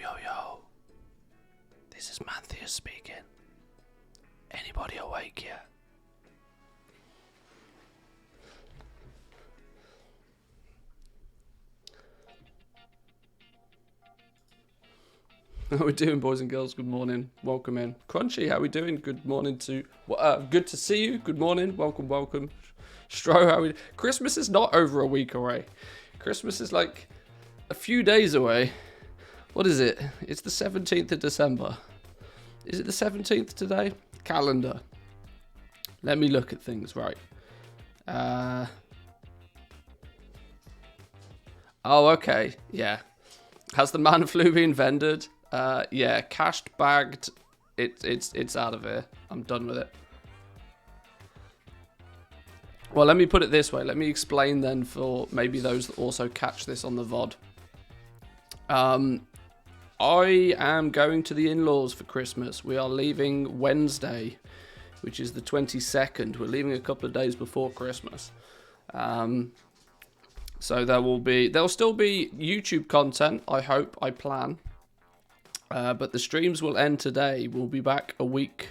Yo. This is Mantheus speaking. Anybody awake yet? How we doing, boys and girls? Good morning. Welcome in. Crunchy, how we doing? Good morning to... good to see you. Good morning. Welcome. Stro, how we... Christmas is not over a week away. Christmas is like a few days away. What is it? It's the 17th of December. Is it the 17th today? Calendar. Let me look at things, right. Oh, okay. Yeah. Has the man flu been vended? Yeah, cached, bagged. It's out of here. I'm done with it. Well, let me put it this way. Let me explain then for maybe those that also catch this on the VOD. I am going to the in-laws for Christmas. We are leaving Wednesday, which is the 22nd. We're leaving a couple of days before Christmas. So there'll still be YouTube content, I hope, I plan. But the streams will end today. We'll be back a week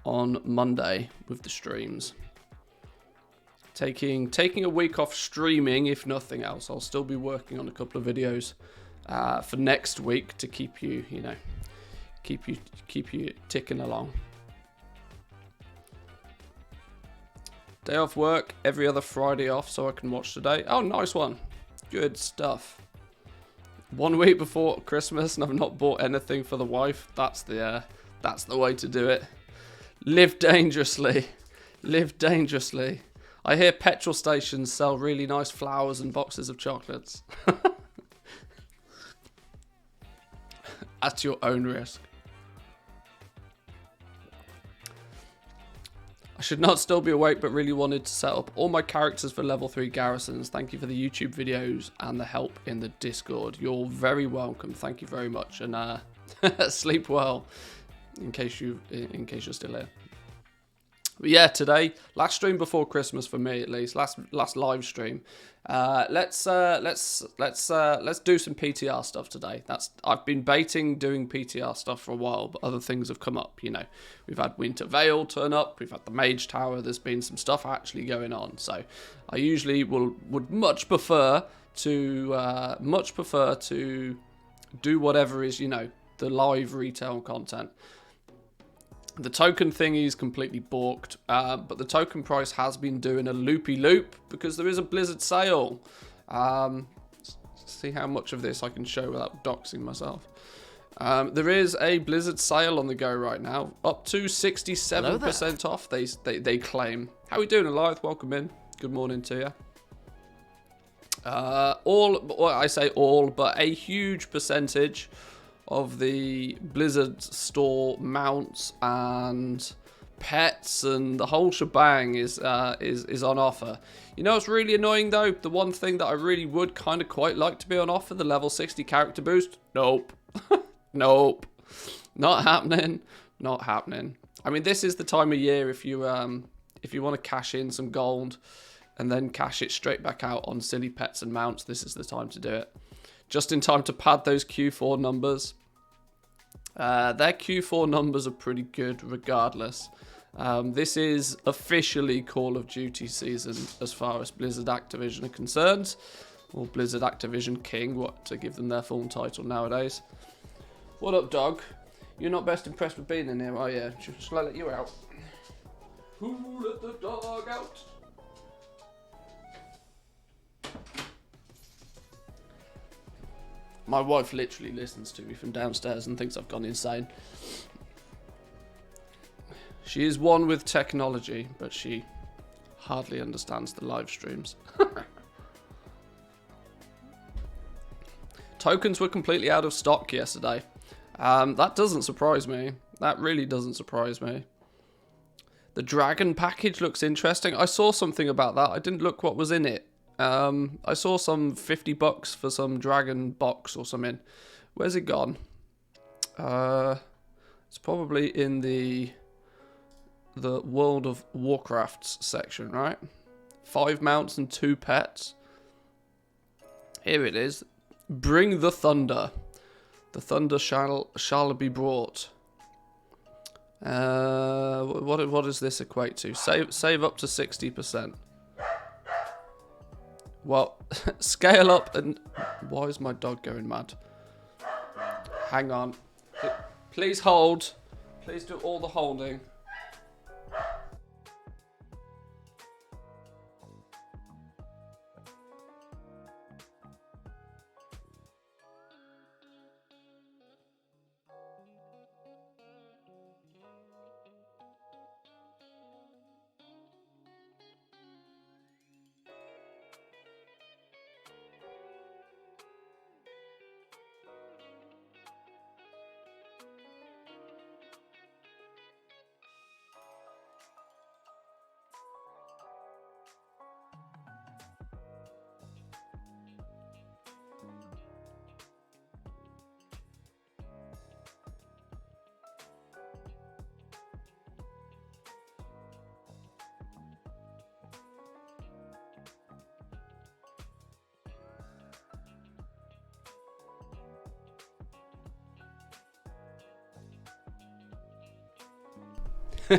on Monday with the streams. Taking a week off streaming, if nothing else. I'll still be working on a couple of videos for next week to keep you ticking along. Day off work, every other Friday off, so I can watch today. Oh, nice one. Good stuff. 1 week before Christmas, and I've not bought anything for the wife. That's the way to do it. Live dangerously. Live dangerously. I hear petrol stations sell really nice flowers and boxes of chocolates. At your own risk. I should not still be awake, but really wanted to set up all my characters for level 3 garrisons. Thank you for the YouTube videos and the help in the Discord. You're very welcome. Thank you very much, and sleep well. In case you're still here. But yeah, today, last stream before Christmas for me at least. Last live stream. Let's do some PTR stuff today. I've been baiting doing PTR stuff for a while, but other things have come up. You know, we've had Winter Veil turn up. We've had the Mage Tower. There's been some stuff actually going on. So I usually would much prefer to do whatever is, you know, the live retail content. The token thingy is completely balked, but the token price has been doing a loopy-loop because there is a Blizzard sale. See how much of this I can show without doxing myself. There is a Blizzard sale on the go right now, up to 67% off, they claim. How are we doing, Alith? Welcome in. Good morning to you. I say all, but a huge percentage of the Blizzard store mounts and pets and the whole shebang is on offer. You know what's really annoying though? The one thing that I really would kind of quite like to be on offer, the level 60 character boost. Nope. Nope. Not happening. Not happening. I mean, this is the time of year if you want to cash in some gold and then cash it straight back out on silly pets and mounts. This is the time to do it. Just in time to pad those Q4 numbers. Their Q4 numbers are pretty good regardless. This is officially Call of Duty season as far as Blizzard Activision are concerned. Or Blizzard Activision King, to give them their full title nowadays. What up, dog? You're not best impressed with being in here, are you? Shall I let you out? Who let the dog out? My wife literally listens to me from downstairs and thinks I've gone insane. She is one with technology, but she hardly understands the live streams. Tokens were completely out of stock yesterday. That doesn't surprise me. That really doesn't surprise me. The dragon package looks interesting. I saw something about that. I didn't look what was in it. I saw some $50 for some dragon box or something. Where's it gone? It's probably in the World of Warcraft section, right? 5 mounts and 2 pets. Here it is. Bring the Thunder. The thunder shall be brought. What does this equate to? Save up to 60%. Well, scale up and... Why is my dog going mad? Hang on. Please hold. Please do all the holding.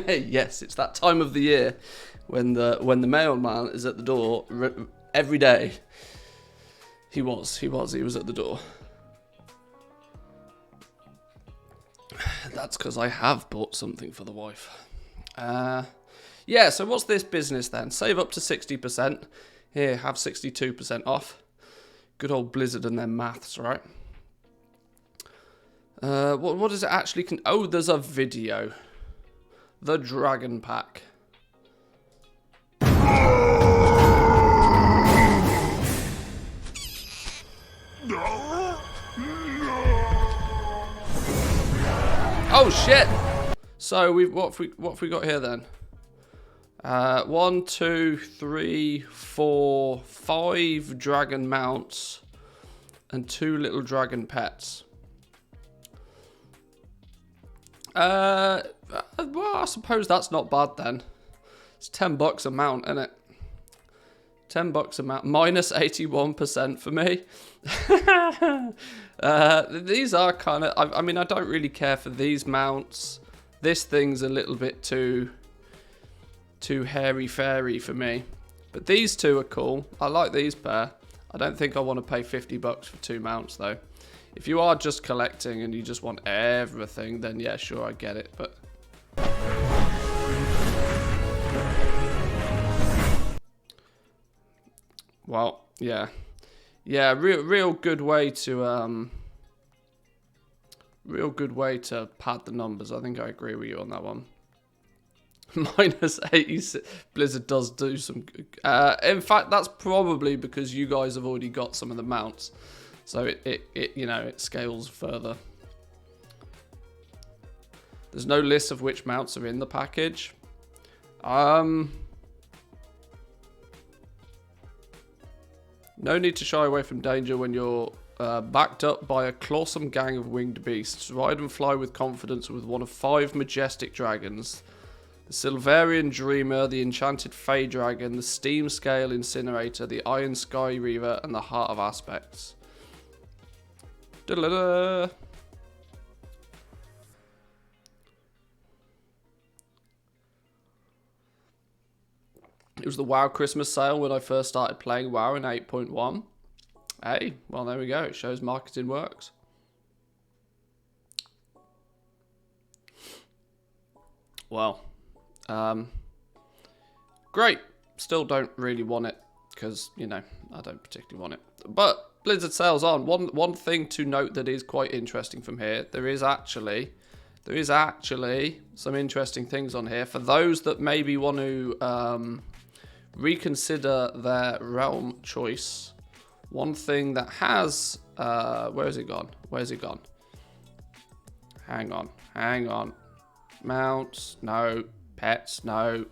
Yes, it's that time of the year when the mailman is at the door every day. He was at the door. That's because I have bought something for the wife. Yeah, so what's this business then? Save up to 60%. Here, have 62% off. Good old Blizzard and their maths, right? What does it actually... Oh, there's a video. The Dragon Pack. Oh shit! So what have we got here then? 1, 2, 3, 4, 5 dragon mounts and 2 little dragon pets. Well, I suppose that's not bad then. It's $10 a mount, isn't it? $10 a mount. Minus 81% for me. These are kind of... I mean, I don't really care for these mounts. This thing's a little bit too hairy-fairy for me. But these two are cool. I like these pair. I don't think I want to pay $50 for 2 mounts, though. If you are just collecting and you just want everything, then yeah, sure, I get it. But... well, yeah. Yeah, real good way to pad the numbers. I think I agree with you on that one. Minus 86. Blizzard does do some... in fact, that's probably because you guys have already got some of the mounts. So it you know, it scales further. There's no list of which mounts are in the package. No need to shy away from danger when you're backed up by a clawsome gang of winged beasts. Ride and fly with confidence with one of 5 majestic dragons. The Silverian Dreamer, the Enchanted Fey Dragon, the Steam Scale Incinerator, the Iron Sky Reaver, and the Heart of Aspects. Da-da-da. It was the WoW Christmas sale when I first started playing WoW in 8.1. Hey, well, there we go. It shows marketing works. Well, great. Still don't really want it because, you know, I don't particularly want it. But Blizzard sales on. One thing to note that is quite interesting from here. There is actually some interesting things on here for those that maybe want to reconsider their realm choice. One thing that has where's it gone? Hang on. Mounts, no. Pets, no.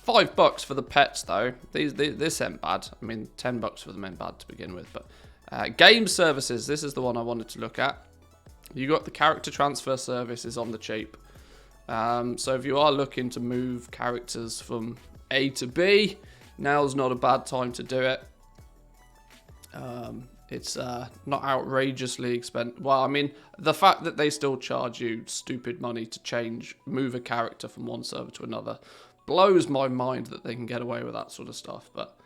$5 for the pets though. This ain't bad. I mean, $10 for them ain't bad to begin with. But game services. This is the one I wanted to look at. You got the character transfer services on the cheap. So if you are looking to move characters from A to B, now's not a bad time to do it. It's not outrageously expensive. Well, I mean, the fact that they still charge you stupid money to move a character from one server to another blows my mind that they can get away with that sort of stuff. But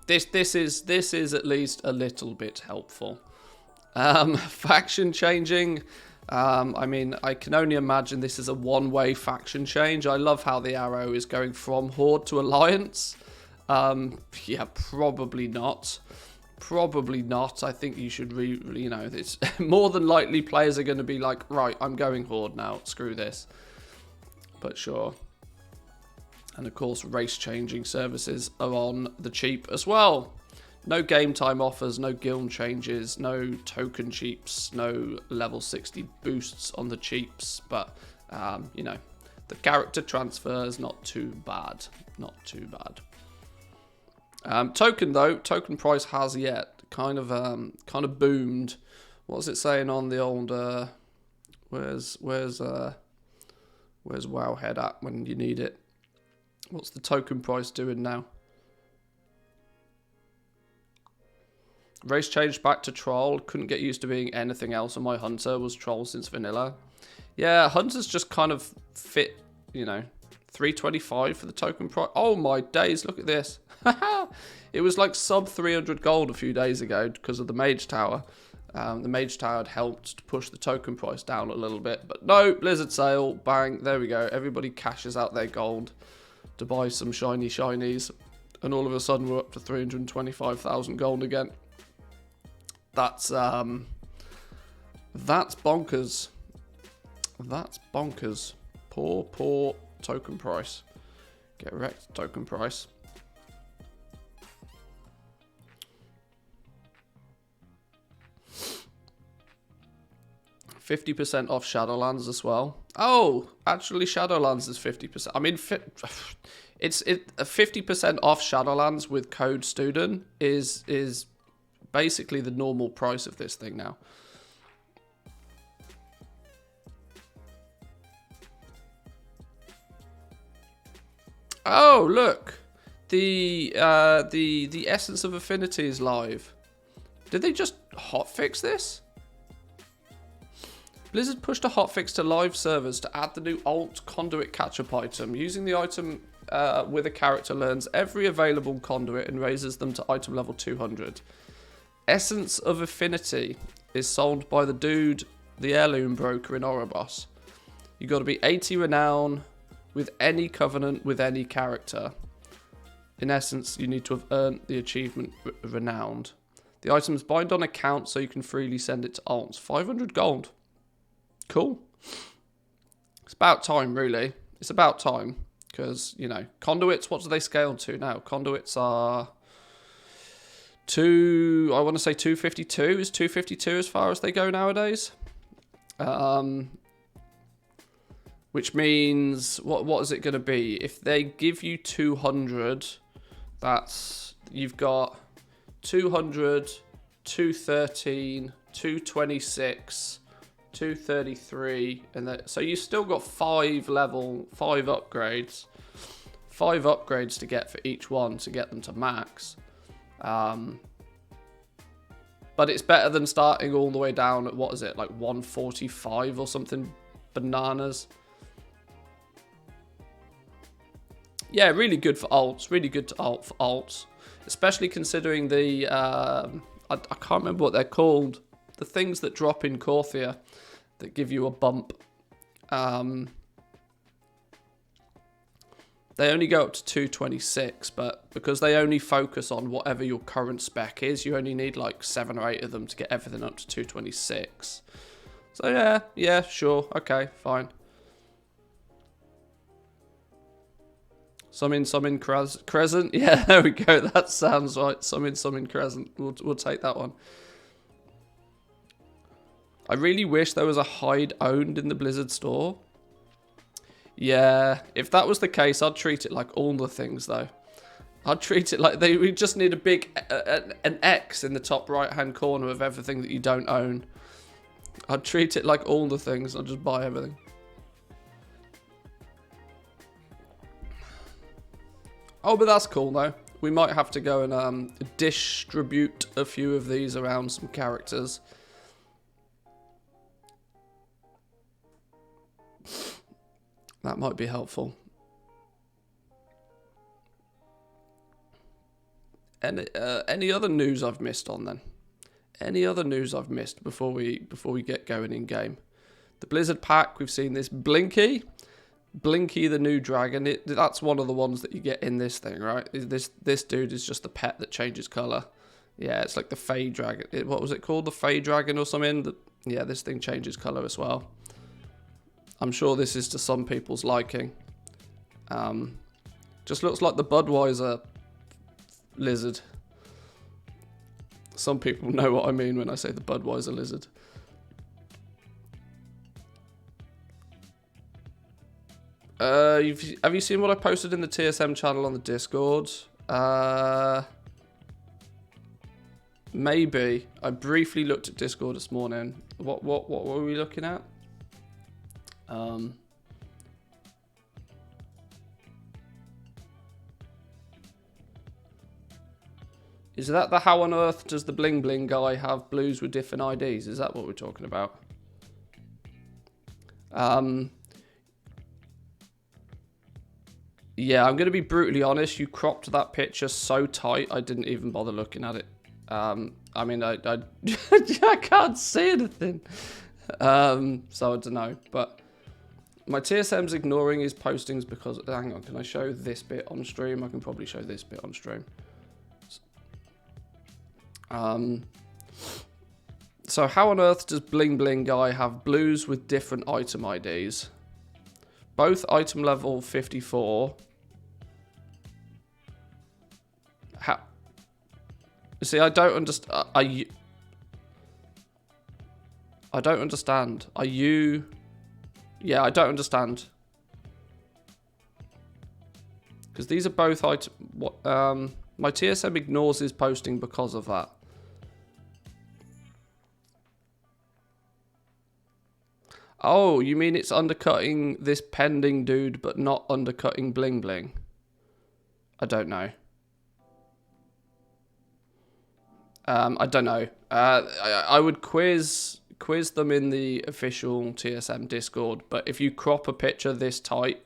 this is at least a little bit helpful. Faction changing. I mean, I can only imagine this is a one-way faction change. I love how the arrow is going from Horde to Alliance. Yeah, probably not. Probably not. I think you should it's more than likely players are going to be like, right, I'm going Horde now. Screw this. But sure. And of course, race-changing services are on the cheap as well. No game time offers, no guild changes, no token cheaps, no level 60 boosts on the cheaps. But, the character transfer is not too bad. Not too bad. Token, though, token price has yet kind of boomed. What's it saying on the old, where's Wowhead at when you need it? What's the token price doing now? Race changed back to troll. Couldn't get used to being anything else, and my hunter was troll since vanilla. Yeah, hunters just kind of fit, 325 for the token price. Oh my days, look at this. It was like sub 300 gold a few days ago because of the mage tower. The mage tower had helped to push the token price down a little bit. But no, Blizzard sale, bang, there we go. Everybody cashes out their gold to buy some shiny shinies. And all of a sudden we're up to 325,000 gold again. That's bonkers. That's bonkers. Poor token price. Get wrecked, token price. $50% off Shadowlands as well. Oh, actually Shadowlands is 50%. I mean, it's 50% off Shadowlands with code student is basically the normal price of this thing now. Oh, look. The Essence of Affinity is live. Did they just hotfix this? Blizzard pushed a hotfix to live servers to add the new alt conduit catch-up item. Using the item with a character learns every available conduit and raises them to item level 200. Essence of Affinity is sold by the dude, the heirloom broker in Oribos. You got to be 80 renown with any covenant with any character. In essence, you need to have earned the achievement renowned. The items bind on account so you can freely send it to alts. 500 gold. Cool. It's about time, really. It's about time. Because, conduits, what do they scale to now? Conduits are... I want to say 252. Is 252 as far as they go nowadays? Which means, what is it going to be? If they give you 200, you've got 200, 213, 226, 233, and so you've still got 5 upgrades. 5 upgrades to get for each one to get them to max. But it's better than starting all the way down at, what is it, like 145 or something bananas. Yeah, really good for alts. Really good for alts. Especially considering the, I can't remember what they're called. The things that drop in Korthia that give you a bump. They only go up to 226, but because they only focus on whatever your current spec is, you only need like 7 or 8 of them to get everything up to 226. So yeah, sure, okay, fine. Some in Crescent. Yeah, there we go. That sounds right. Some in Crescent. We'll take that one. I really wish there was a hide owned in the Blizzard store. Yeah, if that was the case, I'd treat it like all the things, though. I'd treat it like we just need a big an X in the top right-hand corner of everything that you don't own. I'd treat it like all the things. I'd just buy everything. Oh, but that's cool though. We might have to go and distribute a few of these around some characters. That might be helpful. Any other news I've missed on then? Any other news I've missed before we get going in game? The Blizzard pack, we've seen this Blinky. Blinky the new dragon. That's one of the ones that you get in this thing, right? This dude is just the pet that changes colour. Yeah, it's like the Fey dragon. What was it called? The Fey dragon or something? Yeah, this thing changes colour as well. I'm sure this is to some people's liking. Just looks like the Budweiser lizard. Some people know what I mean when I say the Budweiser lizard. Have you seen what I posted in the TSM channel on the Discord? Maybe. I briefly looked at Discord this morning. What were we looking at? Is that the how on earth does the bling bling guy have blues with different IDs? Is that what we're talking about? Yeah, I'm going to be brutally honest. You cropped that picture so tight, I didn't even bother looking at it. I mean, I I can't see anything. So I don't know. But my TSM's ignoring his postings because... Hang on, can I show this bit on stream? I can probably show this bit on stream. So how on earth does Bling Bling Guy have blues with different item IDs? Both item level 54. How? See, I don't understand. I don't understand. Are you? Yeah, I don't understand. Because these are both item. What? My TSM ignores his posting because of that. Oh, you mean it's undercutting this pending dude, but not undercutting Bling Bling? I don't know. I don't know. I would quiz them in the official TSM Discord, but if you crop a picture this tight,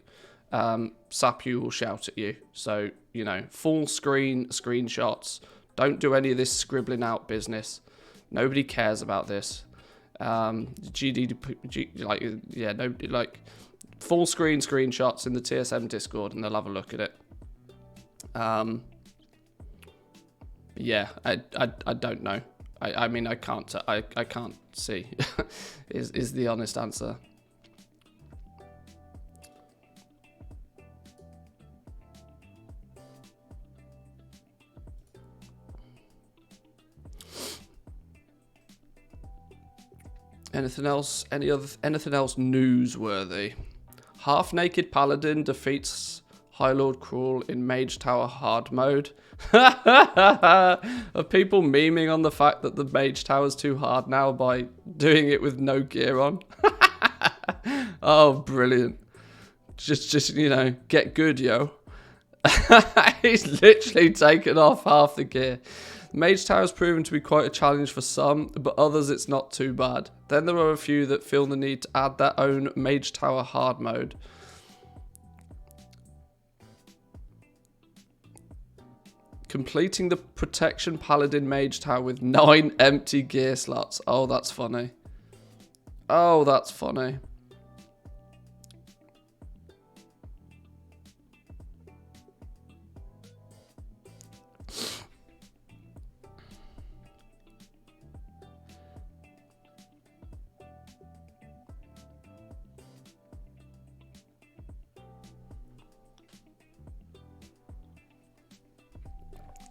Sapu will shout at you. So, you know, full screen screenshots. Don't do any of this scribbling out business. Nobody cares about this. Nobody, like, full screen screenshots in the TSM Discord, and they'll have a look at it. Yeah, I don't know. I mean, I can't see is the honest answer. Anything else? Anything else newsworthy? Half-naked paladin defeats High Lord Cruel in Mage Tower hard mode. Are people memeing on the fact that the Mage Tower's too hard now by doing it with no gear on? Oh, brilliant. Just you know, get good, yo. He's literally taken off half the gear. Mage Tower has proven to be quite a challenge for some, but others it's not too bad. Then there are a few that feel the need to add their own Mage Tower hard mode. Completing the Protection Paladin Mage Tower with 9 empty gear slots. Oh, that's funny. Oh, that's funny.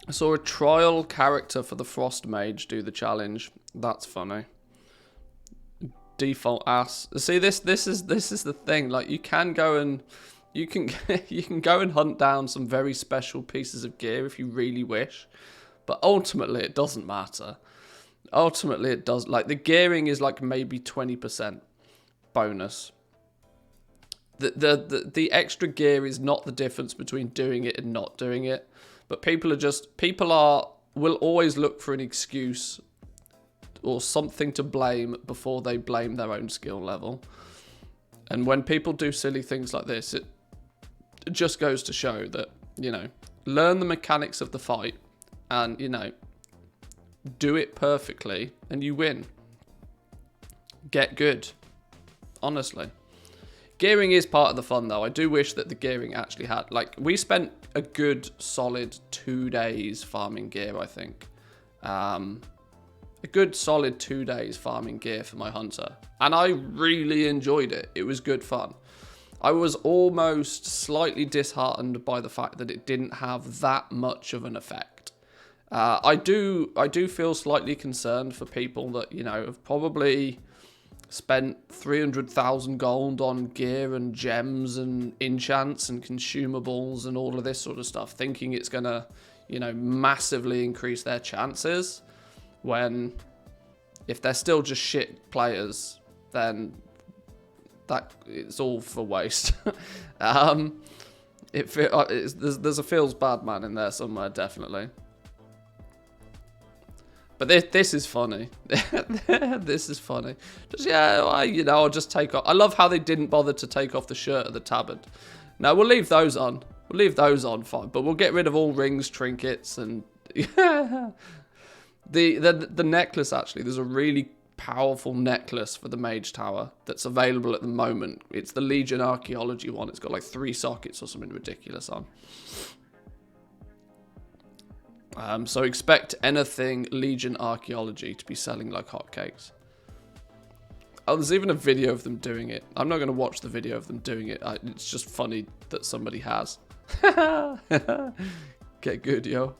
I saw a trial character for the Frost Mage do the challenge. That's funny. Default ass. See, this is the thing. Like, you can go and you can go and hunt down some very special pieces of gear if you really wish, but ultimately it doesn't matter. Ultimately it does. Like, the gearing is like maybe 20% bonus. The extra gear is not the difference between doing it and not doing it, but people will always look for an excuse or something to blame before they blame their own skill level. And when people do silly things like this, it just goes to show that, you know, learn the mechanics of the fight and, you know, do it perfectly and you win. Get good. Honestly. Gearing is part of the fun, though. I do wish that the gearing actually had... Like, we spent a good, solid 2 days farming gear, I think. A good, solid 2 days farming gear for my hunter. And I really enjoyed it. It was good fun. I was almost slightly disheartened by the fact that it didn't have that much of an effect. I do feel slightly concerned for people that, you know, have probably spent 300,000 gold on gear and gems and enchants and consumables and all of this sort of stuff, thinking it's going to, you know, massively increase their chances, when if they're still just shit players, then that it's all for waste. There's a feels bad man in there somewhere, definitely. But this is funny. This is funny. Just, yeah, you know, I'll just take off. I love how they didn't bother to take off the shirt of the tabard. No, we'll leave those on. We'll leave those on, fine. But we'll get rid of all rings, trinkets, and... The necklace, actually. There's a really powerful necklace for the Mage Tower that's available at the moment. It's the Legion Archaeology one. It's got like 3 sockets or something ridiculous on. So expect anything Legion Archaeology to be selling like hotcakes. Oh, there's even a video of them doing it. I'm not going to watch the video of them doing it. It's just funny that somebody has. Get good, yo.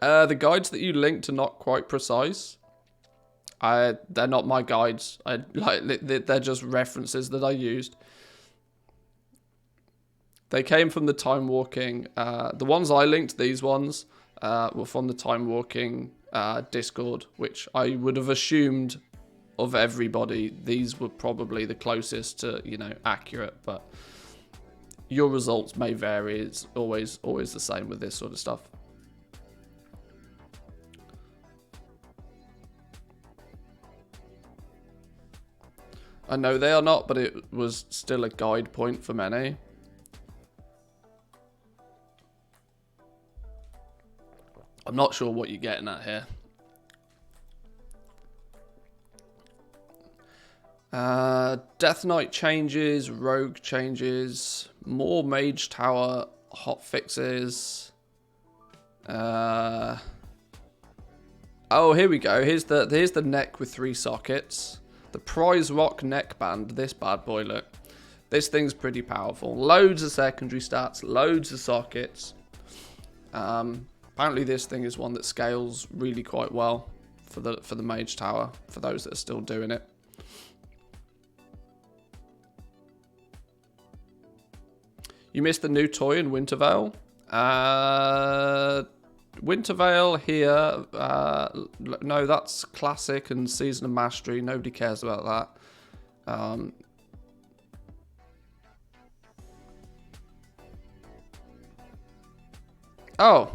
The guides that you linked are not quite precise. They're not my guides. They're just references that I used. They came from the Time Walking. The ones I linked, these ones, were from the Time Walking Discord, which I would have assumed of everybody, these were probably the closest to, you know, accurate. But your results may vary. It's always the same with this sort of stuff. I know they are not, but it was still a guide point for many. I'm not sure what you're getting at here. Death Knight changes, Rogue changes, more Mage Tower hot fixes. Oh, here we go. Here's the neck with 3 sockets. The Prize Rock neckband. This bad boy, look. This thing's pretty powerful. Loads of secondary stats, loads of sockets. Apparently this thing is one that scales really quite well for the Mage Tower, for those that are still doing it. You missed the new toy in Wintervale. Wintervale here, no, that's Classic and Season of Mastery. Nobody cares about that. Oh,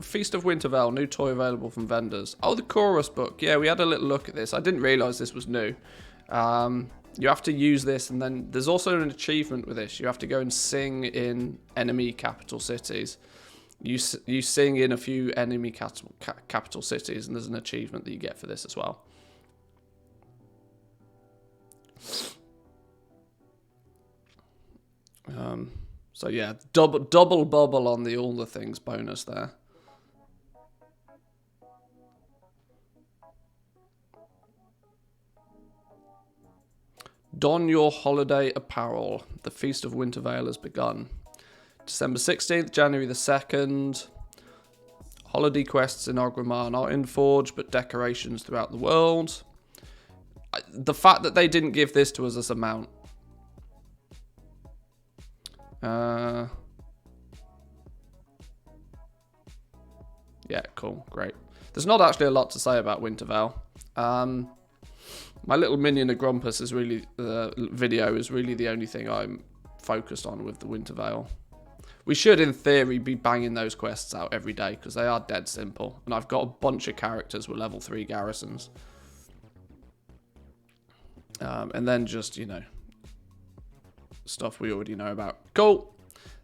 Feast of Wintervale, new toy available from vendors. Oh, the Chorus book. Yeah, we had a little look at this. I didn't realise this was new. You have to use this, and then there's also an achievement with this. You have to go and sing in enemy capital cities. You sing in a few enemy capital cities, and there's an achievement that you get for this as well. So yeah, double bubble on the all the things bonus there. Don your holiday apparel. The Feast of Wintervale has begun. December 16th, January the 2nd. Holiday quests in Orgrimmar, not in Forge, but decorations throughout the world. The fact that they didn't give this to us as a mount. Yeah, cool, great. There's not actually a lot to say about Wintervale. My little minion of Grumpus is really, video is really the only thing I'm focused on with the Winter Veil. We should, in theory, be banging those quests out every day, because they are dead simple. And I've got a bunch of characters with level 3 garrisons. And then just, you know, stuff we already know about. Cool.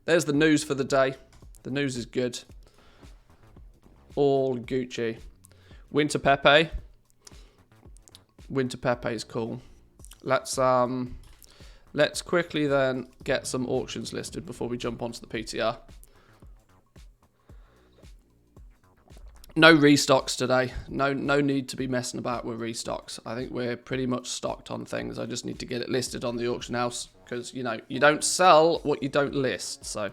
There's the news for the day. The news is good. All Gucci. Winter Pepe. Winter Pepe is cool. Let's quickly then get some auctions listed before we jump onto the PTR. No restocks today. No need to be messing about with restocks. I think we're pretty much stocked on things. I just need to get it listed on the auction house because, you know, you don't sell what you don't list. So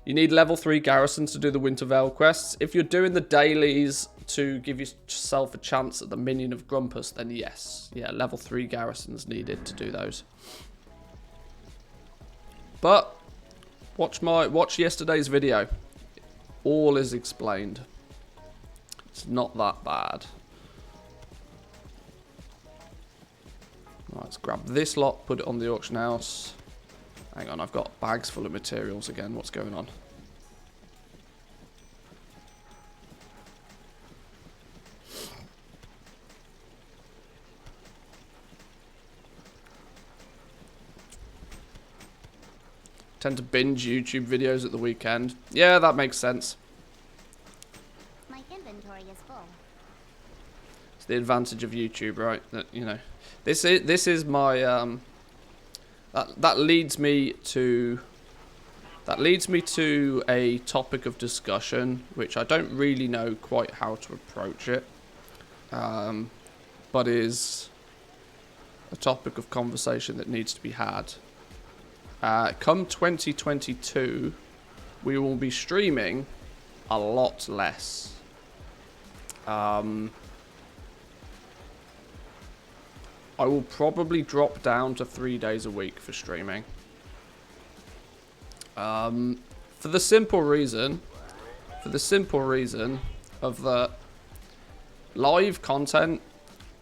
you need level 3 garrisons to do the Winter Veil quests. If you're doing the dailies to give yourself a chance at the minion of Grumpus, then yes. Yeah, level 3 garrisons needed to do those. But watch yesterday's video. All is explained. It's not that bad. Right, let's grab this lot, put it on the auction house. Hang on, I've got bags full of materials again. What's going on? Tend to binge YouTube videos at the weekend. Yeah, that makes sense. My inventory is full. It's the advantage of YouTube, right? That, you know, this is my that leads me to a topic of discussion which I don't really know quite how to approach it, but is a topic of conversation that needs to be had. Come 2022, we will be streaming a lot less. I will probably drop down to 3 days a week for streaming. For the simple reason of the live content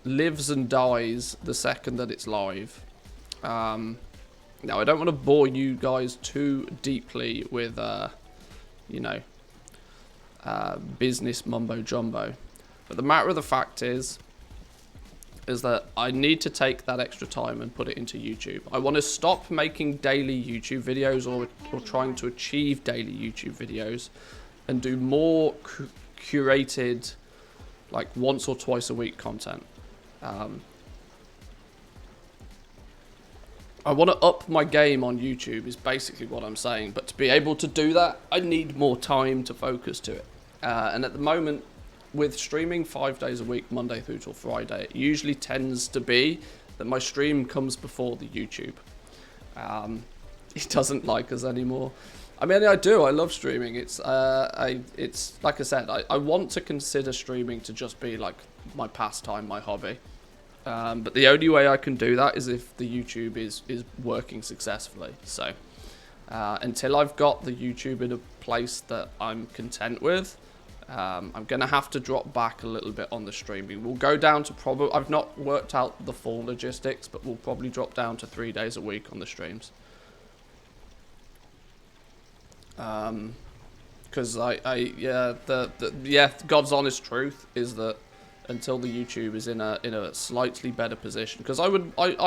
lives and dies the second that it's live. Now, I don't want to bore you guys too deeply with, you know, business mumbo-jumbo. But the matter of the fact is that I need to take that extra time and put it into YouTube. I want to stop making daily YouTube videos or trying to achieve daily YouTube videos and do more curated, like, once or twice a week content. I want to up my game on YouTube is basically what I'm saying. But to be able to do that, I need more time to focus to it. And at the moment, with streaming 5 days a week, Monday through till Friday, it usually tends to be that my stream comes before the YouTube. It doesn't like us anymore. I mean, I do. I love streaming. It's like I said, I want to consider streaming to just be like my pastime, my hobby. But the only way I can do that is if the YouTube is working successfully. So until I've got the YouTube in a place that I'm content with, I'm going to have to drop back a little bit on the streaming. We'll go down to probably, I've not worked out the full logistics, but we'll probably drop down to 3 days a week on the streams. Because God's honest truth is that until the YouTube is in a slightly better position, because I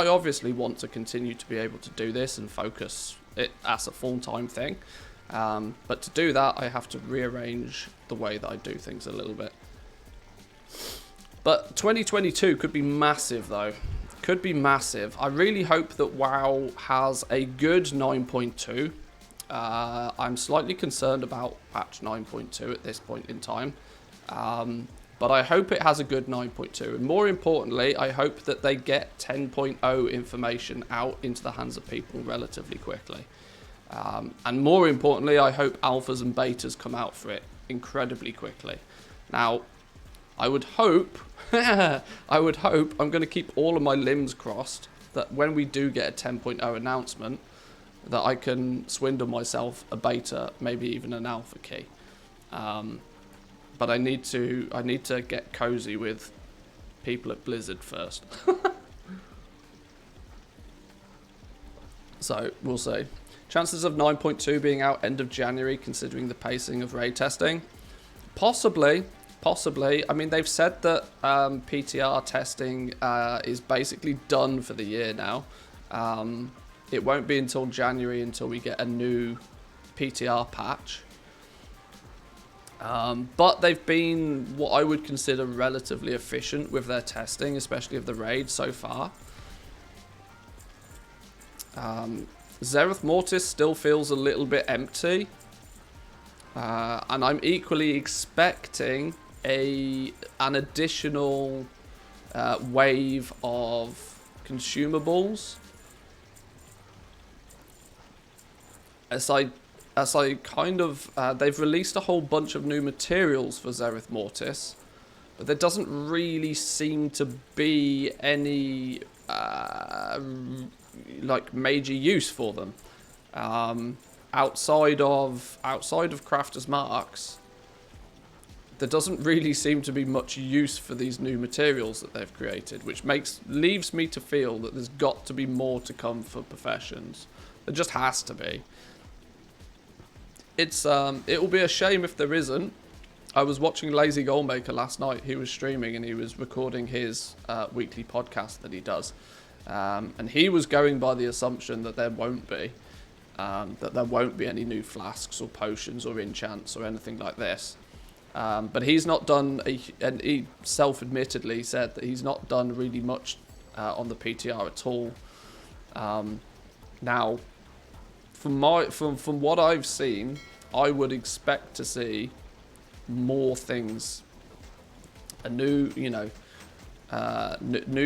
obviously want to continue to be able to do this and focus it as a full-time thing. But to do that, I have to rearrange the way that I do things a little bit. But 2022 could be massive, though. Could be massive. I really hope that WoW has a good 9.2. I'm slightly concerned about patch 9.2 at this point in time. But I hope it has a good 9.2. And more importantly, I hope that they get 10.0 information out into the hands of people relatively quickly. And more importantly, I hope alphas and betas come out for it incredibly quickly. Now, I would hope, I'm going to keep all of my limbs crossed that when we do get a 10.0 announcement, that I can swindle myself a beta, maybe even an alpha key. But I need to get cozy with people at Blizzard first. So, we'll see. Chances of 9.2 being out end of January, considering the pacing of raid testing? Possibly. I mean, they've said that PTR testing is basically done for the year now. It won't be until January until we get a new PTR patch. But they've been what I would consider relatively efficient with their testing, especially of the raid so far. Zereth Mortis still feels a little bit empty. And I'm equally expecting an additional wave of consumables. As I kind of... they've released a whole bunch of new materials for Zereth Mortis, but there doesn't really seem to be any like major use for them. Outside of Crafter's Marks, there doesn't really seem to be much use for these new materials that they've created, which leaves me to feel that there's got to be more to come for Professions. There just has to be. It will be a shame if there isn't. I was watching Lazy Goalmaker last night. He was streaming and he was recording his weekly podcast that he does, and he was going by the assumption that there won't be. That there won't be any new flasks or potions or enchants or anything like this. But he's not done, and he self-admittedly said that he's not done really much on the PTR at all. Now, from what I've seen, I would expect to see more things, new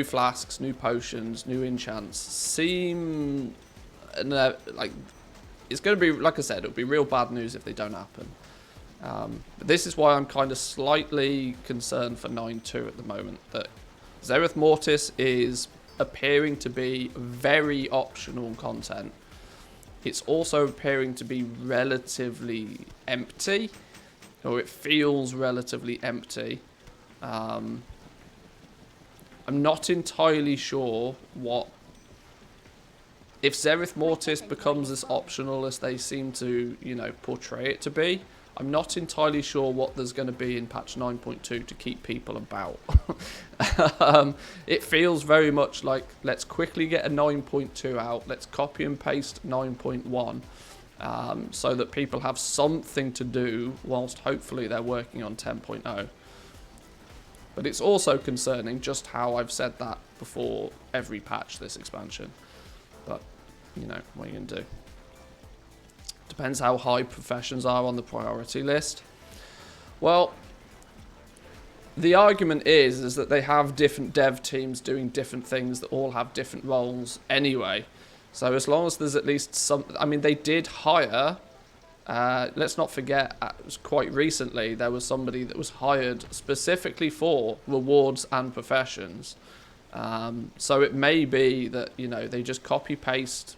flasks, new potions, new enchants. Seem like it's going to be, like I said, it'll be real bad news if they don't happen. But this is why I'm kind of slightly concerned for 9.2 at the moment. That Zereth Mortis is appearing to be very optional content. It's also appearing to be relatively empty, or it feels relatively empty. I'm not entirely sure what... If Zereth Mortis becomes as optional as they seem to, portray it to be, I'm not entirely sure what there's going to be in patch 9.2 to keep people about. It feels very much like, let's quickly get a 9.2 out, let's copy and paste 9.1, so that people have something to do whilst hopefully they're working on 10.0. But it's also concerning just how I've said that before every patch this expansion. But, what are you going to do? Depends how high Professions are on the priority list. Well, the argument is that they have different dev teams doing different things that all have different roles anyway. So as long as there's at least some... I mean, they did hire... let's not forget, quite recently, there was somebody that was hired specifically for rewards and Professions. So it may be that, they just copy-paste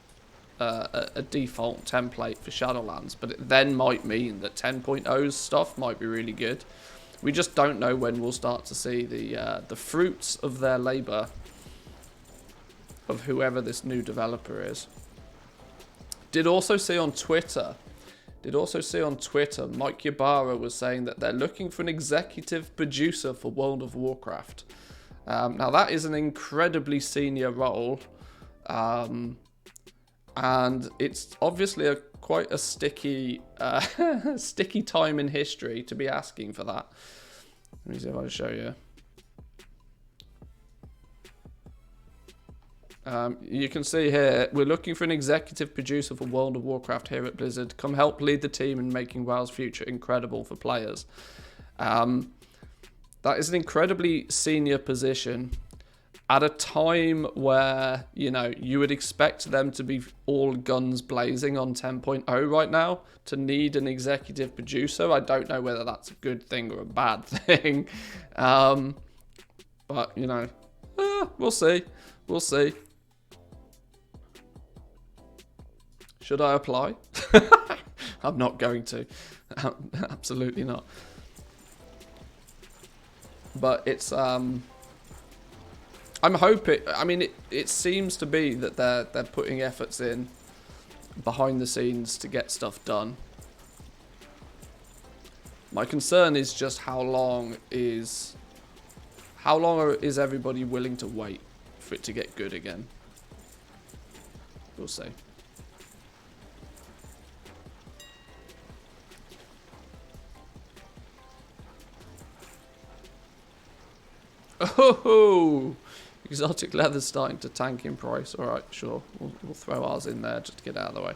a default template for Shadowlands, but it then might mean that 10.0's stuff might be really good. We just don't know when we'll start to see the fruits of their labour, of whoever this new developer is. Did also see on Twitter, Mike Ybarra was saying that they're looking for an executive producer for World of Warcraft. Now that is an incredibly senior role, and it's obviously quite a sticky sticky time in history to be asking for that. Let me see if I can show you. You can see here, we're looking for an executive producer for World of Warcraft here at Blizzard. Come help lead the team in making WoW's future incredible for players. That is an incredibly senior position at a time where, you would expect them to be all guns blazing on 10.0 right now. To need an executive producer, I don't know whether that's a good thing or a bad thing. But, we'll see. We'll see. Should I apply? I'm not going to. Absolutely not. But it's I'm hoping. I mean, it seems to be that they're putting efforts in behind the scenes to get stuff done. My concern is just how long is everybody willing to wait for it to get good again? We'll see. Oh, exotic leather's starting to tank in price. All right, sure. We'll throw ours in there just to get out of the way.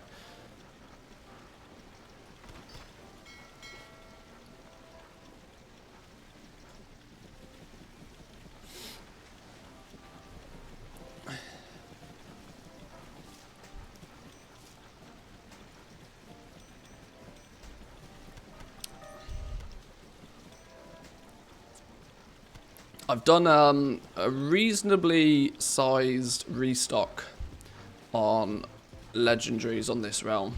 I've done a reasonably sized restock on legendaries on this realm,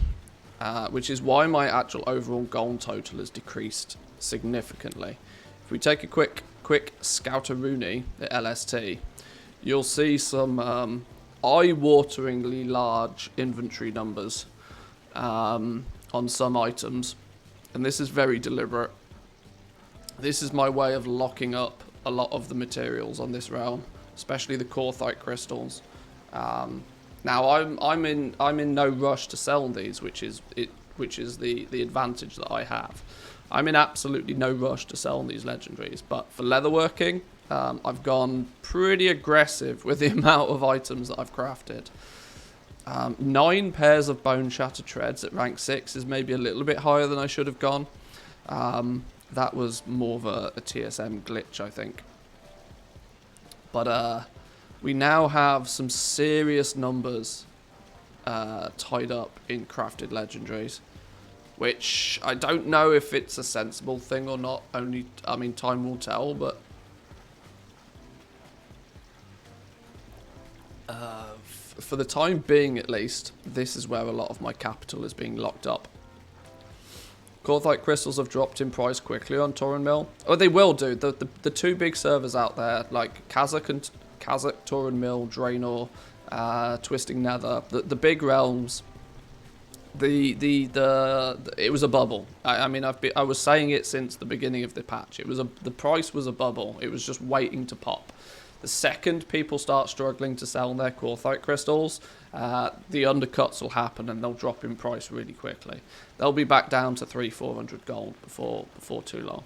which is why my actual overall gold total has decreased significantly. If we take a quick Scouter-Rooney, the LST, you'll see some eye-wateringly large inventory numbers on some items, and this is very deliberate. This is my way of locking up a lot of the materials on this realm, especially the Corthite crystals. Now I'm in no rush to sell these, which is the advantage that I have. I'm in absolutely no rush to sell these legendaries, but for leatherworking, I've gone pretty aggressive with the amount of items that I've crafted. 9 pairs of bone shatter treads at rank 6 is maybe a little bit higher than I should have gone. That was more of a TSM glitch, I think. But we now have some serious numbers tied up in crafted legendaries, which I don't know if it's a sensible thing or not. I mean, time will tell, but for the time being, at least, this is where a lot of my capital is being locked up. Corthite crystals have dropped in price quickly on Tauren Mill. Oh, they will do. The 2 big servers out there, like Kazakh, Tauren Mill, Draenor, Twisting Nether, the big realms. It was a bubble. I mean, I was saying it since the beginning of the patch. The price was a bubble. It was just waiting to pop. The second people start struggling to sell their Corthite crystals, the undercuts will happen and they'll drop in price really quickly. They'll be back down to 300-400 gold before too long.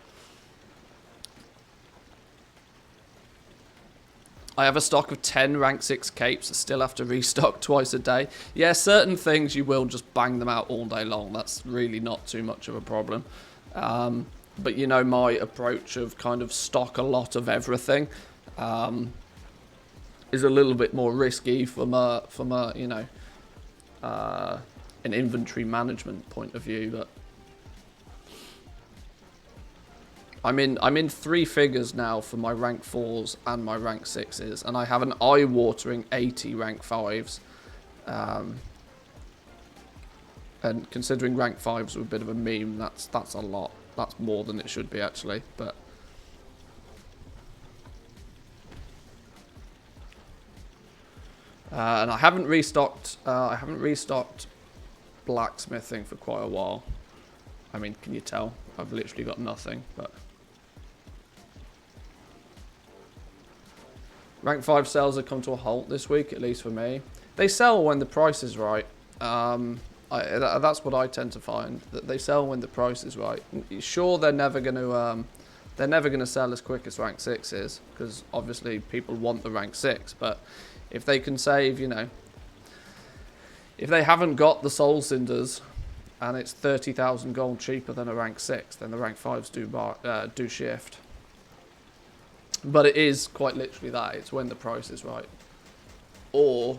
I have a stock of 10 rank 6 capes. I still have to restock twice a day. Yeah, certain things you will just bang them out all day long. That's really not too much of a problem. But you know, my approach of kind of stock a lot of everything is a little bit more risky from a you know, an inventory management point of view. But I'm in 3 figures now for my rank 4s and my rank 6s, and I have an eye-watering 80 rank 5s. And considering rank 5s are a bit of a meme, that's a lot. That's more than it should be, actually. But and I haven't restocked blacksmithing for quite a while. I mean, can you tell? I've literally got nothing. But rank 5 sales have come to a halt this week, at least for me. They sell when the price is right. That's what I tend to find, that they sell when the price is right. Sure, they're never going to sell as quick as rank 6 is, because obviously people want the rank 6. But if they can save, you know, if they haven't got the soul cinders and it's 30,000 gold cheaper than a rank 6, then the rank 5s do shift. But it is quite literally that. It's when the price is right. Or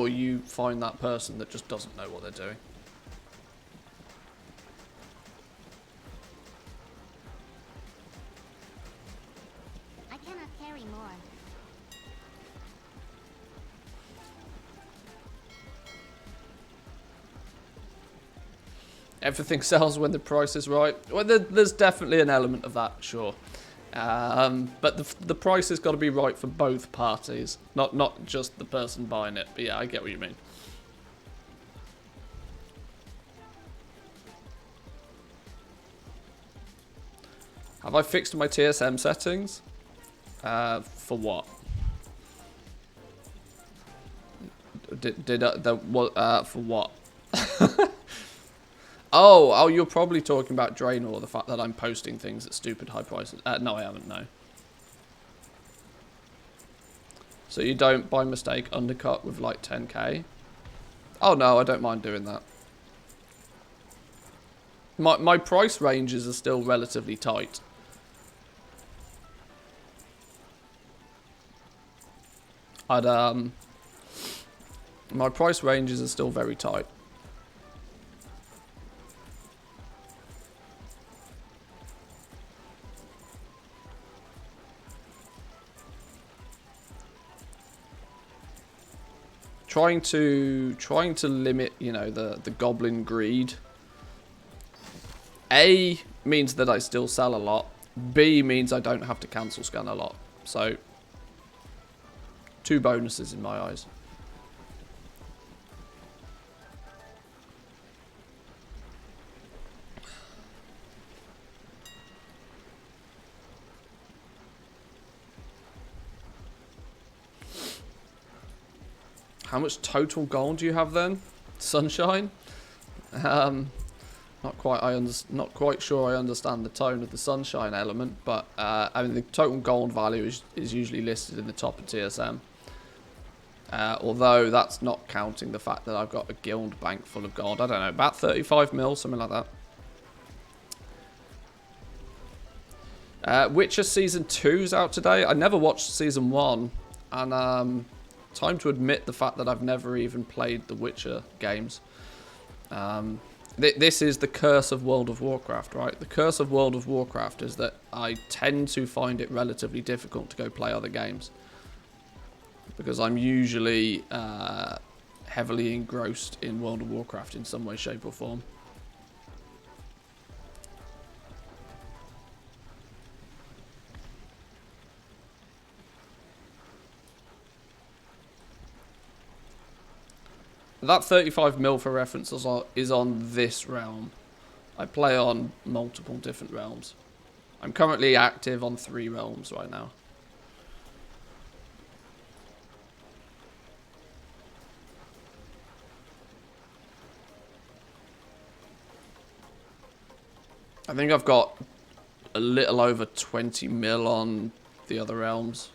you find that person that just doesn't know what they're doing. I cannot carry more. Everything sells when the price is right. Well, there's definitely an element of that, sure. But the price has got to be right for both parties, not just the person buying it. But yeah, I get what you mean. Have I fixed my TSM settings? For what? For what? Oh, you're probably talking about Draenor, the fact that I'm posting things at stupid high prices. No, I haven't, no. So you don't, by mistake, undercut with like 10k? Oh no, I don't mind doing that. My price ranges are still relatively tight. My price ranges are still very tight. Trying to limit, you know, the goblin greed. A means that I still sell a lot. B means I don't have to cancel scan a lot. So, two bonuses in my eyes. How much total gold do you have then? Sunshine? Not quite sure I understand the tone of the sunshine element, but I mean the total gold value is usually listed in the top of TSM. Although that's not counting the fact that I've got a guild bank full of gold. I don't know, about 35 mil, something like that. Witcher Season 2's out today. I never watched Season 1, and time to admit the fact that I've never even played the Witcher games. This is the curse of World of Warcraft, right? The curse of World of Warcraft is that I tend to find it relatively difficult to go play other games. Because I'm usually heavily engrossed in World of Warcraft in some way, shape or form. That 35 mil for reference is on this realm. I play on multiple different realms. I'm currently active on 3 realms right now. I think I've got a little over 20 mil on the other realms.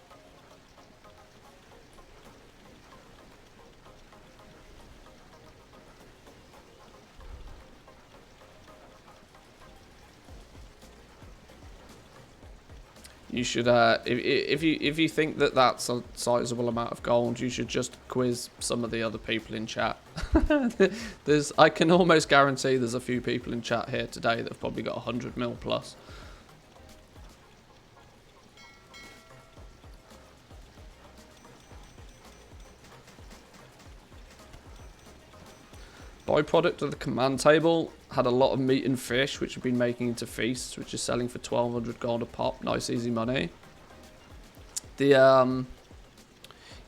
You should, if you think that that's a sizable amount of gold, you should just quiz some of the other people in chat. I can almost guarantee there's a few people in chat here today that have probably got 100 mil plus. Byproduct of the command table had a lot of meat and fish, which have been making into feasts, which is selling for 1200 gold a pop. Nice, easy money. Yeah,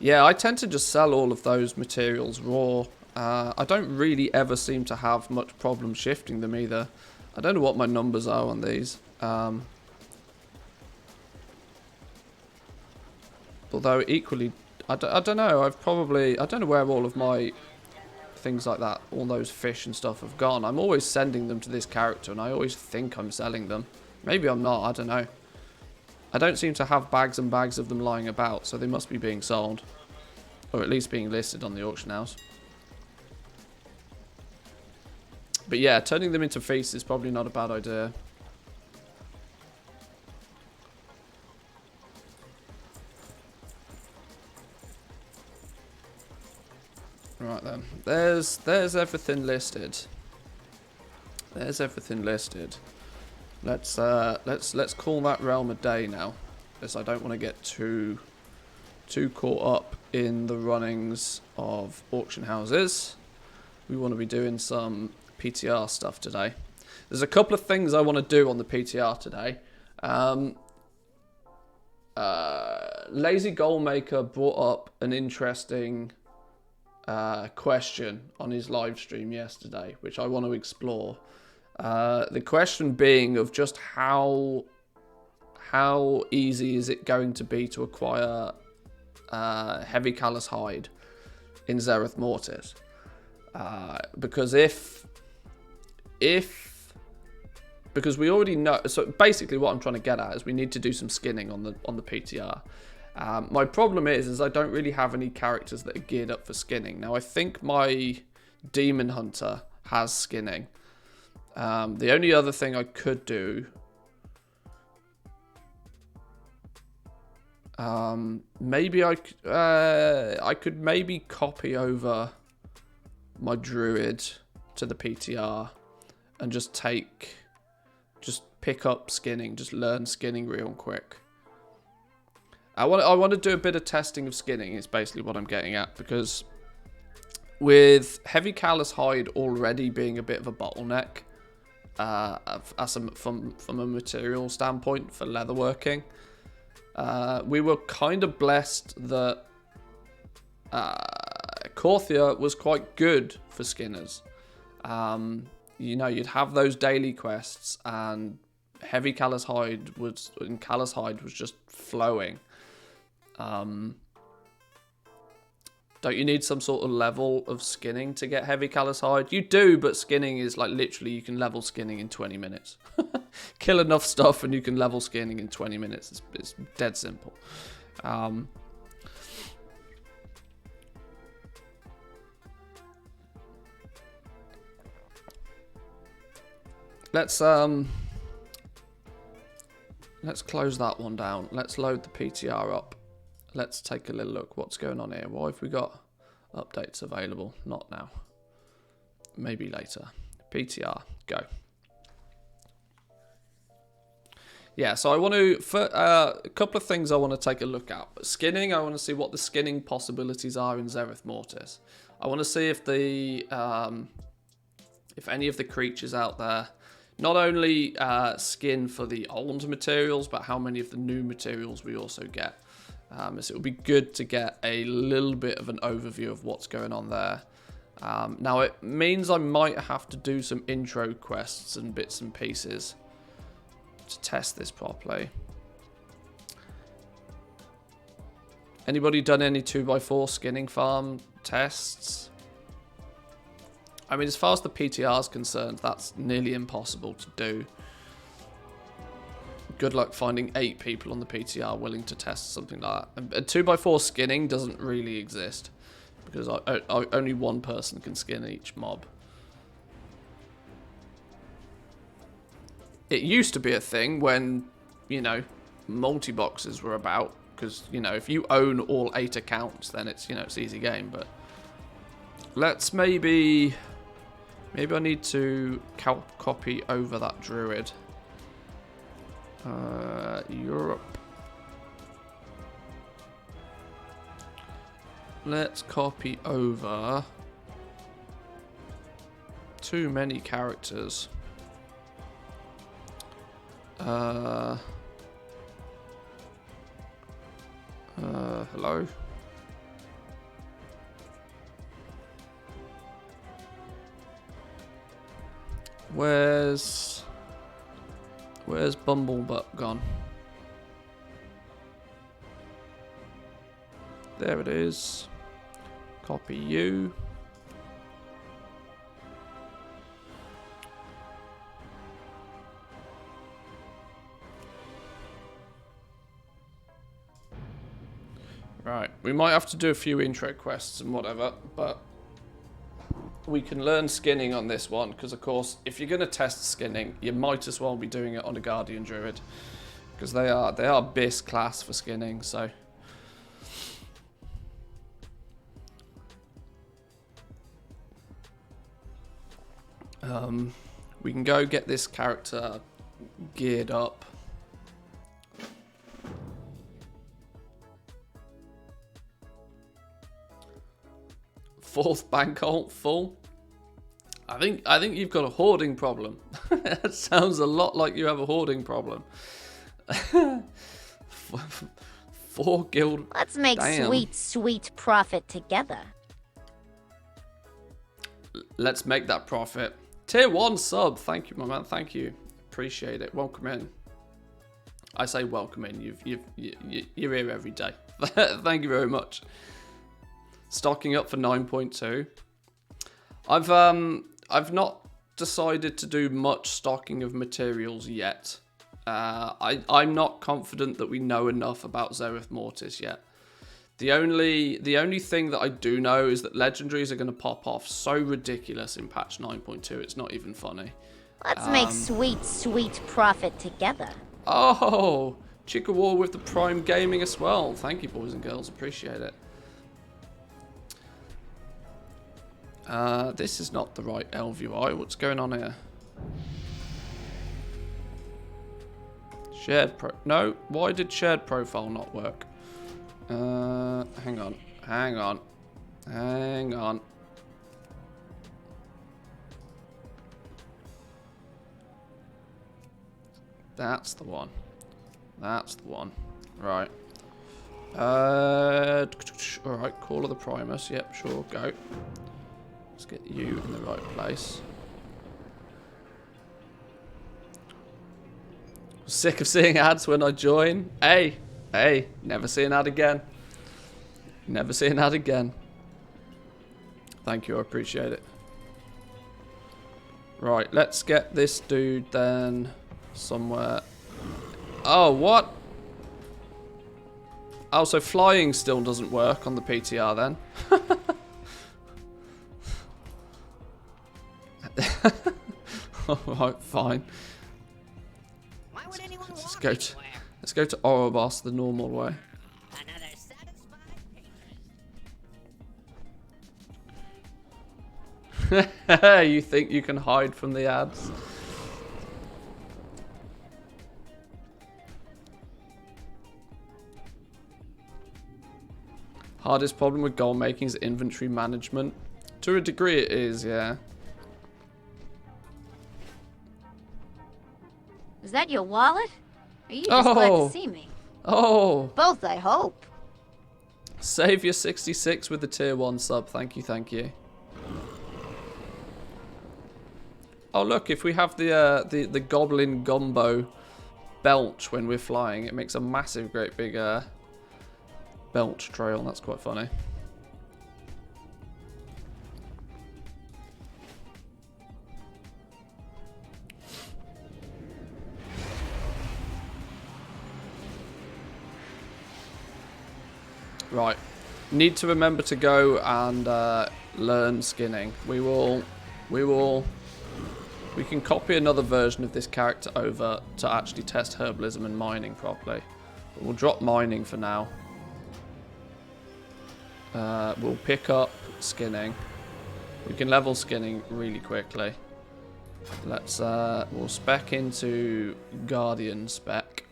I tend to just sell all of those materials raw. I don't really ever seem to have much problem shifting them either. I don't know what my numbers are on these. Although equally, I don't know. I don't know where all of my things like that, all those fish and stuff have gone. I'm always sending them to this character and I always think I'm selling them. Maybe I'm not, I don't know. I don't seem to have bags and bags of them lying about, so they must be being sold. Or at least being listed on the auction house. But yeah, turning them into feasts is probably not a bad idea. Right then, there's everything listed. There's everything listed. Let's call that realm a day now, because I don't want to get too caught up in the runnings of auction houses. We want to be doing some PTR stuff today. There's a couple of things I want to do on the PTR today. Lazy Goalmaker brought up an interesting question on his live stream yesterday, which I want to explore. The question being of just how easy is it going to be to acquire Heavy Callous Hide in Zereth Mortis? Because because we already know, so basically what I'm trying to get at is we need to do some skinning on the PTR. My problem is I don't really have any characters that are geared up for skinning. Now I think my Demon Hunter has skinning. The only other thing I could do, maybe I could maybe copy over my Druid to the PTR and just pick up skinning, just learn skinning real quick. I want to do a bit of testing of skinning is basically what I'm getting at, because with Heavy Callous Hide already being a bit of a bottleneck from a material standpoint for leatherworking, we were kind of blessed that Korthia was quite good for skinners. You know, you'd have those daily quests, and Heavy Callous Hide was just flowing. Don't you need some sort of level of skinning to get Heavy Callous Hide? You do, but skinning is like literally you can level skinning in 20 minutes. Kill enough stuff and you can level skinning in 20 minutes. It's dead simple. Let's close that one down. Let's load the PTR up. Let's take a little look. What's going on here? Why have we got updates available? Not now. Maybe later. PTR, go. Yeah, so I want to, a couple of things I want to take a look at. Skinning, I want to see what the skinning possibilities are in Zereth Mortis. I want to see if any of the creatures out there not only skin for the old materials, but how many of the new materials we also get. So it would be good to get a little bit of an overview of what's going on there. Now it means I might have to do some intro quests and bits and pieces to test this properly. Anybody done any 2x4 skinning farm tests? I mean, as far as the PTR is concerned, that's nearly impossible to do. Good luck finding 8 people on the PTR willing to test something like that. And 2x4 skinning doesn't really exist, because only one person can skin each mob. It used to be a thing when, you know, multi-boxes were about, because, you know, if you own all 8 accounts, then it's, you know, it's easy game. But let's maybe I need to copy over that Druid. Europe. Let's copy over too many characters. Hello? Where's Bumblebutt gone? There it is. Copy you. Right, we might have to do a few intro quests and whatever, but we can learn skinning on this one, because of course, if you're going to test skinning, you might as well be doing it on a Guardian Druid, because they are BIS class for skinning. So we can go get this character geared up. Fourth bank ult full. I think you've got a hoarding problem. That sounds a lot like you have a hoarding problem. 4 guild. Let's make Damn. sweet, sweet profit together. Let's make that profit. Tier 1 sub. Thank you, my man. Thank you. Appreciate it. Welcome in. I say welcome in. You're here every day. Thank you very much. Stocking up for 9.2. I've not decided to do much stocking of materials yet. I'm not confident that we know enough about Zereth Mortis yet. The only thing that I do know is that legendaries are going to pop off so ridiculous in patch 9.2. It's not even funny. Let's make sweet, sweet profit together. Oh, Chicka War with the Prime Gaming as well. Thank you, boys and girls. Appreciate it. This is not the right LVI. What's going on here? Shared pro... No, why did shared profile not work? Hang on. Hang on. Hang on. That's the one. That's the one. Right. Alright, Call of the Primus. Yep, sure, go. Let's get you in the right place. Sick of seeing ads when I join. Hey, never see an ad again. Never see an ad again. Thank you, I appreciate it. Right, let's get this dude then somewhere. Oh, what? Oh, so flying still doesn't work on the PTR then. Alright, fine. Let's go to Orobos the normal way. You think you can hide from the ads? Hardest problem with goal making is inventory management. To a degree it is, yeah. Is that your wallet? Are you just glad to see me? Oh. Both, I hope. Savior 66 with the tier 1 sub. Thank you, thank you. Oh look, if we have the goblin gumbo belch when we're flying, it makes a massive, great big belch trail. That's quite funny. Right, need to remember to go and learn skinning. We can copy another version of this character over to actually test herbalism and mining properly. But we'll drop mining for now. We'll pick up skinning. We can level skinning really quickly. Let's we'll spec into Guardian spec.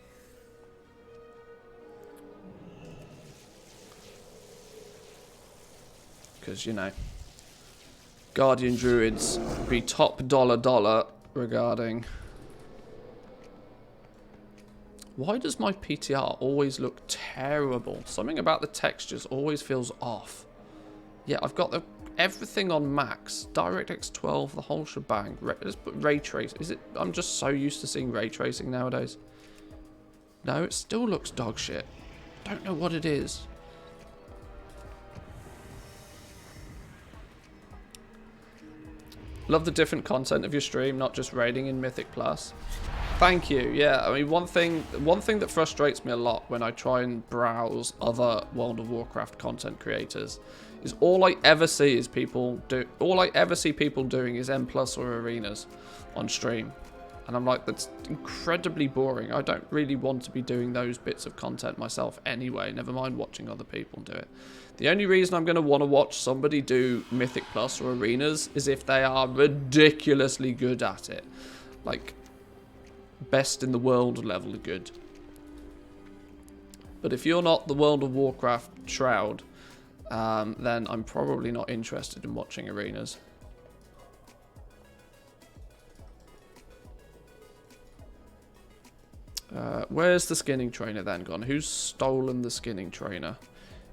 Because, you know, Guardian Druids be top dollar regarding... Why does my PTR always look terrible? Something about the textures always feels off. Yeah, I've got everything on max. DirectX 12, the whole shebang. Let's put ray trace. Is it? I'm just so used to seeing ray tracing nowadays. No, it still looks dog shit. Don't know what it is. Love the different content of your stream, not just raiding in Mythic Plus. Thank you. Yeah, I mean, one thing that frustrates me a lot when I try and browse other World of Warcraft content creators is all I ever see people doing is M+ or arenas on stream. And I'm like, that's incredibly boring. I don't really want to be doing those bits of content myself anyway, never mind watching other people do it. The only reason I'm going to want to watch somebody do Mythic Plus or arenas is if they are ridiculously good at it. Like, best in the world level good. But if you're not the World of Warcraft shroud, then I'm probably not interested in watching arenas. Where's the skinning trainer then gone? Who's stolen the skinning trainer?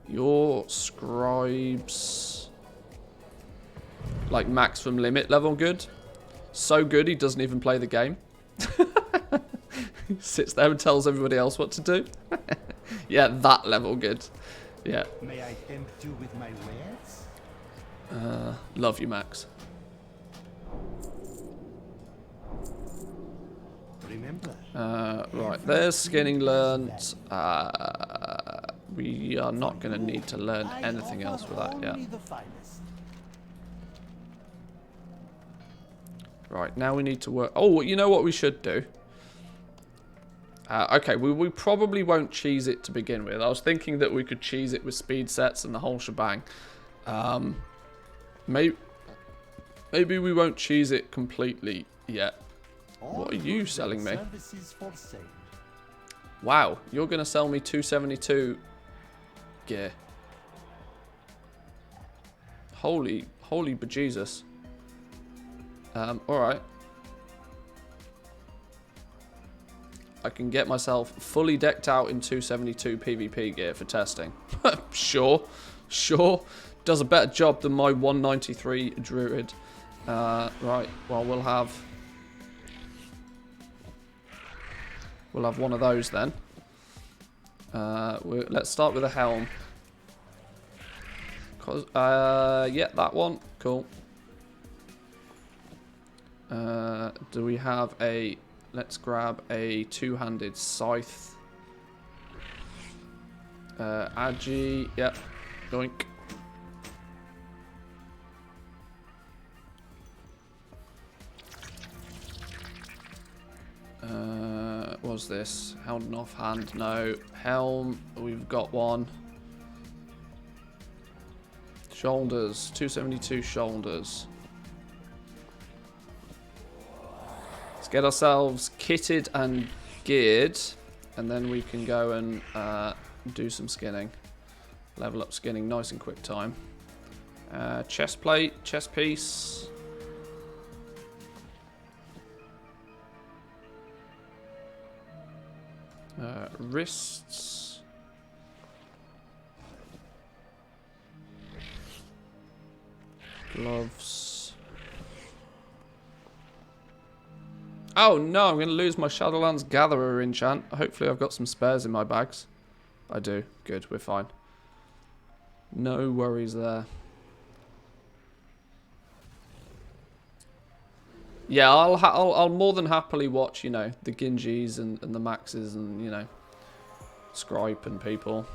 Your scribes. Like maximum limit level good. So good he doesn't even play the game. He sits there and tells everybody else what to do. Yeah, that level good. Yeah. May I tempt you with my wares? Love you, Max. Remember. Right, there's skinning learnt. We are not going to need to learn anything else with that yet. Right, now we need to work... Oh, you know what we should do? Okay, we probably won't cheese it to begin with. I was thinking that we could cheese it with speed sets and the whole shebang. Maybe we won't cheese it completely yet. What are you selling me? Wow, you're going to sell me 272 gear. Holy bejesus. Alright. I can get myself fully decked out in 272 PvP gear for testing. Sure. Does a better job than my 193 Druid. Right, well, we'll have one of those then. Let's start with a helm. Yeah, that one. Cool. Do we have a... Let's grab a two-handed scythe. Agi. Yep. Doink. What's this? Held an offhand? No. Helm. We've got one. Shoulders. 272 shoulders. Let's get ourselves kitted and geared. And then we can go and do some skinning. Level up skinning nice and quick time. Chest plate. Chest piece. Wrists. Gloves. Oh no, I'm going to lose my Shadowlands Gatherer enchant. Hopefully I've got some spares in my bags. I do. Good, we're fine. No worries there. Yeah, I'll more than happily watch, you know, the Ginjis and the Maxes and, you know, Scripe and people.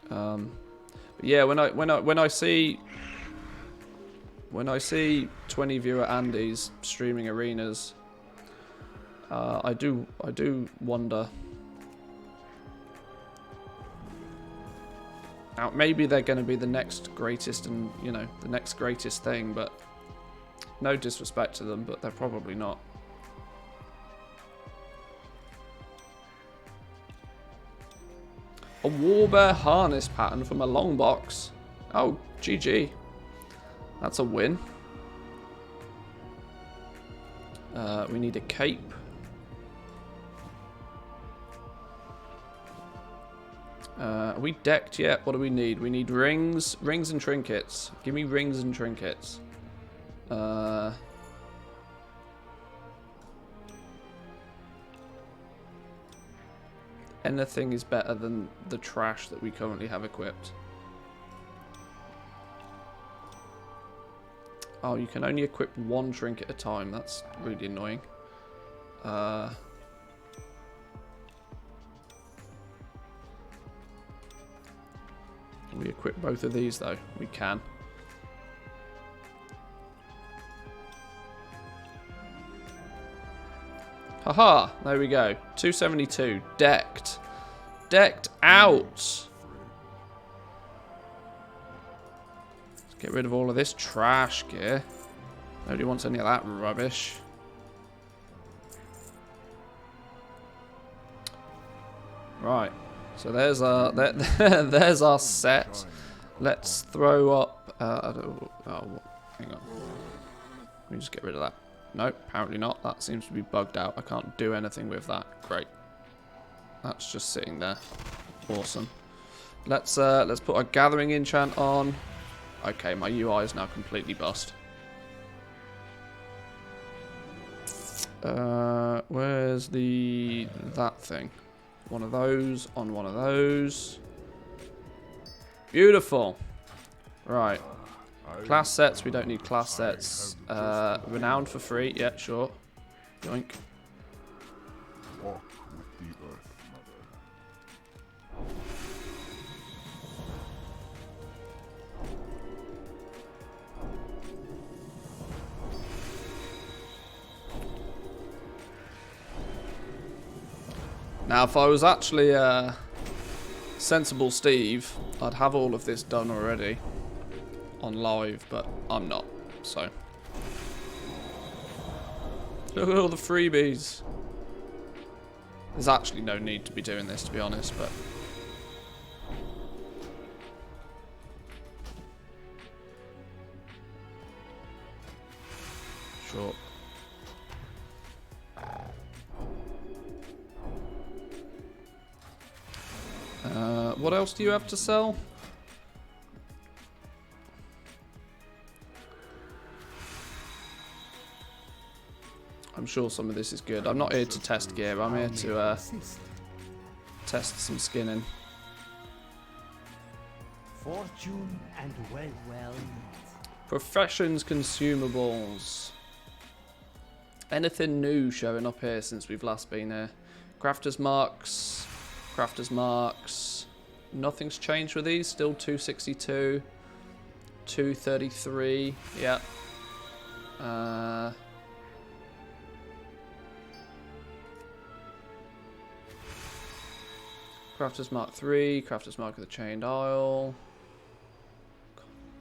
But yeah, when I see 20 viewer Andys streaming arenas, I do wonder. Now maybe they're going to be the next greatest and, you know, the next greatest thing, but no disrespect to them, but they're probably not. A Warbear harness pattern from a long box. Oh, GG. That's a win. We need a cape. Are we decked yet? What do we need? We need rings. Rings and trinkets. Give me rings and trinkets. Anything is better than the trash that we currently have equipped. Oh, you can only equip one trinket at a time. That's really annoying. Can we equip both of these though? We can. Haha, there we go. 272. Decked. Decked out. Let's get rid of all of this trash gear. Nobody wants any of that rubbish. Right. So there's our there's our set. Let's throw up. Oh, hang on. Let me just get rid of that. No, apparently not. That seems to be bugged out. I can't do anything with that. Great. That's just sitting there. Awesome. Let's put our gathering enchant on. Okay, my UI is now completely bust. Where's that thing? One of those on one of those. Beautiful. Right. Class sets, we don't need class sets. Renowned for free, yeah, sure. Yoink. Walk with the earth, Now, if I was actually sensible Steve, I'd have all of this done already on live, but I'm not, so. Look at all the freebies. There's actually no need to be doing this, to be honest, but. Sure. What else do you have to sell? I'm sure some of this is good. I'm not here to test gear. I'm here to test some skinning. Fortune and well. Professions consumables. Anything new showing up here since we've last been here? Crafter's marks. Crafter's marks. Nothing's changed with these. Still 262. 233. Yeah. Crafter's Mark 3, Crafter's Mark of the Chained Isle.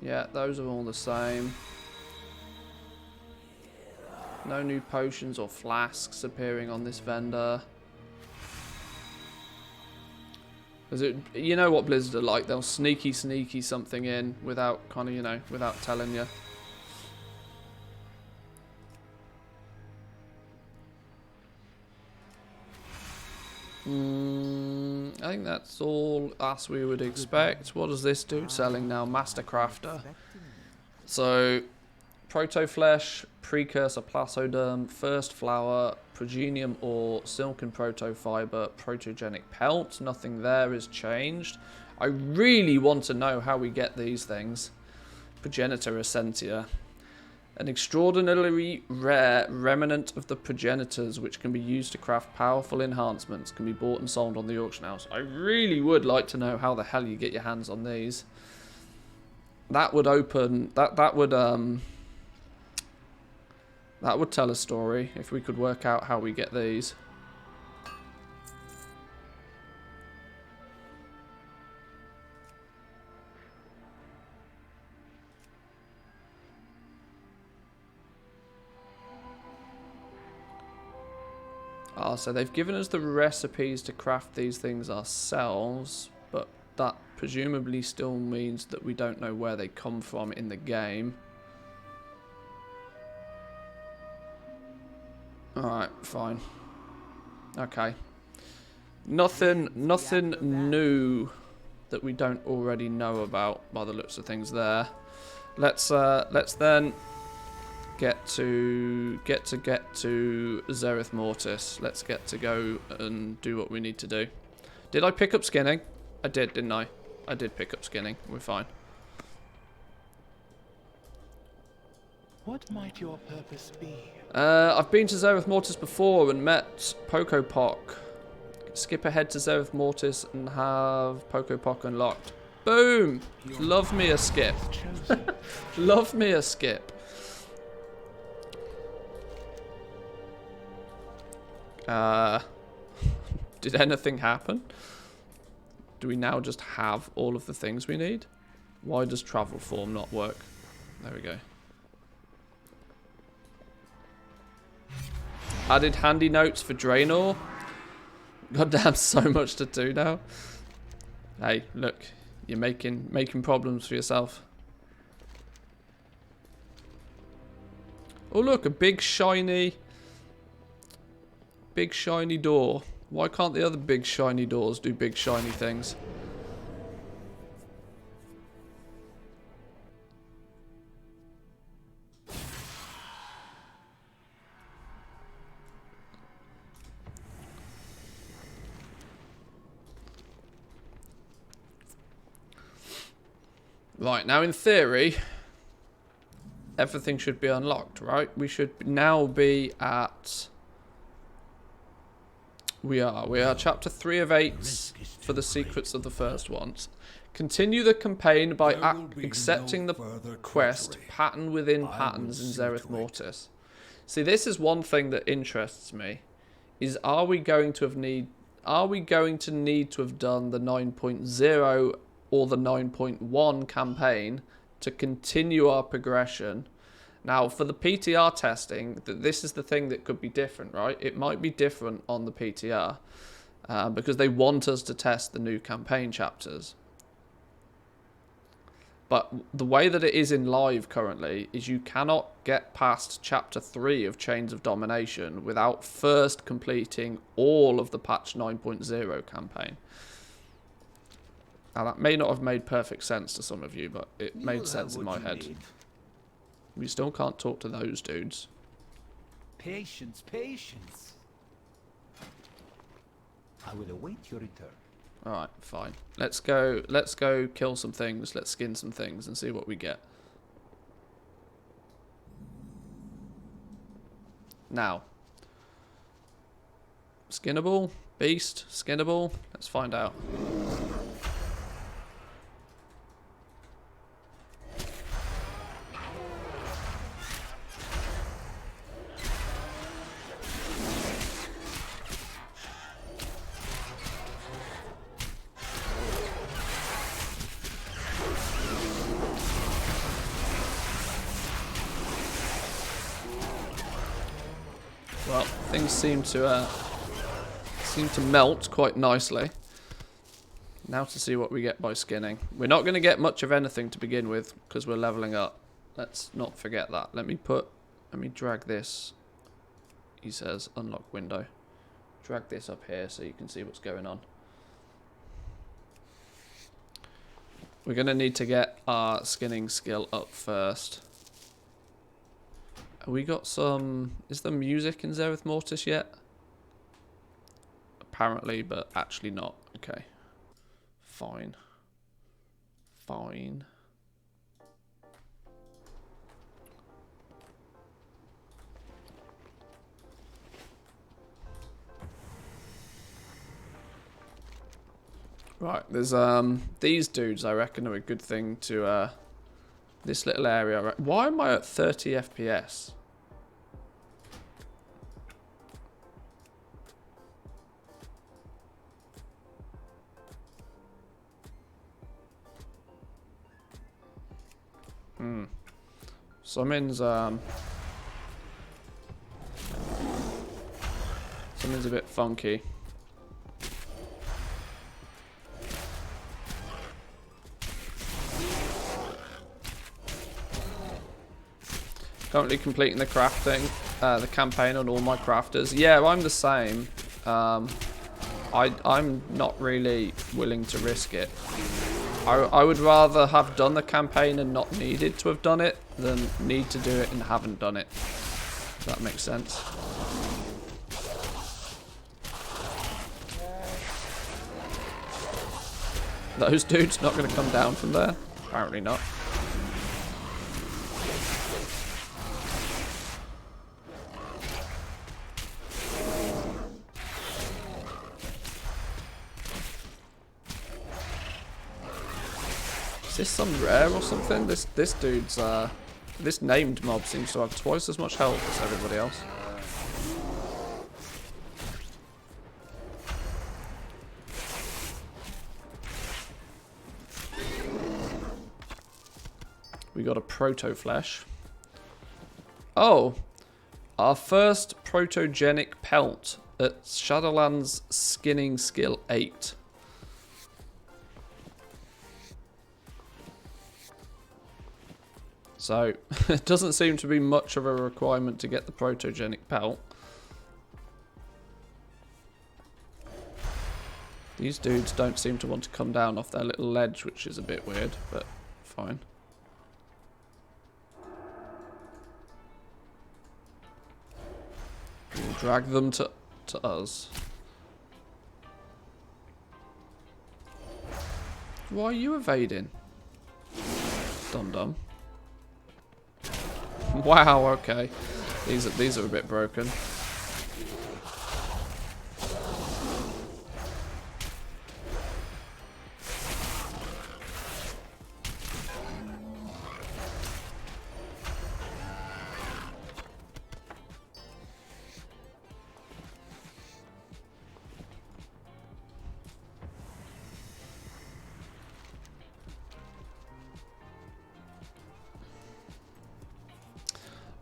Yeah, those are all the same. No new potions or flasks appearing on this vendor. Is it, you know what Blizzard are like, they'll sneaky something in without kind of, you know, without telling you. I think that's all as we would expect. What does this do? Selling now, Master Crafter. So, Proto Flesh, Precursor Plastoderm, First Flower, Progenium Ore, Silken Proto Fiber, Protogenic Pelt. Nothing there is changed. I really want to know how we get these things. Progenitor Essentia. An extraordinarily rare remnant of the progenitors which can be used to craft powerful enhancements, can be bought and sold on the auction house. I really would like to know how the hell you get your hands on these. That would open, that would tell a story if we could work out how we get these. Ah, so they've given us the recipes to craft these things ourselves, but that presumably still means that we don't know where they come from in the game. Alright, fine. Okay. Nothing new that we don't already know about by the looks of things there. Let's then get to Zereth Mortis. Let's get to go and do what we need to do. Did I pick up skinning? I did, didn't I? I did pick up skinning. We're fine. What might your purpose be? I've been to Zereth Mortis before and met Pocopoc. Skip ahead to Zereth Mortis and have Pocopoc unlocked. Boom! Love me a skip. Love me a skip. Did anything happen? Do we now just have all of the things we need? Why does travel form not work? There we go. Added handy notes for Draenor. Goddamn, so much to do now. Hey, look, you're making problems for yourself. Oh look, a big shiny door. Why can't the other big shiny doors do big shiny things? Right, now in theory, everything should be unlocked, right? We should now be at... We are chapter 3 of 8 for the secrets of the first ones. Continue the campaign by accepting the quest pattern within patterns in Zereth Mortis. See, this is one thing that interests me. Is are we going to need to have done the 9.0 or the 9.1 campaign to continue our progression? Now, for the PTR testing, this is the thing that could be different, right? It might be different on the PTR because they want us to test the new campaign chapters. But the way that it is in live currently is you cannot get past chapter 3 of Chains of Domination without first completing all of the patch 9.0 campaign. Now, that may not have made perfect sense to some of you, but it made sense in my head. We still can't talk to those dudes. Patience, patience. I will await your return. Alright, fine. Let's go kill some things, let's skin some things and see what we get. Now. Skinnable? Beast? Skinnable? Let's find out. Well, things seem to melt quite nicely. Now to see what we get by skinning. We're not going to get much of anything to begin with because we're leveling up. Let's not forget that. Let me drag this. He says unlock window. Drag this up here so you can see what's going on. We're going to need to get our skinning skill up first. We got some... Is there music in Zereth Mortis yet? Apparently, but actually not. Okay. Fine. Fine. Right, there's these dudes I reckon are a good thing to this little area. Why am I at 30 FPS? Something's a bit funky. Currently completing the crafting, the campaign on all my crafters. Yeah, I'm the same. I'm not really willing to risk it. I would rather have done the campaign and not needed to have done it than need to do it and haven't done it. If that makes sense. Those dudes not going to come down from there? Apparently not. Is this some rare or something? This dude's this named mob seems to have twice as much health as everybody else. We got a proto flesh. Oh, our first protogenic pelt at Shadowlands skinning skill 8. So, it doesn't seem to be much of a requirement to get the protogenic pelt. These dudes don't seem to want to come down off their little ledge, which is a bit weird, but fine. We'll drag them to us. Why are you evading? Dum-dum. Wow, okay. These are a bit broken.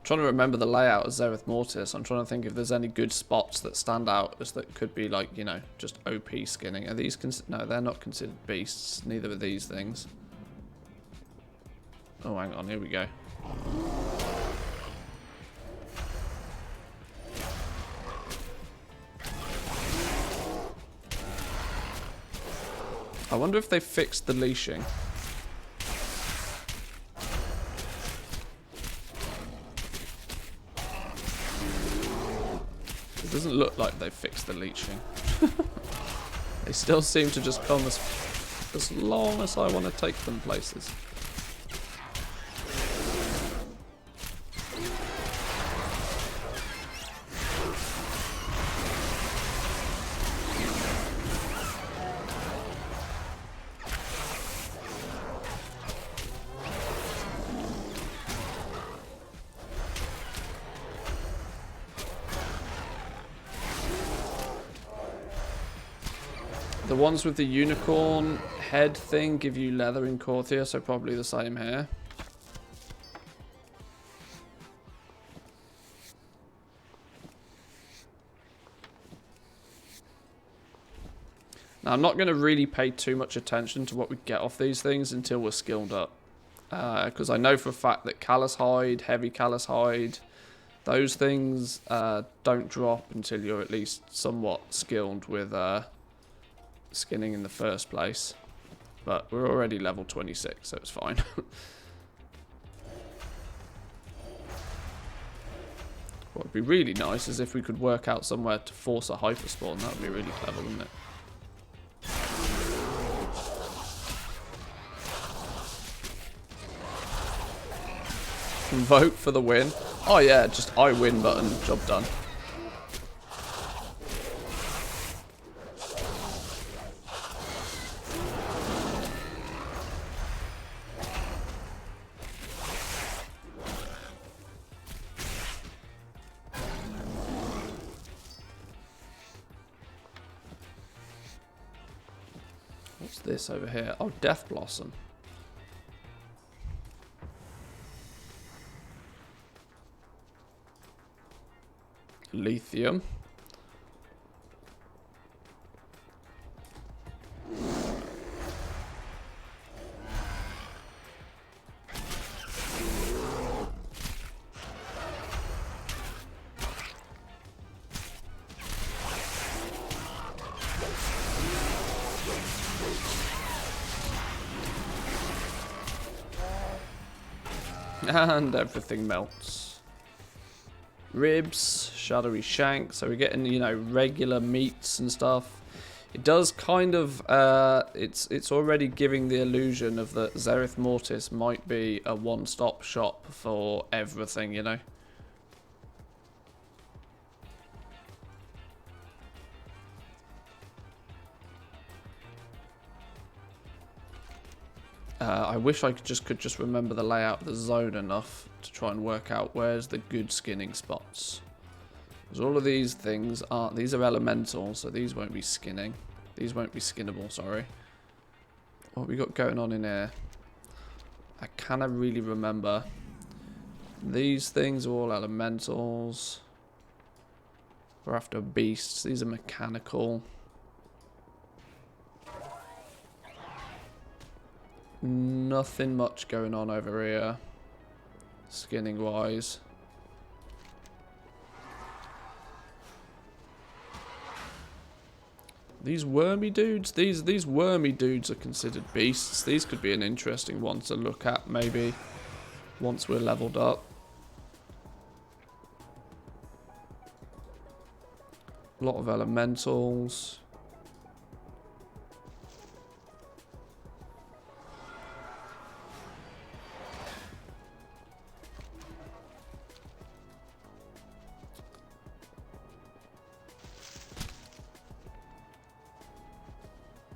Trying to remember the layout of Zereth Mortis. I'm trying to think if there's any good spots that stand out as that could be like, you know, just OP skinning. Are these no, they're not considered beasts. Neither are these things. Oh, hang on, here we go. I wonder if they fixed the leashing. It doesn't look like they've fixed the leeching. They still seem to just come as long as I want to take them places. The ones with the unicorn head thing give you leather in Korthia, so probably the same here. Now, I'm not going to really pay too much attention to what we get off these things until we're skilled up. Because I know for a fact that Callous Hide, Heavy Callous Hide, those things don't drop until you're at least somewhat skilled with skinning in the first place. But we're already level 26, so it's fine. What would be really nice is if we could work out somewhere to force a hyperspawn. That would be really clever, wouldn't it? Vote for the win. Oh yeah, just I win button, job done. What's this over here? Oh, Death Blossom. Lithium. And everything melts. Ribs, shadowy shank. So we're getting, you know, regular meats and stuff. It does kind of, it's already giving the illusion of that Zereth Mortis might be a one-stop shop for everything, you know. I wish I could just remember the layout of the zone enough to try and work out where's the good skinning spots. Because all of these things are, these are elemental, so these won't be skinning. These won't be skinnable, sorry. What have we got going on in here? I cannot really remember. These things are all elementals. We're after beasts. These are mechanical. Nothing much going on over here. Skinning wise. These wormy dudes, these wormy dudes are considered beasts. These could be an interesting one to look at maybe once we're leveled up. A lot of elementals.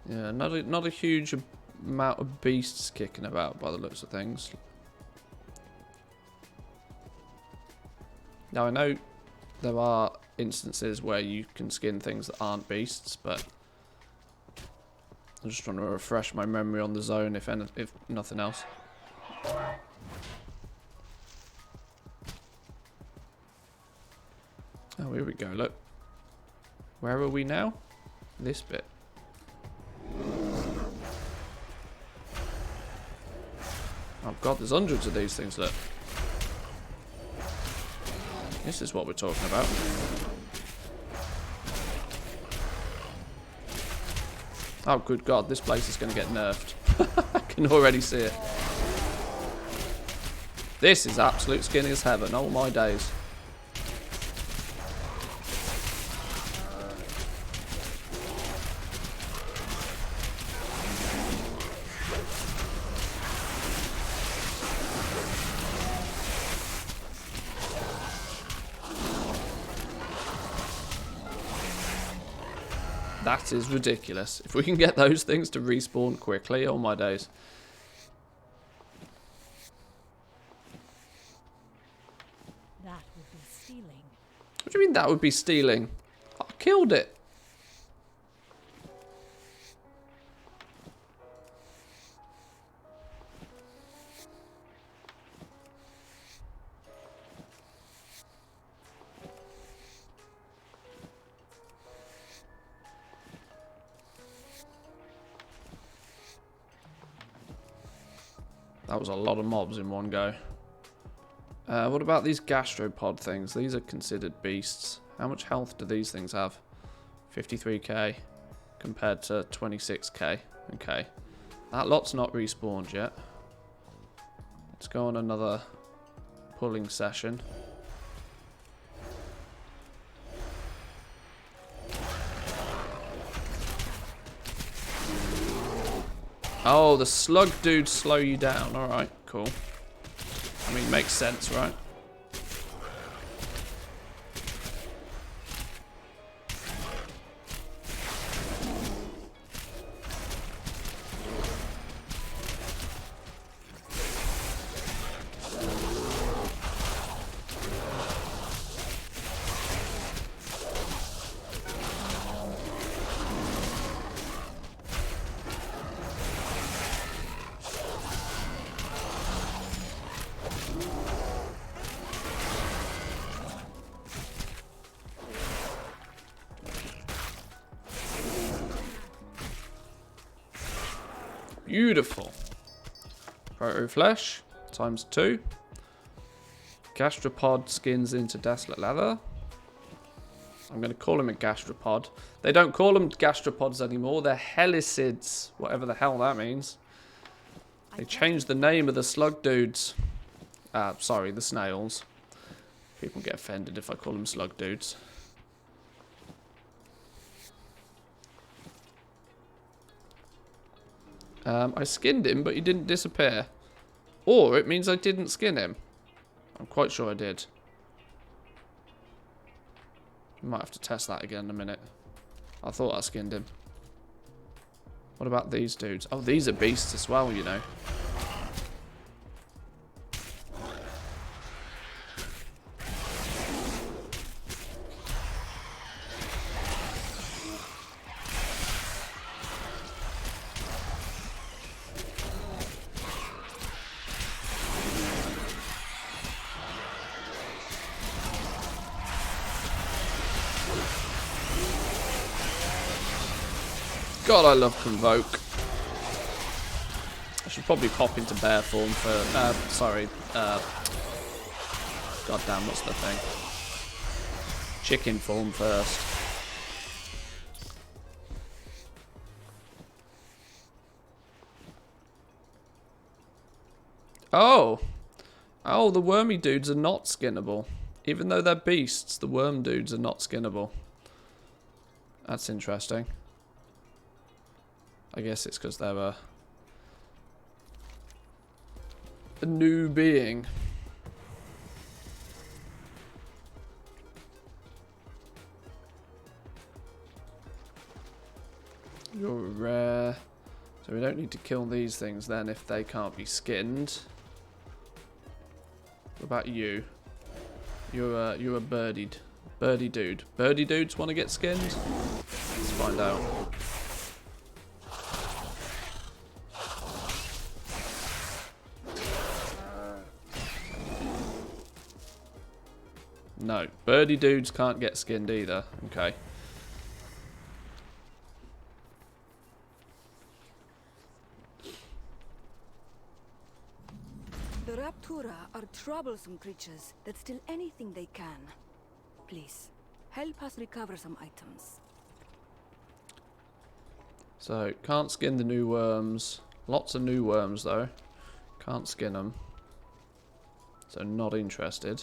Yeah, not a huge amount of beasts kicking about by the looks of things. Now I know there are instances where you can skin things that aren't beasts, but I'm just trying to refresh my memory on the zone if nothing else. Oh, here we go, look. Where are we now? This bit. Oh god, there's hundreds of these things, look. This is what we're talking about. Oh good god, this place is going to get nerfed. I can already see it. This is absolute skinny as heaven, oh my days. That is ridiculous. If we can get those things to respawn quickly, oh my days. That would be stealing. What do you mean that would be stealing? I killed it. That was a lot of mobs in one go. What about these gastropod things? These are considered beasts. How much health do these things have? 53k compared to 26k. Okay. That lot's not respawned yet. Let's go on another pulling session. Oh, the slug dudes slow you down. Alright, cool. I mean, makes sense, right? Beautiful. Proto flesh times 2. Gastropod skins into desolate leather. I'm going to call them a gastropod. They don't call them gastropods anymore. They're helicids. Whatever the hell that means. They changed the name of the slug dudes. Sorry, the snails. People get offended if I call them slug dudes. I skinned him, but he didn't disappear. Or it means I didn't skin him. I'm quite sure I did. Might have to test that again in a minute. I thought I skinned him. What about these dudes? Oh, these are beasts as well, you know. God, I love Convoke. I should probably pop into bear form for, God damn, what's the thing? Chicken form first. Oh! Oh, the wormy dudes are not skinnable. Even though they're beasts, the worm dudes are not skinnable. That's interesting. I guess it's because they're a new being. You're rare. So we don't need to kill these things then if they can't be skinned. What about you? You're a birdie dude. Birdie dudes want to get skinned? Let's find out. No, birdie dudes can't get skinned either. Okay. The Raptura are troublesome creatures that steal anything they can. Please, help us recover some items. So, can't skin the new worms. Lots of new worms though. Can't skin them. So, not interested.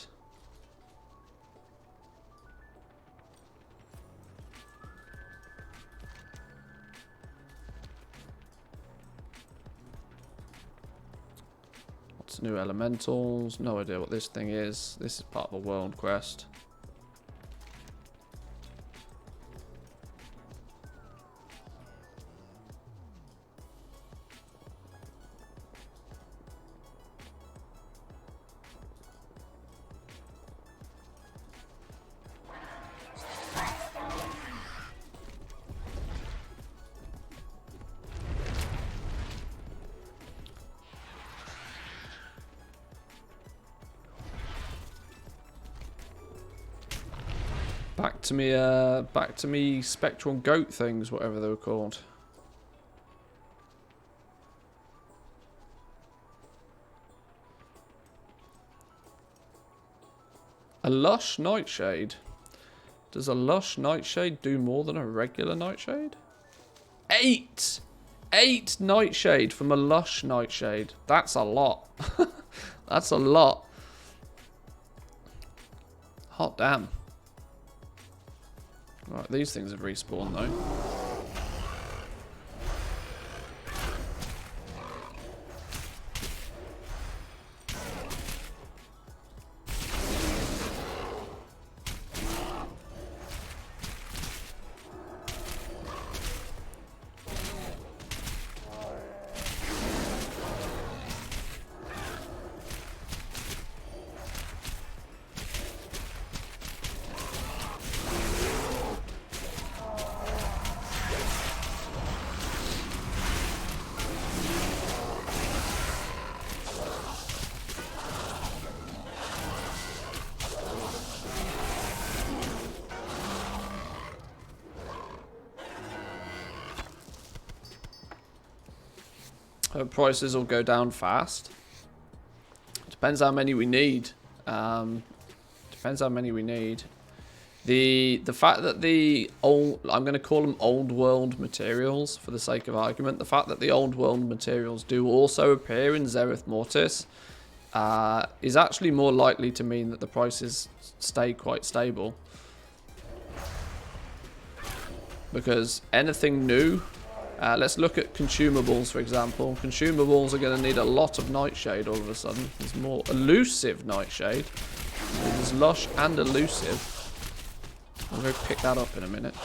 Lots of new elementals. No idea what this thing is. This is part of a world quest. Back to me spectral goat things, whatever they were called. A lush nightshade. Does a lush nightshade do more than a regular nightshade? 8! 8 nightshade from a lush nightshade. That's a lot. That's a lot. Hot damn. Right, these things have respawned though. Prices will go down fast. Depends how many we need. Depends how many we need. The fact that the old, I'm going to call them old world materials for the sake of argument. The fact that the old world materials do also appear in Zereth Mortis is actually more likely to mean that the prices stay quite stable. Because anything new, let's look at consumables, for example. Consumables are going to need a lot of nightshade all of a sudden. There's more elusive nightshade. There's lush and elusive. I'll go pick that up in a minute.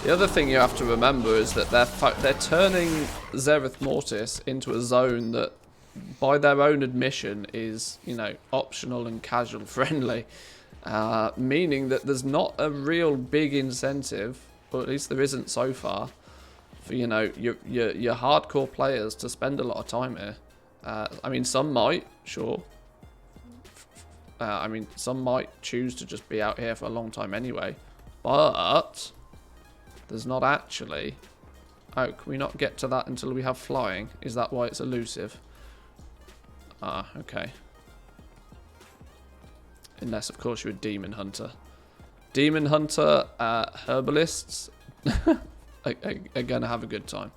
The other thing you have to remember is that they're turning Zereth Mortis into a zone that, by their own admission, is, you know, optional and casual friendly, meaning that there's not a real big incentive, or at least there isn't so far, for, you know, your hardcore players to spend a lot of time here. I mean, some might, sure. I mean, some might choose to just be out here for a long time anyway, but there's not actually Oh, can we not get to that until we have flying? Is that why it's elusive? Ah, okay. Unless, of course, you're a demon hunter. Demon hunter herbalists are going to have a good time.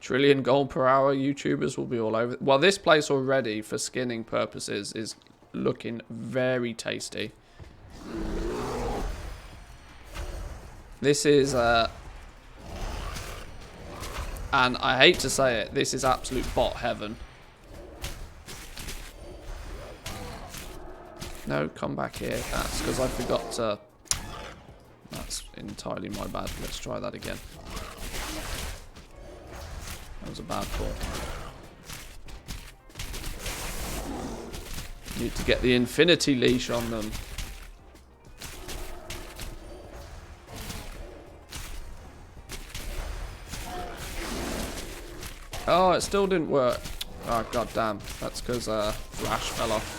Trillion gold per hour YouTubers will be all over. Well, this place already, for skinning purposes, is looking very tasty. This is, and I hate to say it, this is absolute bot heaven. No, come back here. That's because I forgot to... That's entirely my bad. Let's try that again. That was a bad call. Need to get the infinity leash on them. Oh, it still didn't work. Oh, god damn. That's because Rash fell off.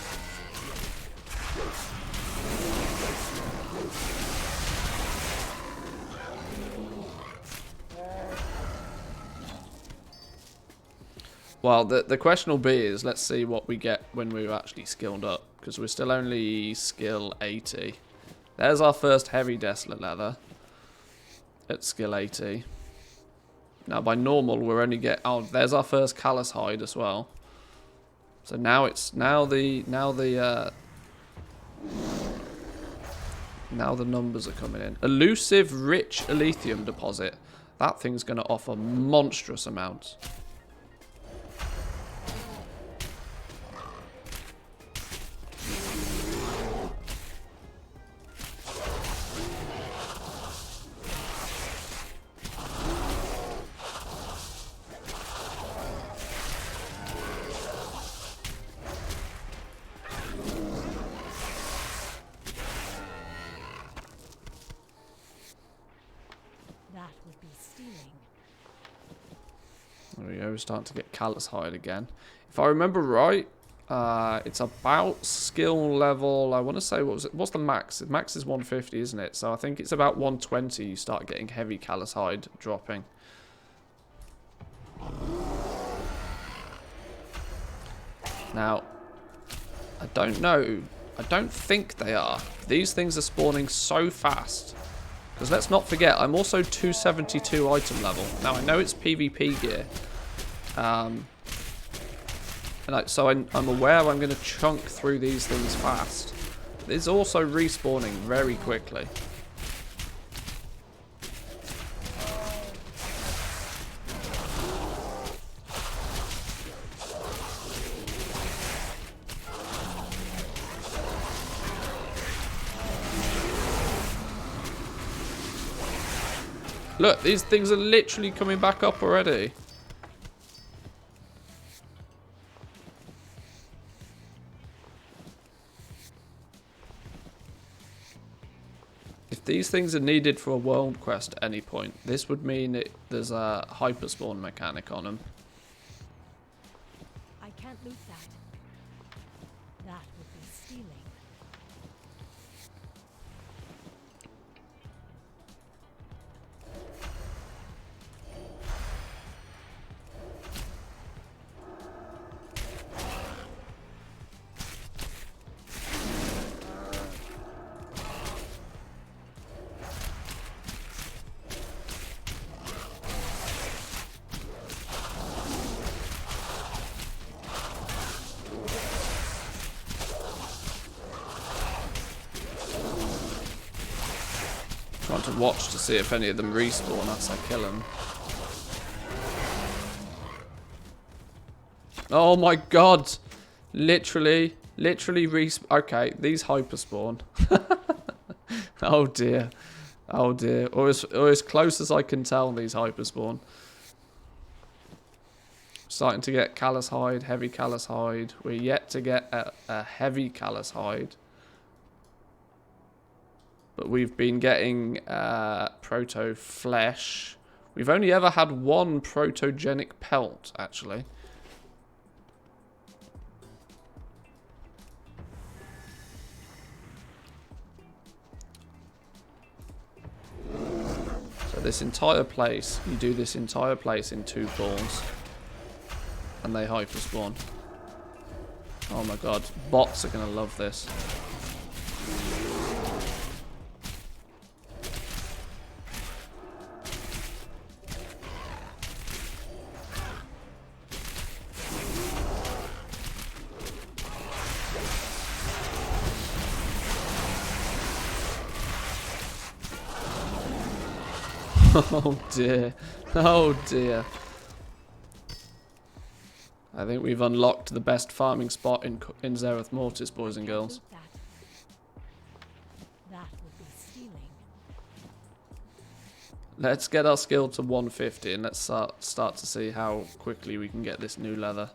Well, the question will be is, let's see what we get when we're actually skilled up. Because we're still only skill 80. There's our first heavy desolate leather. At skill 80. Now by normal we're only get... Oh, there's our first callous hide as well. So now it's... Now the numbers are coming in. Elusive rich Elithium deposit. That thing's going to offer monstrous amounts. There we go, we're starting to get callous hide again. If I remember right, it's about skill level, I want to say, what was it? What's the max? The max is 150, isn't it? So I think it's about 120 you start getting heavy callous hide dropping. Now, I don't know. I don't think they are. These things are spawning so fast. Because let's not forget, I'm also 272 item level. Now, I know it's PvP gear. So I'm aware I'm going to chunk through these things fast. It's also respawning very quickly. Look, these things are literally coming back up already. If these things are needed for a world quest at any point, this would mean there's a hyperspawn mechanic on them. I can't loot that. That would be stealing. Trying to watch to see if any of them respawn as I kill them. Oh my god! Literally respawn. Okay, these hyperspawn. Oh dear. Oh dear. Or as close as I can tell, these hyperspawn. Starting to get callous hide, heavy callous hide. We're yet to get a heavy callous hide. But we've been getting proto flesh. We've only ever had one protogenic pelt, actually. So this entire place, you do this entire place in 2 falls. And they hyperspawn. Oh my god, bots are going to love this. Oh dear. Oh dear. I think we've unlocked the best farming spot in Zereth Mortis, boys and girls. That would be stealing. Let's get our skill to 150 and let's start to see how quickly we can get this new leather.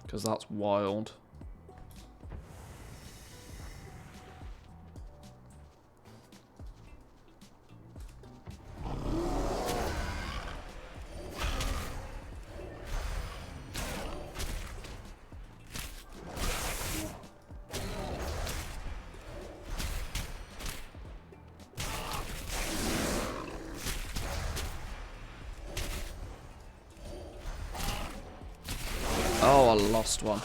Because that's wild. Oh, I lost one.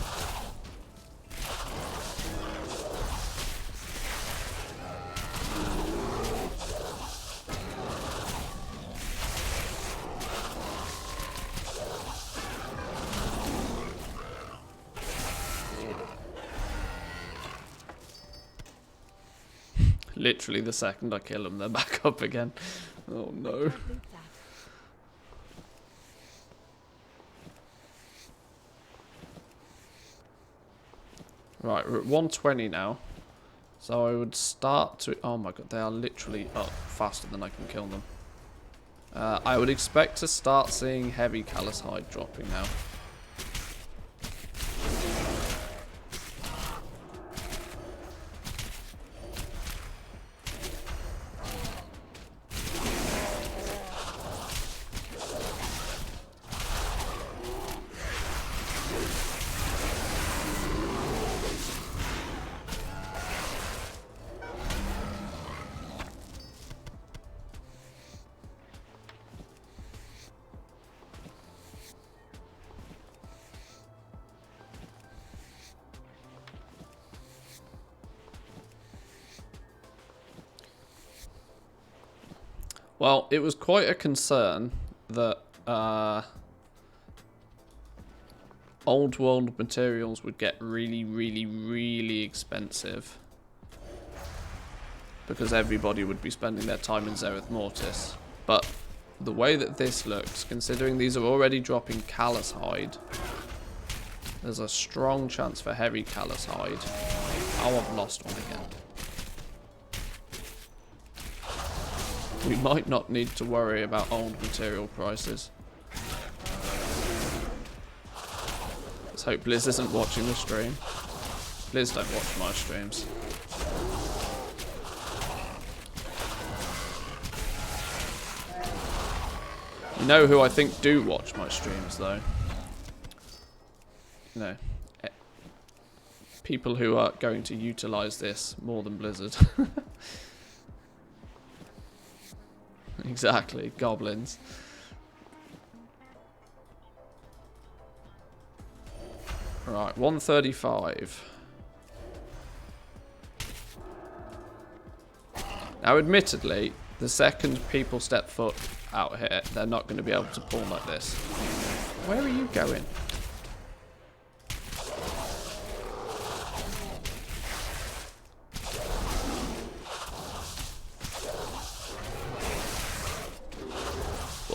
Literally the second I kill them, they're back up again. Oh no. Right, we're at 120 now. So I would start to... Oh my god, they are literally up faster than I can kill them. I would expect to start seeing heavy callous hide dropping now. Well, it was quite a concern that old world materials would get really, really, really expensive. Because everybody would be spending their time in Zereth Mortis. But the way that this looks, considering these are already dropping callous hide, there's a strong chance for heavy callous hide. Oh, I've lost one again. We might not need to worry about old material prices. Let's hope Blizz isn't watching the stream. Blizz don't watch my streams. You know who I think do watch my streams though? You know, people who are going to utilise this more than Blizzard. Exactly, goblins. Right, 135. Now, admittedly, the second people step foot out here, they're not going to be able to pull like this. Where are you going?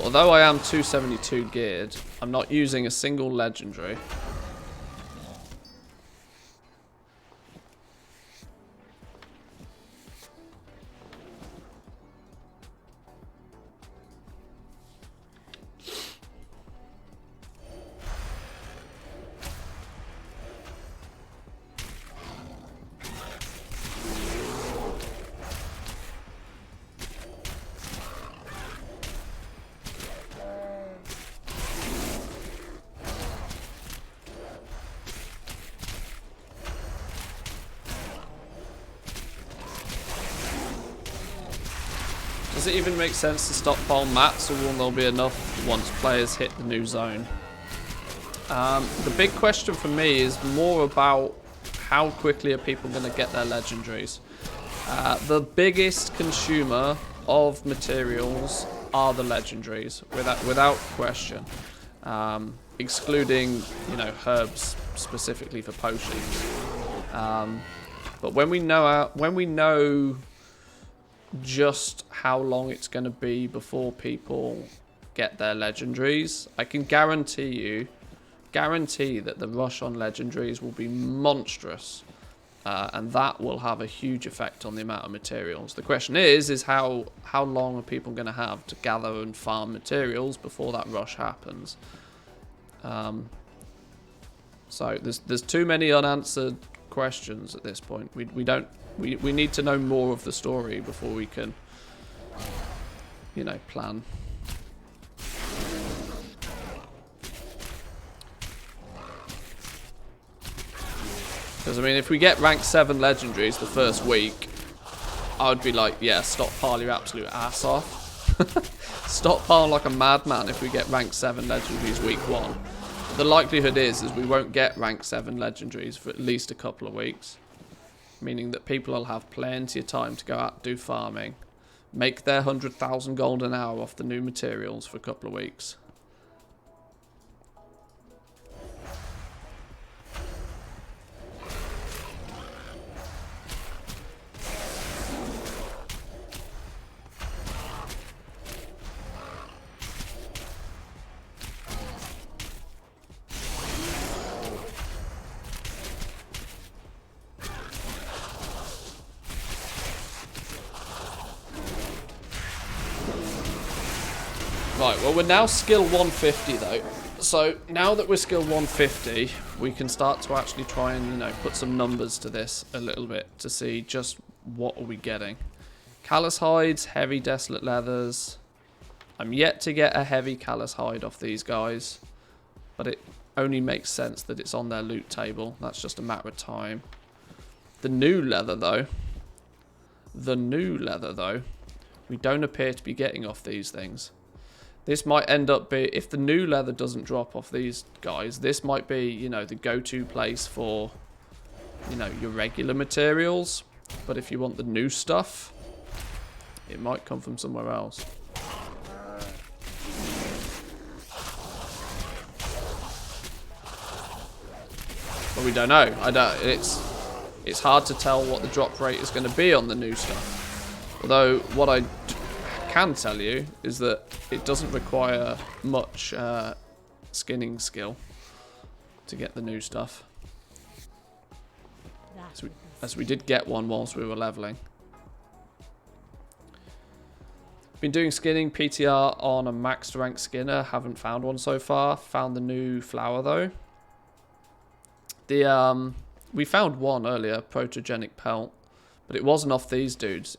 Although I am 272 geared, I'm not using a single legendary. Does it even make sense to stockpile mats, or will there be enough once players hit the new zone? The big question for me is more about how quickly are people going to get their legendaries. The biggest consumer of materials are the legendaries, without question. Excluding, you know, herbs specifically for potions. But when we know just how long it's going to be before people get their legendaries, I can guarantee that the rush on legendaries will be monstrous, and that will have a huge effect on the amount of materials. The question is how long are people going to have to gather and farm materials before that rush happens? So there's too many unanswered questions at this point. We need to know more of the story before we can, you know, plan. Because, I mean, if we get rank 7 legendaries the first week, I would be like, yeah, stockpile your absolute ass off. Stockpile like a madman if we get rank 7 legendaries week 1. But the likelihood is we won't get rank 7 legendaries for at least a couple of weeks. Meaning that people will have plenty of time to go out and do farming. Make their 100,000 gold an hour off the new materials for a couple of weeks. Right, well, we're now skill 150 though. So now that we're skill 150, we can start to actually try and, you know, put some numbers to this a little bit to see just what are we getting. Callous hides, heavy desolate leathers. I'm yet to get a heavy callous hide off these guys, but it only makes sense that it's on their loot table. That's just a matter of time. The new leather though, we don't appear to be getting off these things. This might end up be, if the new leather doesn't drop off these guys, this might be, you know, the go-to place for, you know, your regular materials. But if you want the new stuff, it might come from somewhere else. But we don't know. It's hard to tell what the drop rate is going to be on the new stuff. Although what I can tell you is that it doesn't require much skinning skill to get the new stuff. As we did get one whilst we were leveling. Been doing skinning PTR on a maxed rank skinner. Haven't found one so far. Found the new flower though. We found one earlier, protogenic pelt, but it wasn't off these dudes.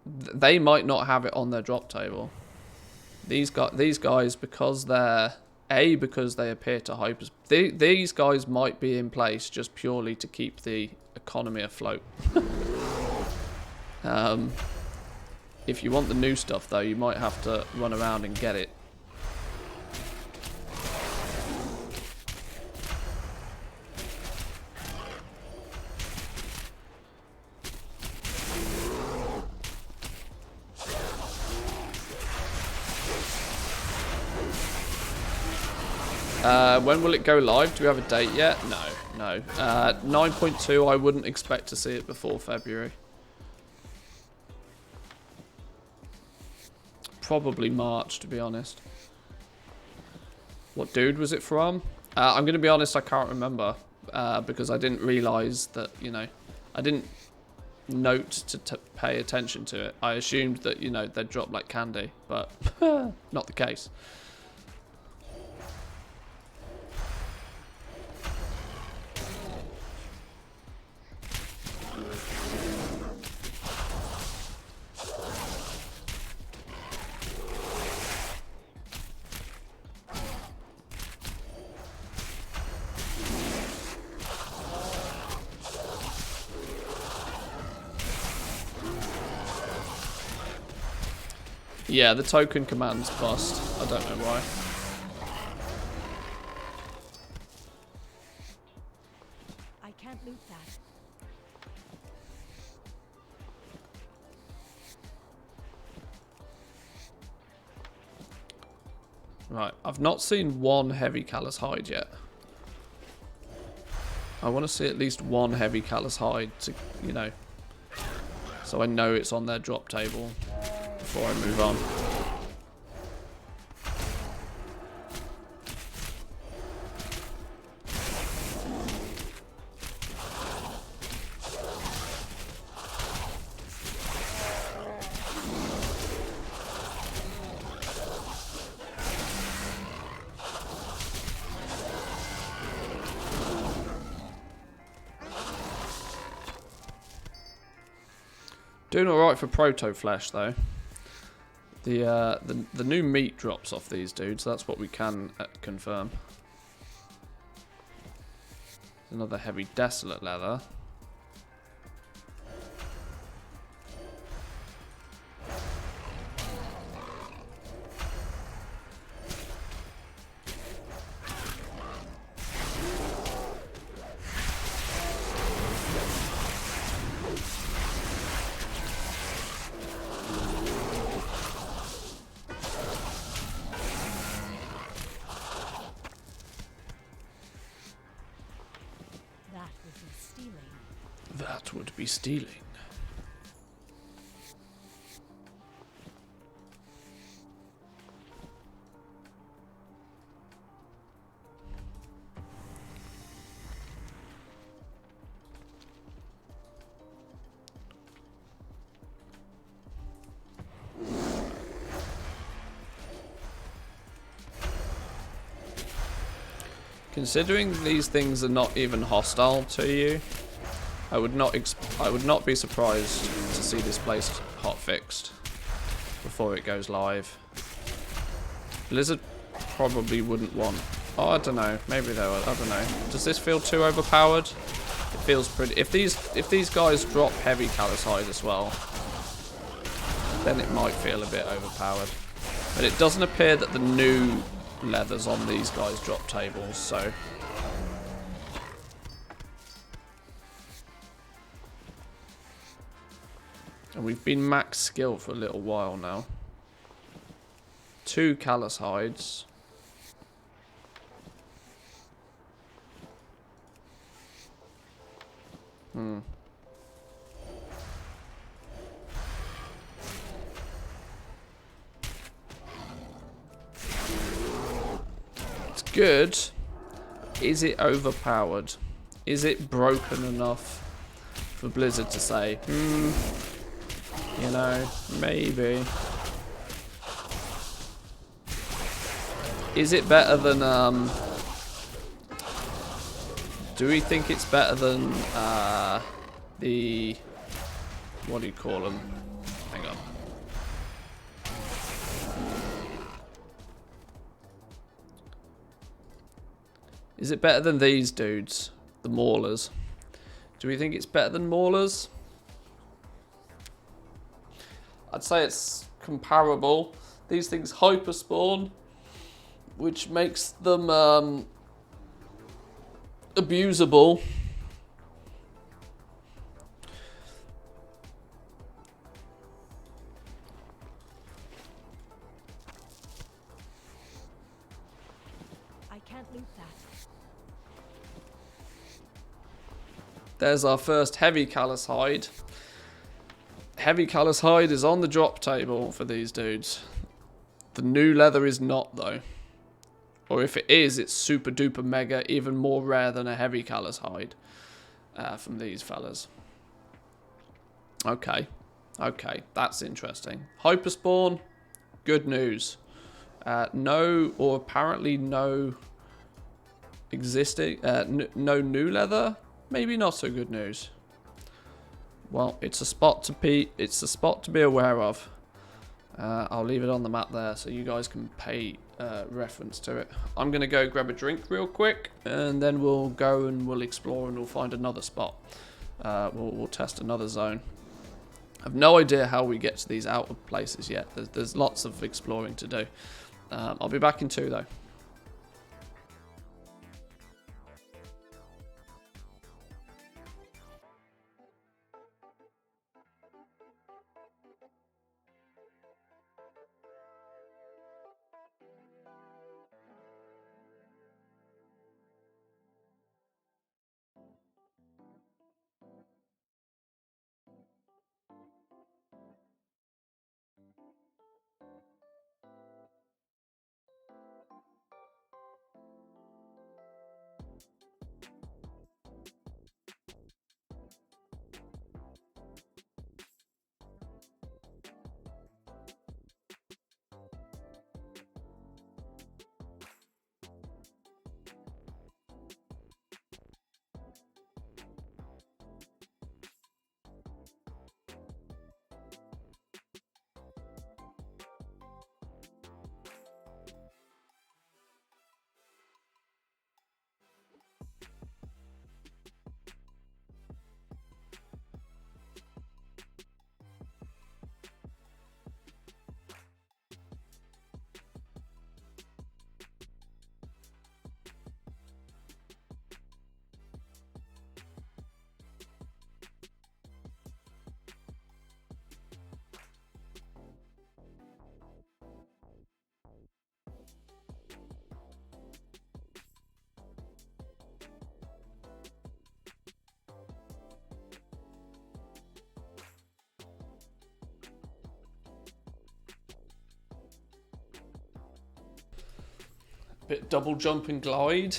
They might not have it on their drop table. These guys, because they're because they appear to hyper. These guys might be in place just purely to keep the economy afloat. If you want the new stuff though, you might have to run around and get it. When will it go live? Do we have a date yet? No. 9.2, I wouldn't expect to see it before February. Probably March, to be honest. What dude was it from? I'm going to be honest, I can't remember. Because I didn't realise that, you know, I didn't note to pay attention to it. I assumed that, you know, they'd drop like candy, but not the case. Yeah, the token command's bust. I don't know why. I can't loot that. Right, I've not seen one heavy callous hide yet. I want to see at least one heavy callous hide to, you know, so I know it's on their drop table before I move on. Doing alright for proto flesh though. The new meat drops off these dudes. That's what we can confirm. Another heavy desolate leather. That would be stealing. Considering these things are not even hostile to you, I would not be surprised to see this place hot fixed before it goes live. Blizzard probably wouldn't want. Oh, I don't know. Maybe they would. I don't know. Does this feel too overpowered? It feels pretty. If these guys drop heavy callous hide as well, then it might feel a bit overpowered. But it doesn't appear that the new leathers on these guys drop tables, so. And we've been max skill for a little while now. 2 callous hides. It's good. Is it overpowered? Is it broken enough for Blizzard to say, you know, maybe. Is it better than, do we think it's better than, the, what do you call them? Hang on. Is it better than these dudes? The Maulers? Do we think it's better than Maulers? I'd say it's comparable. These things hyper spawn, which makes them abusable. I can't loot that. There's our first heavy callous hide. Heavy callous hide is on the drop table for these dudes. The new leather is not though. Or if it is, it's super duper mega, even more rare than a heavy callous hide from these fellas. Okay. Okay, that's interesting. Hyperspawn, good news. No, or apparently no existing, no new leather. Maybe not so good news. Well, it's a spot to be aware of. I'll leave it on the map there so you guys can pay reference to it. I'm gonna go grab a drink real quick, and then we'll go and we'll explore and we'll find another spot. We'll test another zone. I've no idea how we get to these outer places yet. There's lots of exploring to do. I'll be back in 2 though. Bit double jump and glide.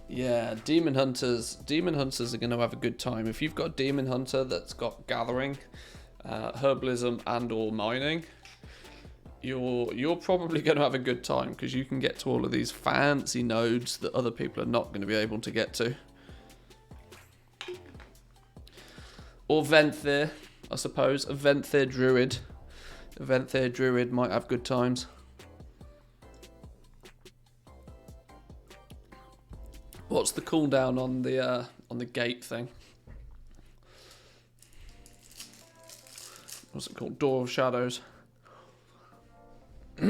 Yeah, demon hunters are going to have a good time. If you've got a demon hunter that's got gathering, herbalism and or mining, you're probably going to have a good time, because you can get to all of these fancy nodes that other people are not going to be able to get to. Or Venthyr, I suppose. A Venthyr druid. A Venthyr druid might have good times. What's the cooldown on the gate thing? What's it called? Door of Shadows. Is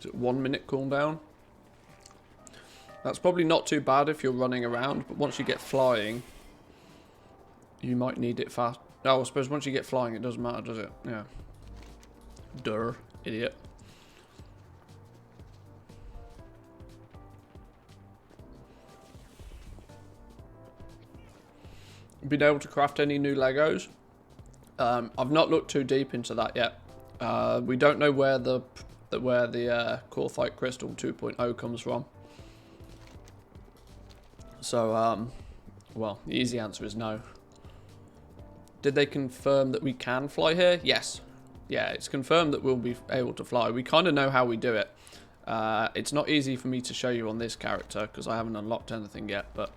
it 1 minute cooldown? That's probably not too bad if you're running around, but once you get flying, you might need it fast. Oh, I suppose once you get flying, it doesn't matter, does it? Yeah. Durr, idiot. Been able to craft any new Legos? I've not looked too deep into that yet. We don't know where the Corthite Crystal 2.0 comes from. So, well, the easy answer is no. Did they confirm that we can fly here? Yes. Yeah, it's confirmed that we'll be able to fly. We kind of know how we do it. It's not easy for me to show you on this character because I haven't unlocked anything yet, but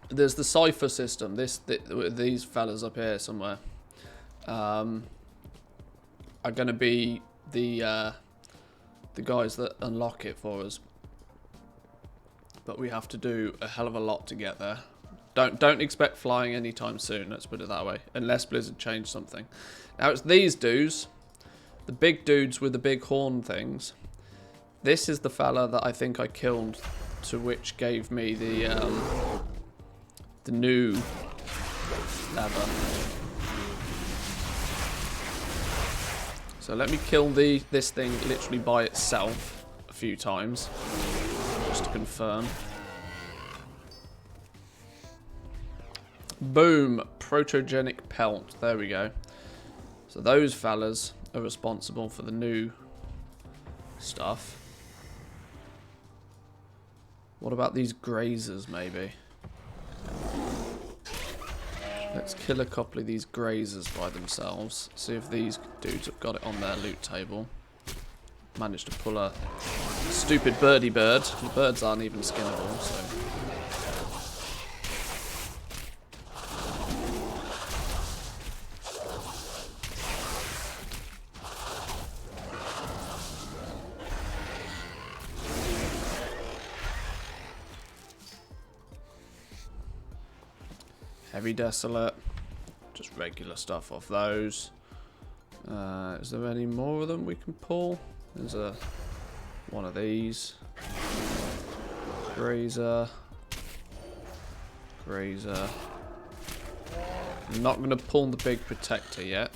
there's the cipher system. These fellas up here somewhere are going to be the guys that unlock it for us. But we have to do a hell of a lot to get there. Don't expect flying anytime soon, let's put it that way. Unless Blizzard changed something. Now it's these dudes. The big dudes with the big horn things. This is the fella that I think I killed, to which gave me the new lever. So let me kill this thing literally by itself a few times. Just to confirm. Boom! Protogenic pelt. There we go. So those fellas are responsible for the new stuff. What about these grazers, maybe? Let's kill a couple of these grazers by themselves. See if these dudes have got it on their loot table. Managed to pull a stupid birdie bird. The birds aren't even skinnable, so. Heavy Desolate. Just regular stuff off those. Is there any more of them we can pull? There's one of these. Grazer. Grazer. I'm not going to pull the big protector yet.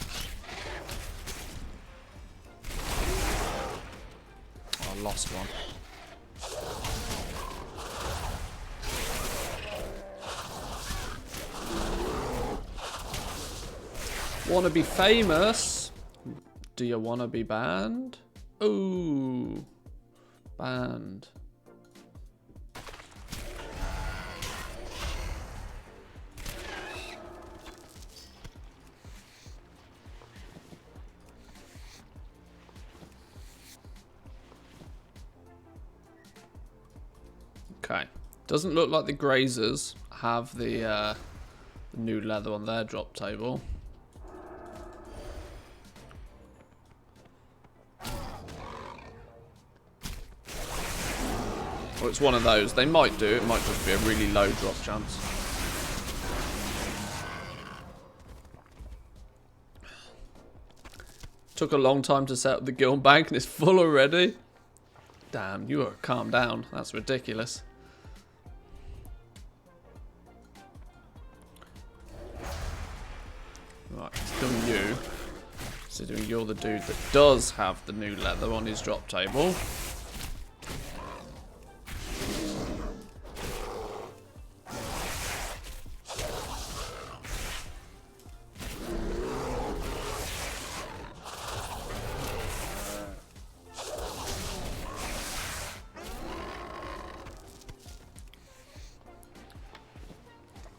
Oh, I lost one. Wanna be famous? Do you wanna be banned? Ooh, banned. Okay, doesn't look like the Grazers have the new leather on their drop table. Well, it's one of those. They might do. It might just be a really low drop chance. Took a long time to set up the guild bank and it's full already. Damn, you are calm down. That's ridiculous. Right, still you. Considering you're the dude that does have the new leather on his drop table.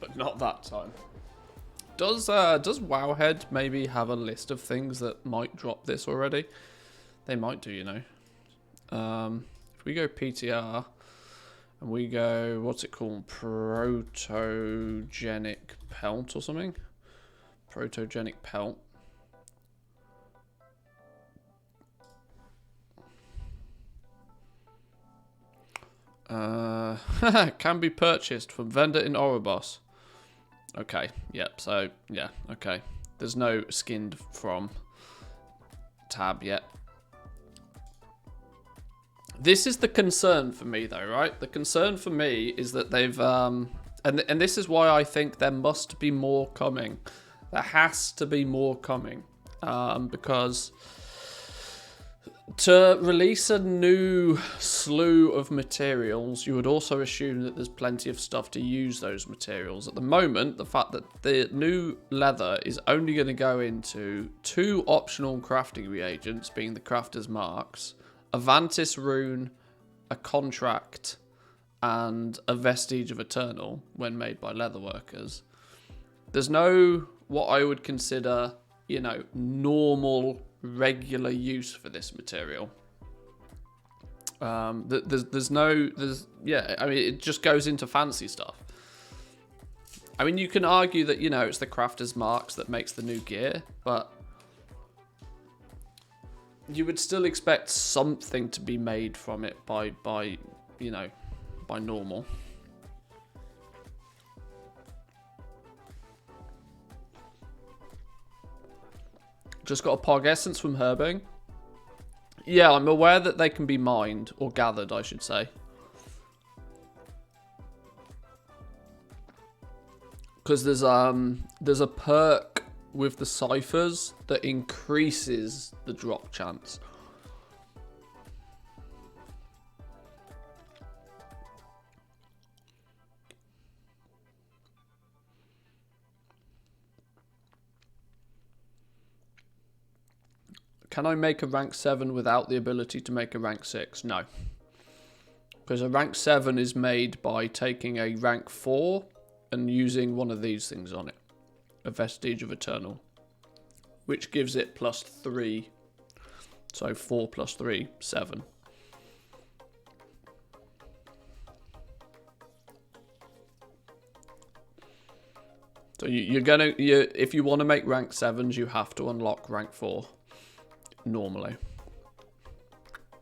But not that time. Does Wowhead maybe have a list of things that might drop this already? They might do, you know. If we go PTR and we go, what's it called? Protogenic pelt or something? Protogenic pelt. Can be purchased from vendor in Oribos. Okay, yep, so, yeah, okay. There's no skinned from tab yet. This is the concern for me, though, right? The concern for me is that they've, and this is why I think there must be more coming. There has to be more coming, because to release a new slew of materials, you would also assume that there's plenty of stuff to use those materials. At the moment, the fact that the new leather is only going to go into 2 optional crafting reagents, being the crafter's marks, a Vantis rune, a contract, and a vestige of eternal when made by leatherworkers. There's no, what I would consider, you know, normal regular use for this material. Yeah, I mean, it just goes into fancy stuff. I mean, you can argue that, you know, it's the crafter's marks that makes the new gear, but you would still expect something to be made from it by you know, by normal. Just got a Pog Essence from Herbing. Yeah, I'm aware that they can be mined, or gathered, I should say. Because there's a perk with the ciphers that increases the drop chance. Can I make a rank 7 without the ability to make a rank 6? No. Because a rank 7 is made by taking a rank 4 and using one of these things on it. A Vestige of Eternal. Which gives it +3. So 4 + 3, 7. So if you want to make rank 7s, you have to unlock rank 4. Normally.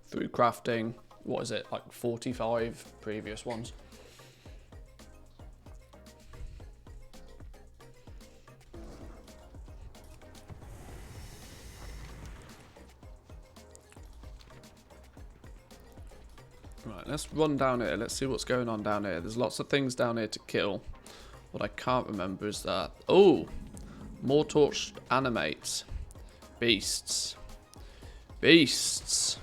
Through crafting, what is it, like 45 previous ones. Right, let's run down here. Let's see what's going on down here. There's lots of things down here to kill. What I can't remember is that... Oh! More torched animates. Beasts. Beasts!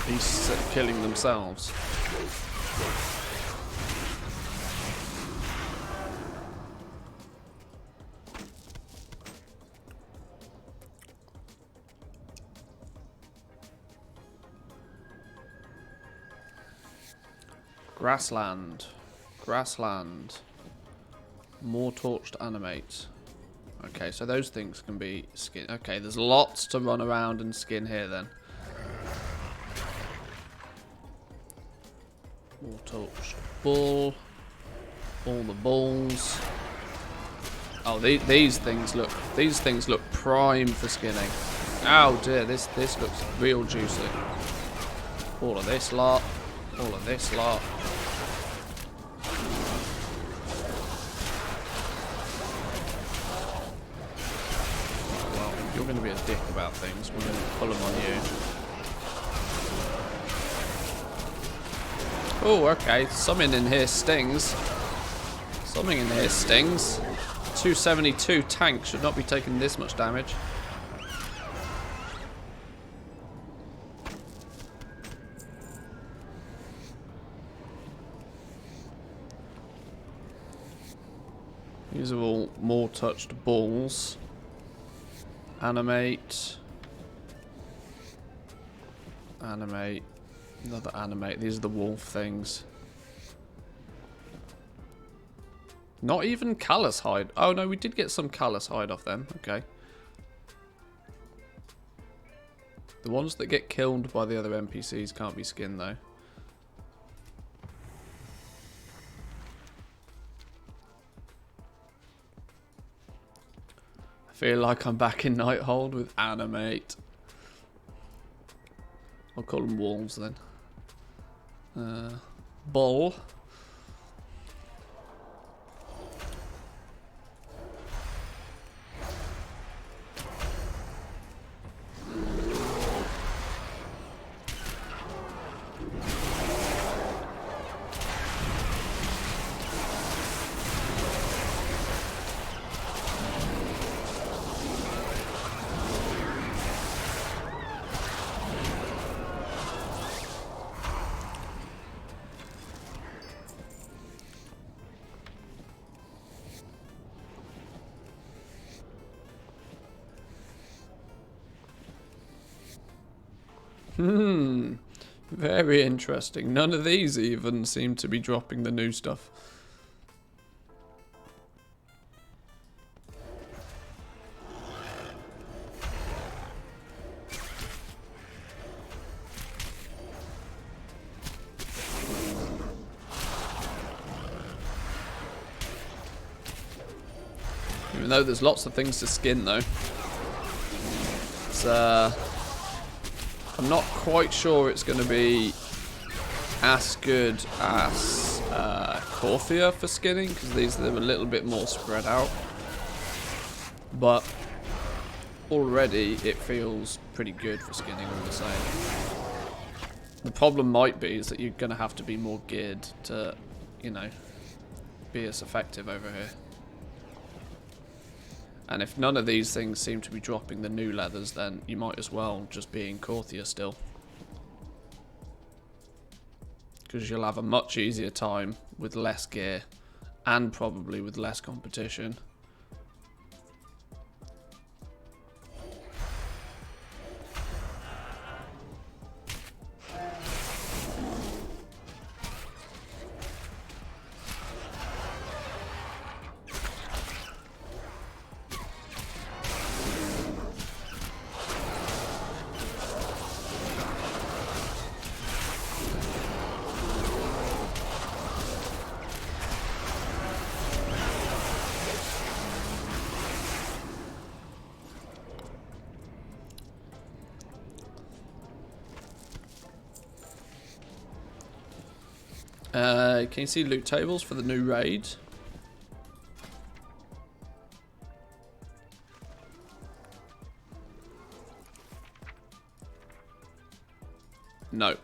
Beasts that are killing themselves. Grassland. Grassland. More torched animate. Okay, so those things can be skin. Okay, there's lots to run around and skin here then. More torched bull. All the bulls. Oh, these things look prime for skinning. Oh dear, this looks real juicy. All of this lot. All of this lot. Well, you're going to be a dick about things. We're going to pull them on you. Oh, okay. Something in here stings. Something in here stings. 272 tank should not be taking this much damage. These are all more touched balls. Animate. Animate. Another animate. These are the wolf things. Not even callous hide. Oh no, we did get some callous hide off them. Okay. The ones that get killed by the other NPCs can't be skinned though. I feel like I'm back in Nighthold with animate. I'll call them wolves then. Bull. Very interesting. None of these even seem to be dropping the new stuff. Even though there's lots of things to skin though. It's I'm not quite sure it's going to be as good as Corthia for skinning, because these are a little bit more spread out. But already it feels pretty good for skinning all the same. The problem might be is that you're going to have to be more geared to, you know, be as effective over here. And if none of these things seem to be dropping the new leathers, then you might as well just be in Corthia still. Because you'll have a much easier time with less gear and probably with less competition. Can you see loot tables for the new raid? No.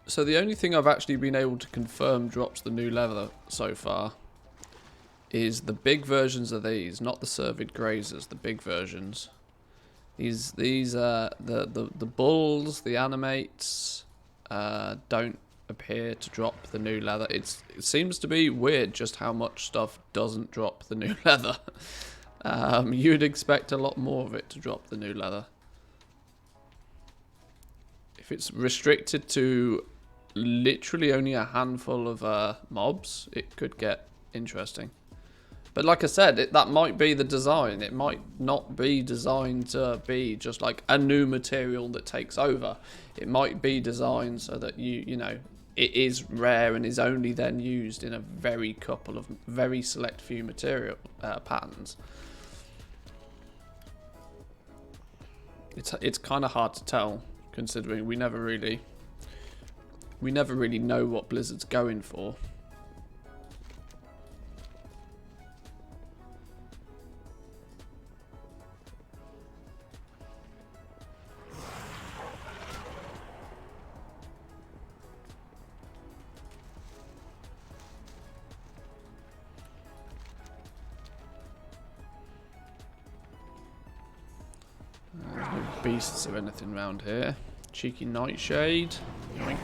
So the only thing I've actually been able to confirm drops the new leather so far is the big versions of these, not the cervid grazers, the big versions. These the bulls, the animates don't appear to drop the new leather. It seems to be weird just how much stuff doesn't drop the new leather. You'd expect a lot more of it to drop the new leather. If it's restricted to literally only a handful of mobs, it could get interesting. But like I said, that might be the design. It might not be designed to be just like a new material that takes over. It might be designed so that you know, it is rare and is only then used in a very select few material patterns. It's kind of hard to tell, considering we never really know what Blizzard's going for. There's no beasts or anything around here. Cheeky nightshade. Yoink.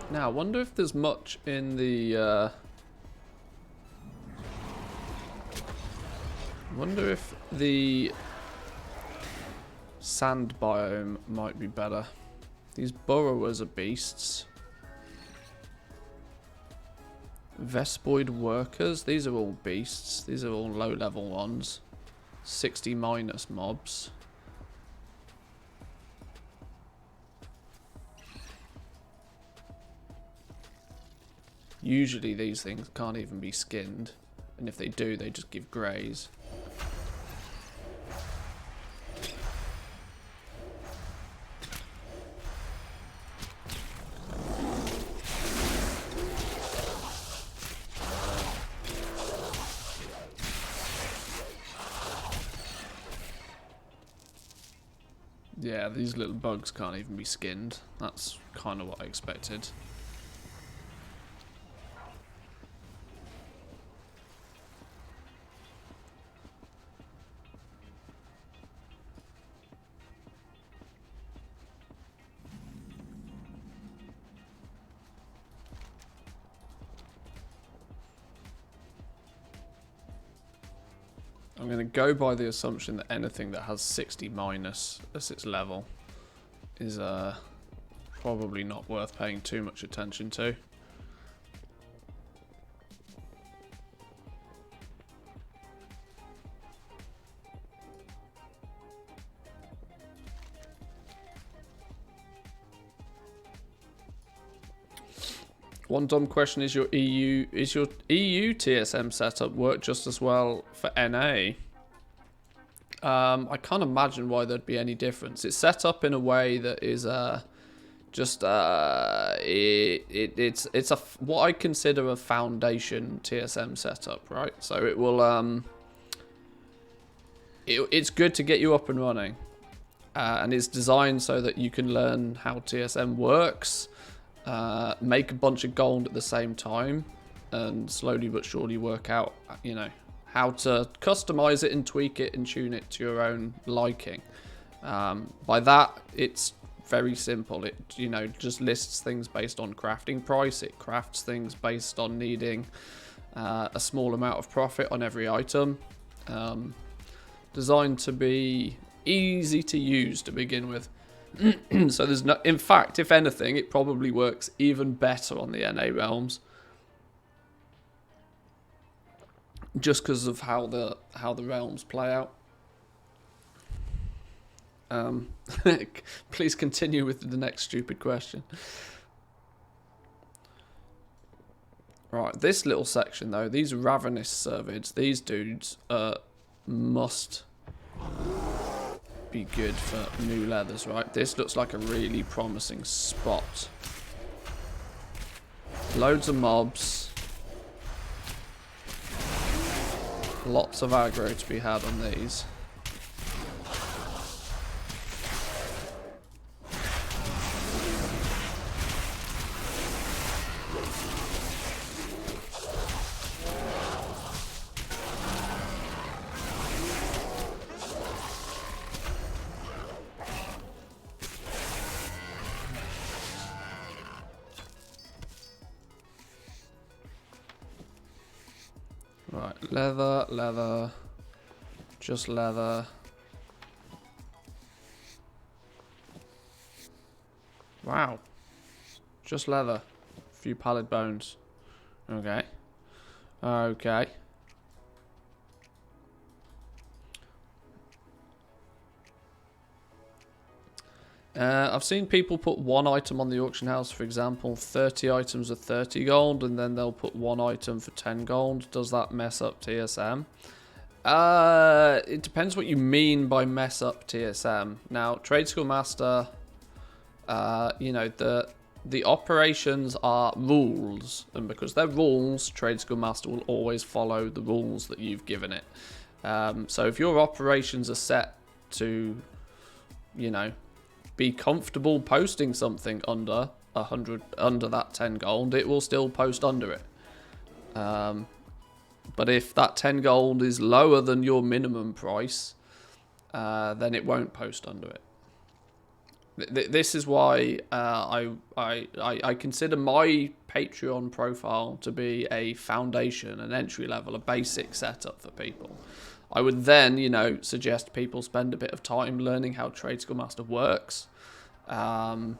Now, I wonder if there's much in the... wonder if the sand biome might be better. These burrowers are beasts. Vespoid workers, these are all beasts. These are all low level ones. 60 minus mobs. Usually these things can't even be skinned, and if they do, they just give greys. Yeah, these little bugs can't even be skinned. That's kind of what I expected. I'm going to go by the assumption that anything that has 60 minus as its level is probably not worth paying too much attention to. One dumb question: is your EU TSM setup work just as well for NA? I can't imagine why there'd be any difference. It's set up in a way that is it's what I consider a foundation TSM setup, right? So it will it's good to get you up and running, and it's designed so that you can learn how TSM works. Make a bunch of gold at the same time, and slowly but surely work out, you know, how to customize it and tweak it and tune it to your own liking. By that, it's very simple. It, you know, just lists things based on crafting price. It crafts things based on needing a small amount of profit on every item. Designed to be easy to use to begin with. So there's no, in fact, if anything, it probably works even better on the NA realms, just because of how the realms play out. Please continue with the next stupid question. Right, this little section though, these ravenous cervids, these dudes must be good for new leathers, right? This looks like a really promising spot. Loads of mobs. Lots of aggro to be had on these. Right, leather, leather, just leather. Wow, just leather, a few pallid bones. Okay, okay. I've seen people put one item on the auction house, for example, 30 items are 30 gold, and then they'll put one item for 10 gold. Does that mess up TSM? It depends what you mean by mess up TSM. Now, Trade School Master, you know, the operations are rules, and because they're rules, Trade School Master will always follow the rules that you've given it. So if your operations are set to, you know, be comfortable posting something under 100, under that 10 gold, it will still post under it. But if that 10 gold is lower than your minimum price, then it won't post under it. This is why I consider my Patreon profile to be a foundation, an entry level, a basic setup for people. I would then, you know, suggest people spend a bit of time learning how Trade School Master works, to,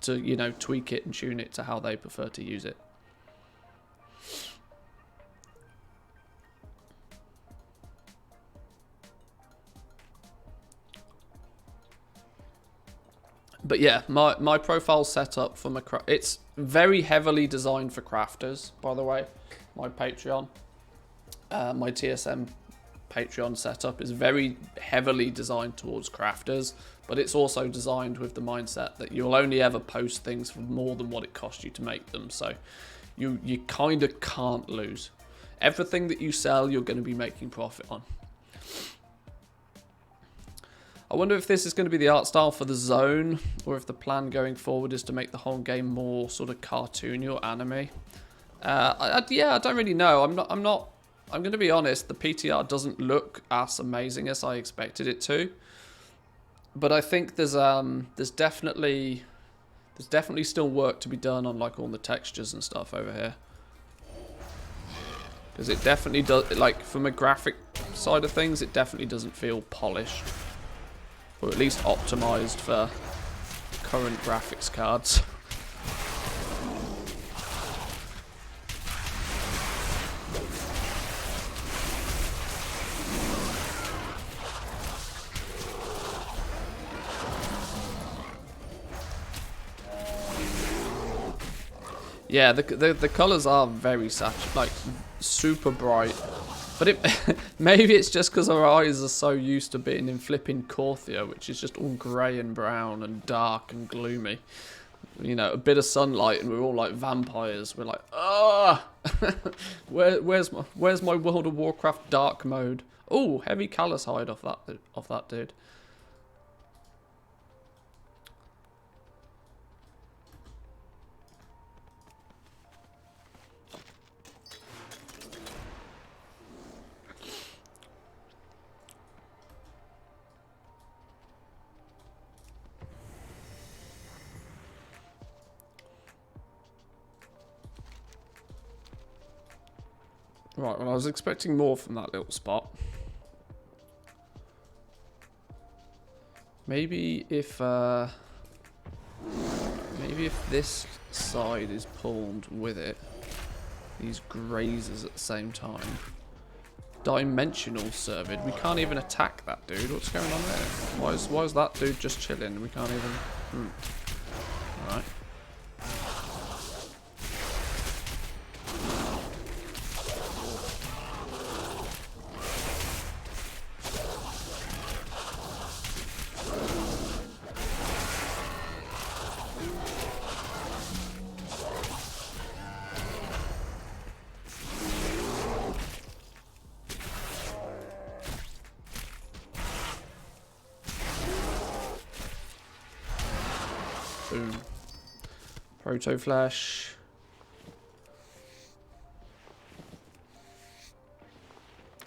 you know, tweak it and tune it to how they prefer to use it. But yeah, my profile set up for it's very heavily designed for crafters, by the way. My Patreon, my TSM Patreon setup is very heavily designed towards crafters, but it's also designed with the mindset that you'll only ever post things for more than what it cost you to make them. So you kind of can't lose. Everything that you sell, you're going to be making profit on. I wonder if this is going to be the art style for the zone, or if the plan going forward is to make the whole game more sort of cartoony or anime. Yeah, I don't really know. I'm going to be honest, the PTR doesn't look as amazing as I expected it to. But I think there's definitely still work to be done on like all the textures and stuff over here. Because it definitely does, like from a graphic side of things, it definitely doesn't feel polished. Or at least optimized for current graphics cards. Yeah, the colors are very like super bright, but maybe it's just because our eyes are so used to being in flipping Corthia, which is just all grey and brown and dark and gloomy. You know, a bit of sunlight and we're all like vampires. We're like, ah, where's my World of Warcraft dark mode? Oh, heavy callus hide off that dude. Right, well, I was expecting more from that little spot. Maybe if this side is pulled with it, these grazers at the same time. Dimensional cervid. We can't even attack that dude. What's going on there? Why is that dude just chilling? We can't even. Alright. Proto flesh.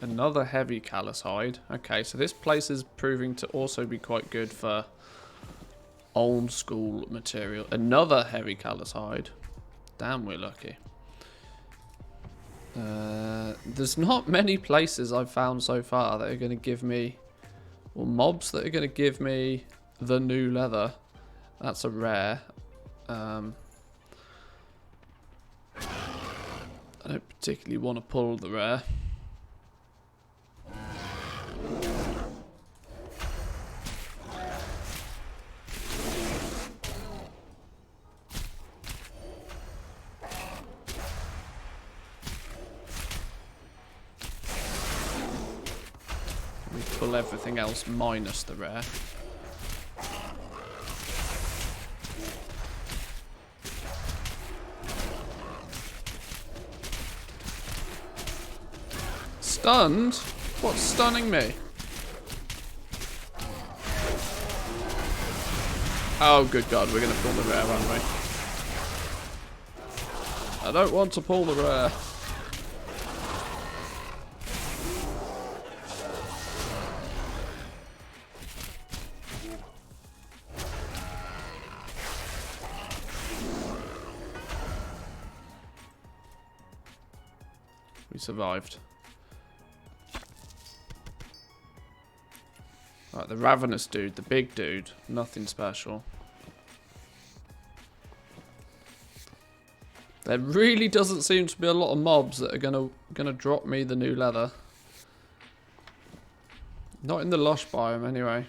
Another heavy callus hide. Okay, so this place is proving to also be quite good for old school material. Another heavy callus hide. Damn, we're lucky. There's not many places I've found so far that are going to give me, or mobs that are going to give me the new leather. That's a rare. I don't particularly want to pull the rare. Pull everything else minus the rare. Stunned? What's stunning me? Oh, good God, we're going to pull the rare, aren't we? I don't want to pull the rare. We survived. Right, the ravenous dude, the big dude, nothing special. There really doesn't seem to be a lot of mobs that are gonna drop me the new leather. Not in the lush biome anyway.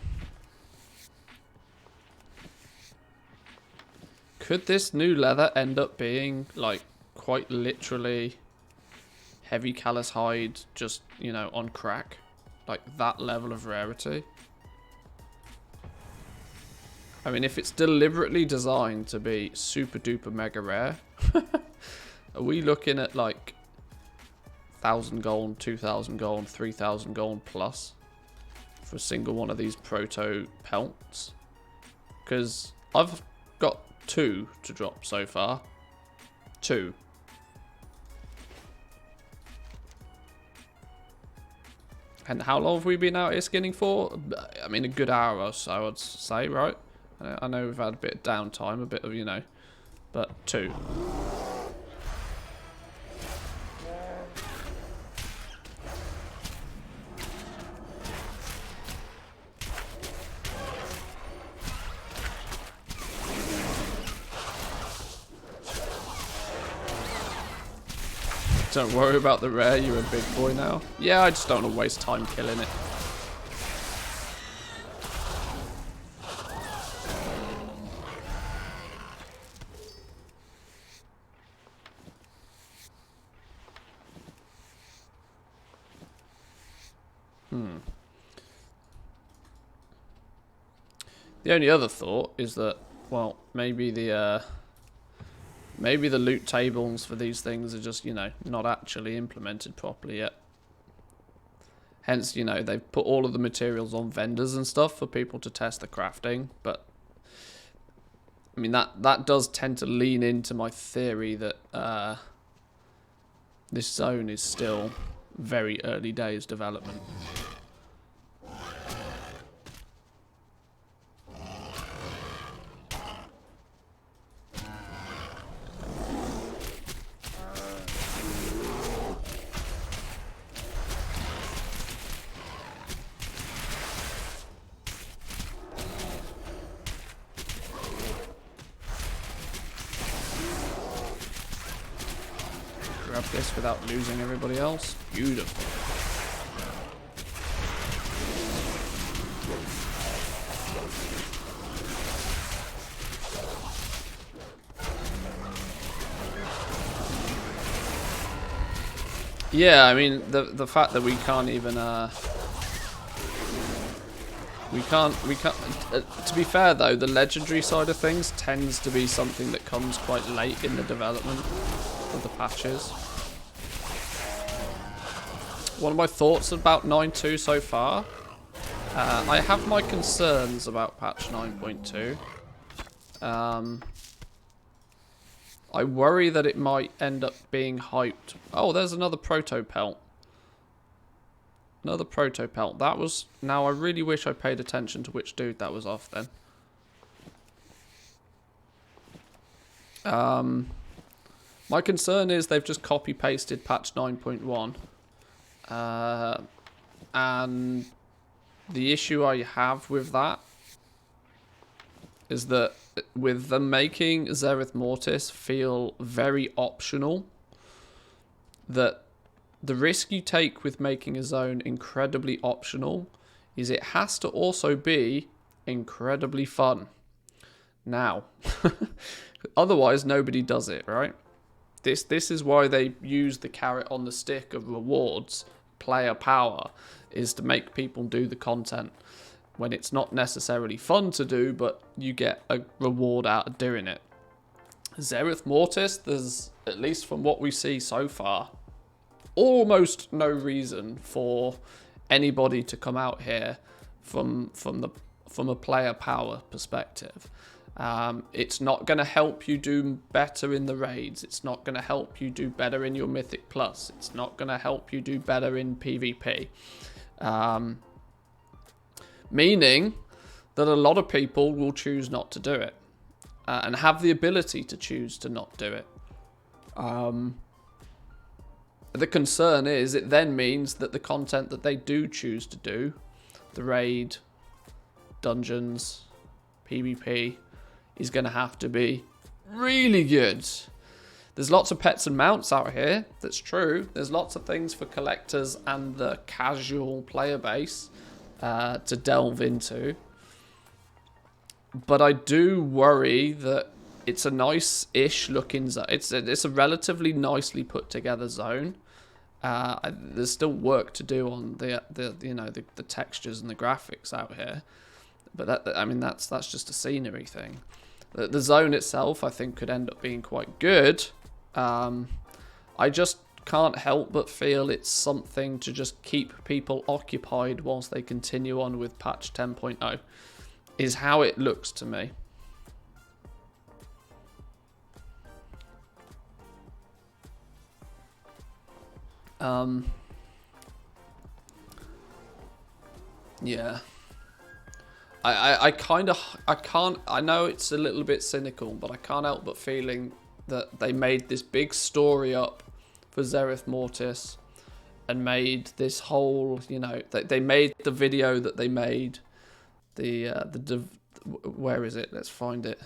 Could this new leather end up being like quite literally heavy callus hide, just, you know, on crack? Like that level of rarity? I mean, if it's deliberately designed to be super duper mega rare, are we looking at like 1,000 gold, 2,000 gold, 3,000 gold plus for a single one of these proto pelts? Because I've got 2 to drop so far. 2. And how long have we been out here skinning for? I mean, a good hour or so, I would say, right? I know we've had a bit of downtime, a bit of, you know, but 2. Don't worry about the rare, you're a big boy now. Yeah, I just don't want to waste time killing it. The only other thought is that, well, maybe the loot tables for these things are just, you know, not actually implemented properly yet. Hence, you know, they've put all of the materials on vendors and stuff for people to test the crafting, but I mean that does tend to lean into my theory that this zone is still very early days development. Grab this without losing everybody else. Beautiful. Yeah, I mean the fact that we can't even we can't to be fair though, the legendary side of things tends to be something that comes quite late in the development of the patches. One of my thoughts about 9.2 so far, I have my concerns about patch 9.2. I worry that it might end up being hyped. Oh, there's another proto pelt. Another proto pelt. That was... Now, I really wish I paid attention to which dude that was off then. My concern is they've just copy-pasted patch 9.1. And the issue I have with that is that with them making Zereth Mortis feel very optional, that the risk you take with making a zone incredibly optional is it has to also be incredibly fun. Now, otherwise nobody does it, right? This is why they use the carrot on the stick of rewards, player power, is to make people do the content when it's not necessarily fun to do, but you get a reward out of doing it. Zereth Mortis, there's, at least from what we see so far, almost no reason for anybody to come out here from a player power perspective. It's not going to help you do better in the raids. It's not going to help you do better in your Mythic Plus. It's not going to help you do better in PvP. Meaning that a lot of people will choose not to do it. And have the ability to choose to not do it. The concern is it then means that the content that they do choose to do, the raid, dungeons, PvP, is going to have to be really good. There's lots of pets and mounts out here. That's true. There's lots of things for collectors and the casual player base to delve into. But I do worry that it's a nice-ish looking zone. It's a relatively nicely put together zone. There's still work to do on the textures and the graphics out here. But that's just a scenery thing. The zone itself, I think, could end up being quite good. I just can't help but feel it's something to just keep people occupied whilst they continue on with patch 10.0, is how it looks to me. Yeah. I know it's a little bit cynical, but I can't help but feeling that they made this big story up for Zereth Mortis and made this whole, they made the video that they made, where is it? Let's find it.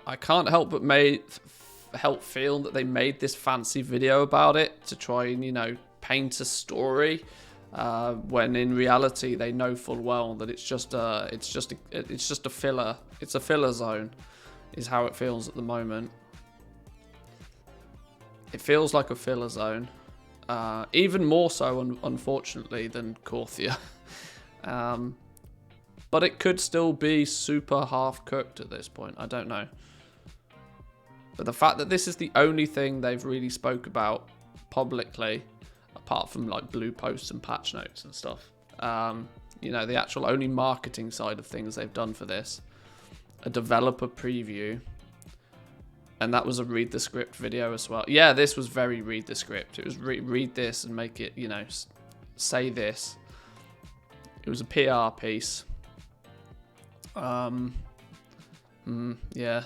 I can't help but feel that they made this fancy video about it to try and paint a story, when in reality they know full well that it's just a filler. It's a filler zone, is how it feels at the moment. It feels like a filler zone, even more so, unfortunately, than Korthia. But it could still be super half-cooked at this point. I don't know. But the fact that this is the only thing they've really spoke about publicly, apart from like blue posts and patch notes and stuff, the actual only marketing side of things they've done for this, a developer preview, and that was a read the script video as well. Yeah, this was very read the script. It was read this and make it, say this. It was a PR piece. Yeah.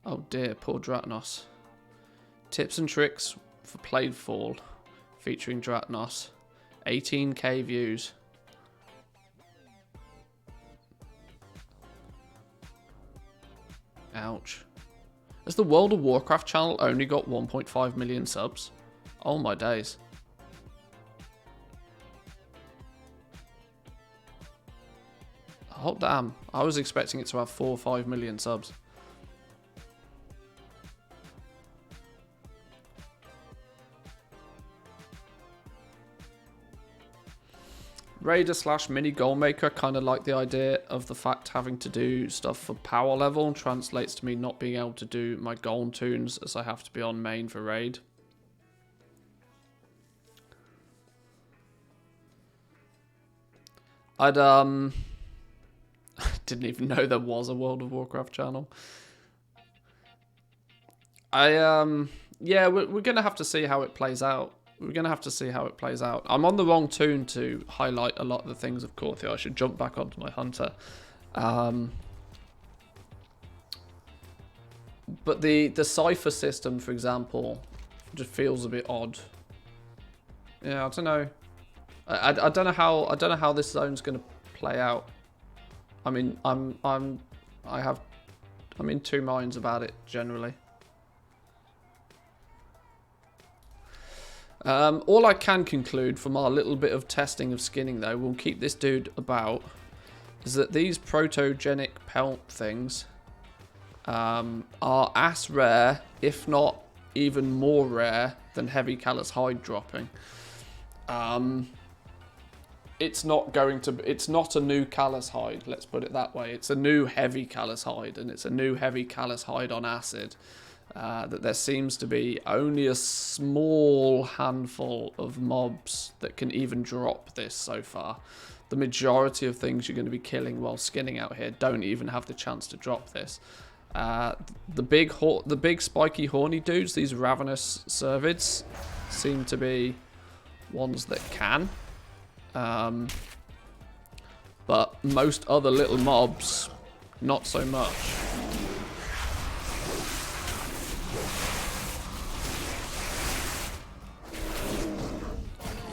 Oh dear, poor Dratnos. Tips and tricks for Playfall, featuring Dratnos. 18k views. Ouch. Has the World of Warcraft channel only got 1.5 million subs? Oh my days. Oh damn, I was expecting it to have 4 or 5 million subs. Raider slash mini goal maker. Kind of like the idea of the fact having to do stuff for power level translates to me not being able to do my goal tunes as I have to be on main for raid. I'd didn't even know there was a World of Warcraft channel. Yeah, we're gonna have to see how it plays out. We're gonna have to see how it plays out. I'm on the wrong tune to highlight a lot of the things of Corthia. I should jump back onto my hunter. But the cipher system, for example, just feels a bit odd. Yeah, I don't know. I don't know how this zone's gonna play out. I mean, I'm in two minds about it generally. All I can conclude from our little bit of testing of skinning, though, we'll keep this dude about, is that these protogenic pelt things are as rare, if not even more rare, than heavy callous hide dropping. It's not a new callous hide, let's put it that way. It's a new heavy callous hide, and it's a new heavy callous hide on acid. That there seems to be only a small handful of mobs that can even drop this so far. The majority of things you're going to be killing while skinning out here don't even have the chance to drop this. The big spiky horny dudes, these ravenous cervids, seem to be ones that can. But most other little mobs, not so much.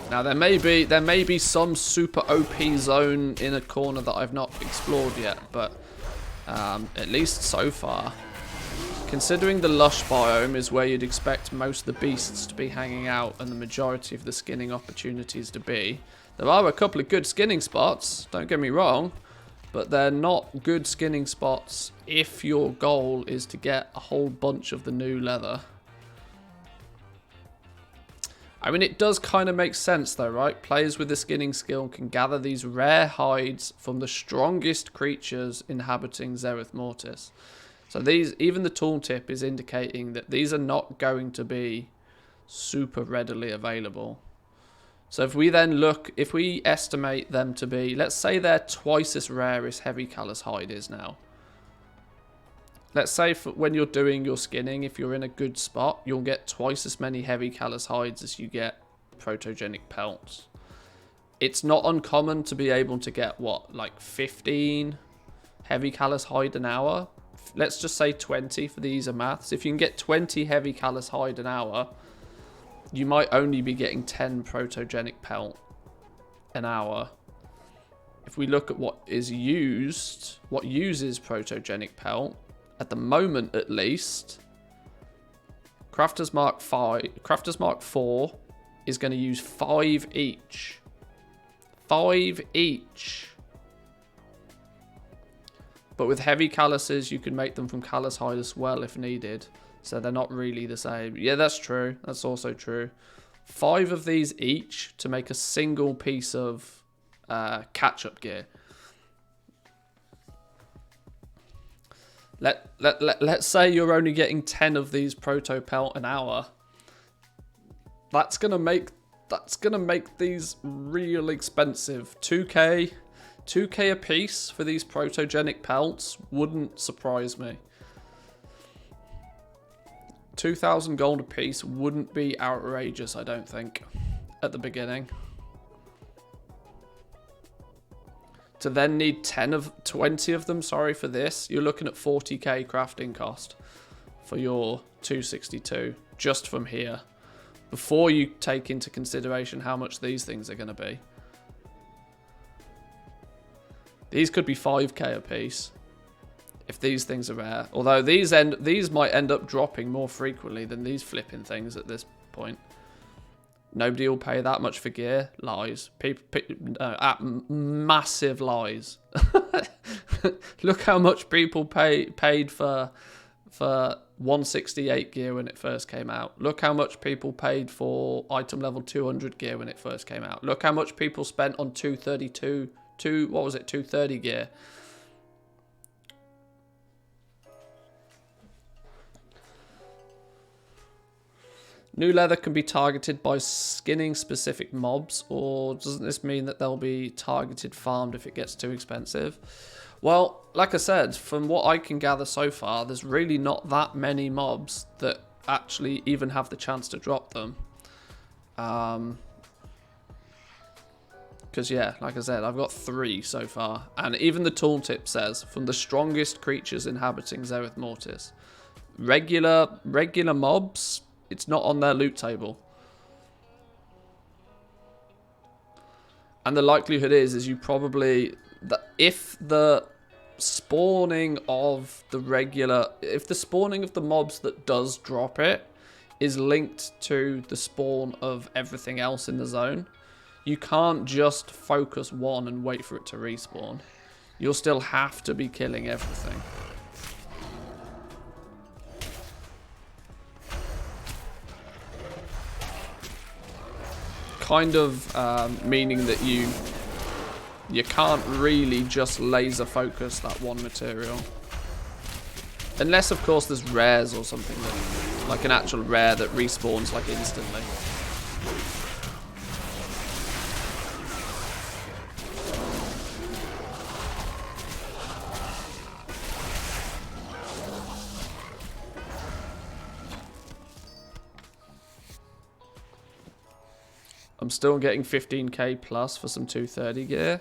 Now there may be some super OP zone in a corner that I've not explored yet, but at least so far, considering the lush biome is where you'd expect most of the beasts to be hanging out and the majority of the skinning opportunities to be, there are a couple of good skinning spots, don't get me wrong, but they're not good skinning spots if your goal is to get a whole bunch of the new leather. I mean, it does kind of make sense though, right? Players with the skinning skill can gather these rare hides from the strongest creatures inhabiting Zereth Mortis. So these, even the tooltip is indicating that these are not going to be super readily available. So if we then look, if we estimate them to be, let's say they're twice as rare as heavy callous hide is now. Let's say when you're doing your skinning, if you're in a good spot, you'll get twice as many heavy callous hides as you get protogenic pelts. It's not uncommon to be able to get, what, like 15 heavy callous hide an hour? Let's just say 20 for the ease of maths. If you can get 20 heavy callous hide an hour, you might only be getting 10 protogenic pelt an hour. If we look at what uses protogenic pelt, at the moment at least, Crafter's Mark 4 is going to use 5 each. 5 each. But with heavy calluses, you can make them from callous hide as well if needed. So they're not really the same. Yeah, that's true. That's also true. 5 of these each to make a single piece of catch-up gear. Let's say you're only getting 10 of these proto pelt an hour. That's gonna make these real expensive. 2k a piece for these protogenic pelts wouldn't surprise me. 2,000 gold a piece wouldn't be outrageous, I don't think, at the beginning. To then need 20 of them, sorry, for this, you're looking at 40k crafting cost for your 262 just from here, before you take into consideration how much these things are going to be. These could be 5k a piece if these things are rare, although these might end up dropping more frequently than these flipping things at this point. Nobody will pay that much for gear. Lies. Massive lies. Look how much people paid for 168 gear when it first came out. Look how much people paid for item level 200 gear when it first came out. Look how much people spent on 230 gear. New leather can be targeted by skinning specific mobs, or doesn't this mean that they'll be targeted farmed if it gets too expensive? Well, like I said, from what I can gather so far, there's really not that many mobs that actually even have the chance to drop them. Because yeah, like I said, I've got 3 so far. And even the tooltip says, from the strongest creatures inhabiting Zereth Mortis. Regular mobs, it's not on their loot table. And the likelihood is you probably, if the spawning of the mobs that does drop it is linked to the spawn of everything else in the zone, you can't just focus one and wait for it to respawn. You'll still have to be killing everything. Kind of meaning that you can't really just laser focus that one material. Unless, of course, there's rares or something, like an actual rare that respawns like instantly. I'm still getting 15k plus for some 230 gear.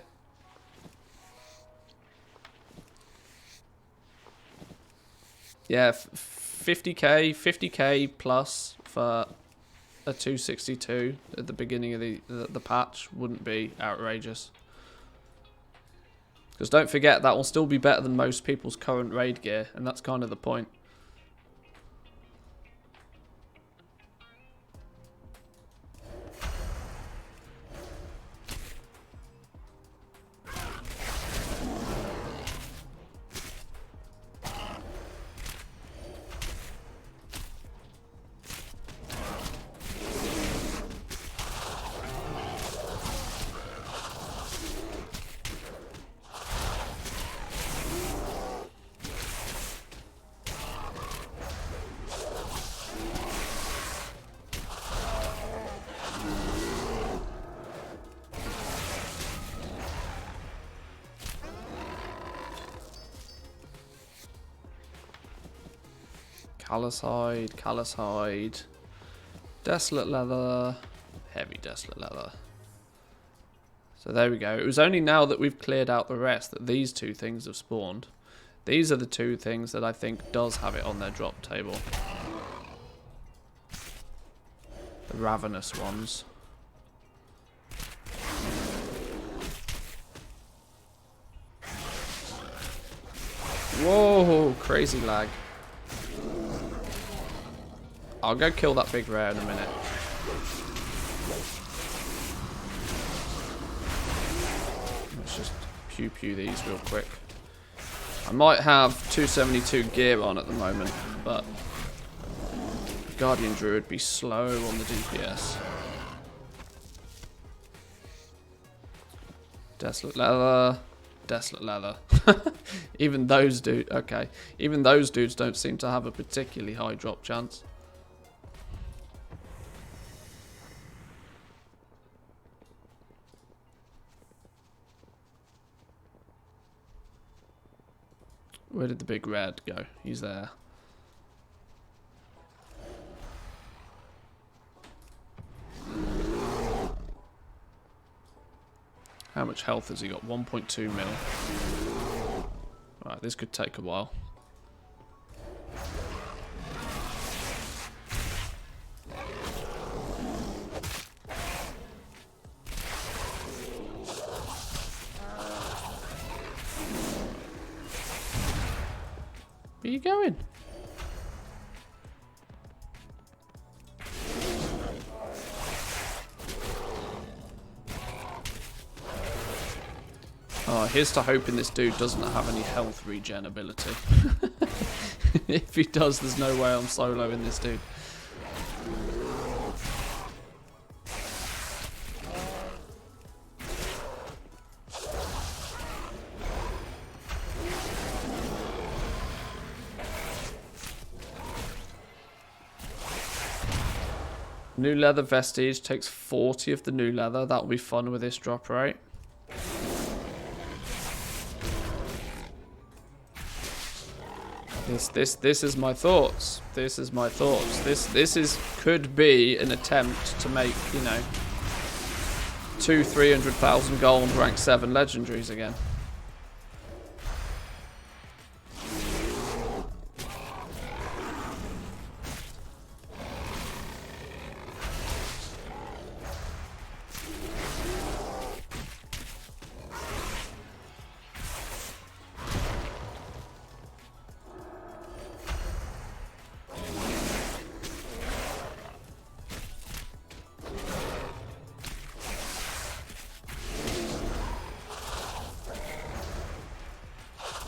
Yeah, 50k plus for a 262 at the beginning of the patch wouldn't be outrageous. Because don't forget, that will still be better than most people's current raid gear, and that's kind of the point. Callous hide, desolate leather, heavy desolate leather. So there we go. It was only now that we've cleared out the rest that these 2 things have spawned. These are the 2 things that I think does have it on their drop table. The ravenous ones. Whoa, crazy lag. I'll go kill that big rare in a minute. Let's just pew these real quick. I might have 272 gear on at the moment, but Guardian Druid be slow on the DPS. Desolate leather. Desolate leather. Even those dudes, okay. Even those dudes don't seem to have a particularly high drop chance. Where did the big red go? He's there. How much health has he got? 1.2 mil. Right, this could take a while. Where are you going? Oh, here's to hoping this dude doesn't have any health regen ability. If he does, there's no way I'm soloing this dude. New leather vestige takes 40 of the new leather. That'll be fun with this drop rate. This is my thoughts. This is my thoughts. This could be an attempt to make, you know, 200,000-300,000 gold rank 7 legendaries again.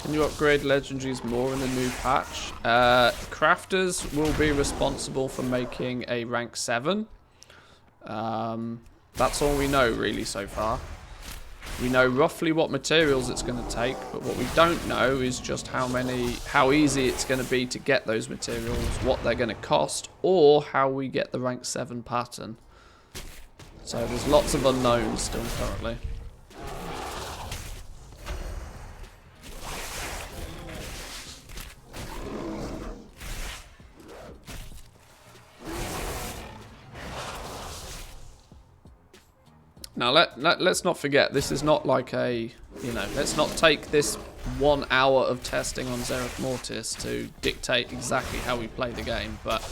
Can you upgrade legendaries more in the new patch? Crafters will be responsible for making a rank 7. That's all we know really so far. We know roughly what materials it's going to take, but what we don't know is just how easy it's going to be to get those materials, what they're going to cost, or how we get the rank 7 pattern. So there's lots of unknowns still currently. Now, let's not forget, this is not like a, you know, let's not take this 1 hour of testing on Zereth Mortis to dictate exactly how we play the game, but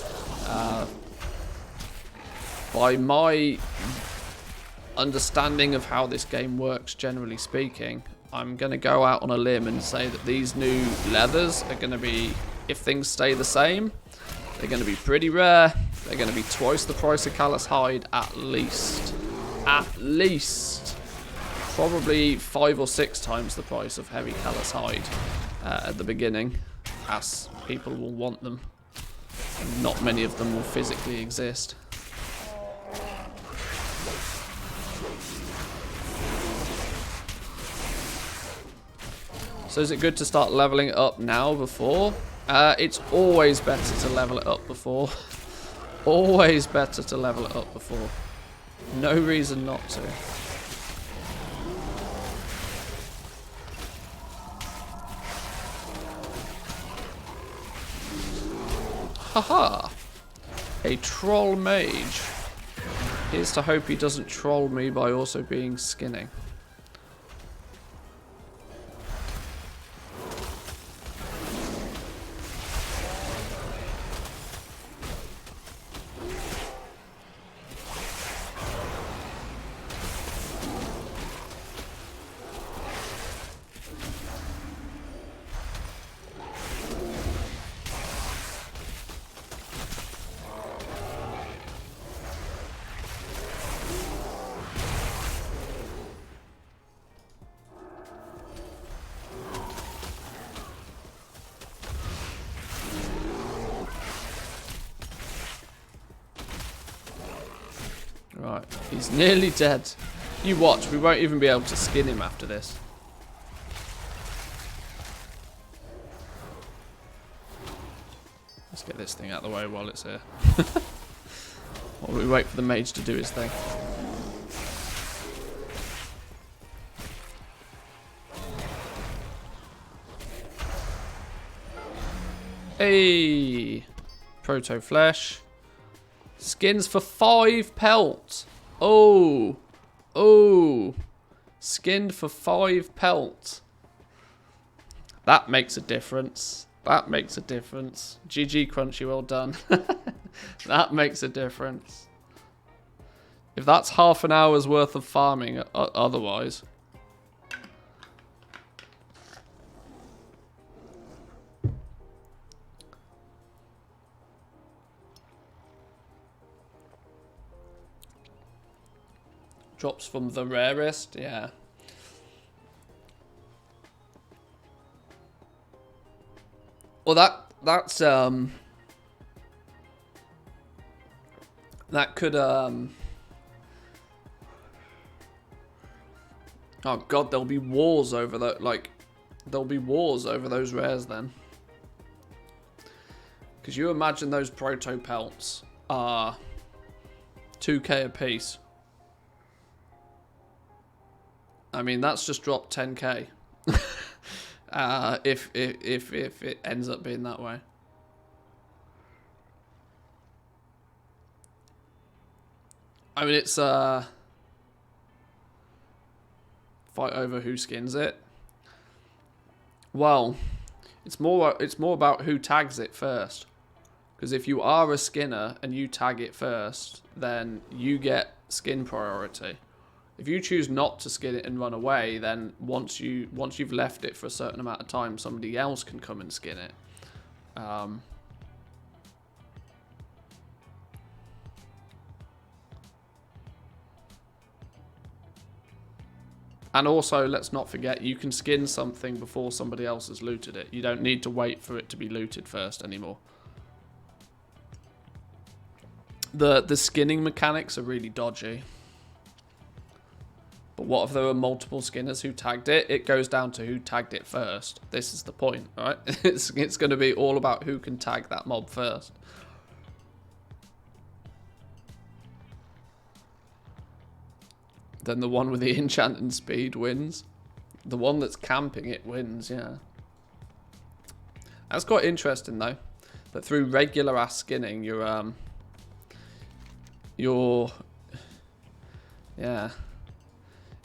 by my understanding of how this game works, generally speaking, I'm going to go out on a limb and say that these new leathers are going to be, if things stay the same, they're going to be pretty rare. They're going to be twice the price of Callous Hide at least. At least. Probably 5 or 6 times the price of Heavy Callous Hide at the beginning, as people will want them. And not many of them will physically exist. So is it good to start leveling it up now before? It's always better to level it up before. Always better to level it up before. No reason not to. Haha! A troll mage. Here's to hope he doesn't troll me by also being skinning. Right, he's nearly dead. You watch, we won't even be able to skin him after this. Let's get this thing out of the way while it's here. While we wait for the mage to do his thing. Hey! Proto Flesh. Skins for 5 pelt. Oh. Oh. Skinned for 5 pelt. That makes a difference. That makes a difference. GG Crunchy, well done. That makes a difference. If that's half an hour's worth of farming otherwise. Drops from the rarest, yeah. Well, That's that could oh god, there'll be wars over that. Like, there'll be wars over those rares then. Because you imagine those proto pelts are 2k a piece. I mean, that's just dropped 10k. If it ends up being that way. I mean, it's fight over who skins it. Well, it's more about who tags it first. Because if you are a skinner and you tag it first, then you get skin priority. If you choose not to skin it and run away, then once you've left it for a certain amount of time, somebody else can come and skin it. And also, let's not forget, you can skin something before somebody else has looted it. You don't need to wait for it to be looted first anymore. The skinning mechanics are really dodgy. But what if there were multiple skinners who tagged it? It goes down to who tagged it first. This is the point, right? It's going to be all about who can tag that mob first. Then the one with the enchant and speed wins. The one that's camping it wins, yeah. That's quite interesting though. That through regular ass skinning, you're yeah.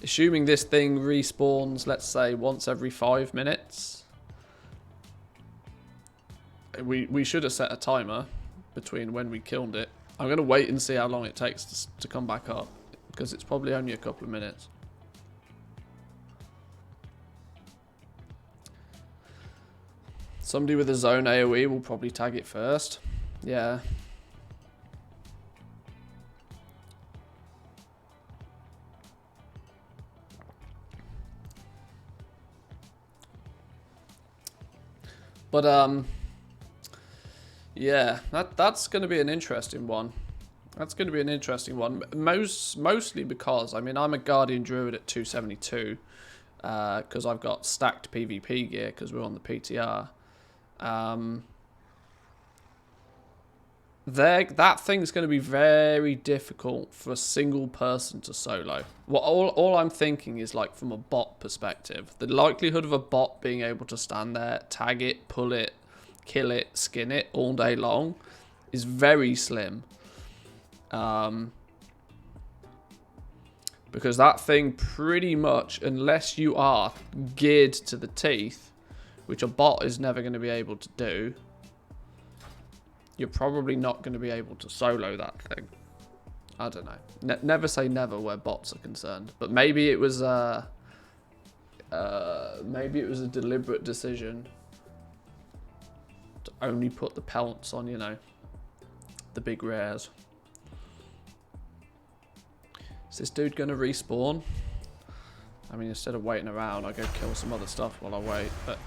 Assuming this thing respawns, let's say, once every 5 minutes. We should have set a timer between when we killed it. I'm going to wait and see how long it takes to come back up. Because it's probably only a couple of minutes. Somebody with a zone AoE will probably tag it first. Yeah. But yeah, that's going to be an interesting one. That's going to be an interesting one. Mostly because, I mean, I'm a Guardian Druid at 272 because I've got stacked PvP gear because we're on the PTR. That thing's going to be very difficult for a single person to solo. All I'm thinking is, like, from a bot perspective. The likelihood of a bot being able to stand there, tag it, pull it, kill it, skin it all day long is very slim. Because that thing pretty much, unless you are geared to the teeth, which a bot is never going to be able to do, you're probably not going to be able to solo that thing. I don't know. Never say never where bots are concerned, but maybe it was a deliberate decision to only put the pelts on, you know, the big rares. Is this dude going to respawn? I mean, instead of waiting around, I'll go kill some other stuff while I wait, but...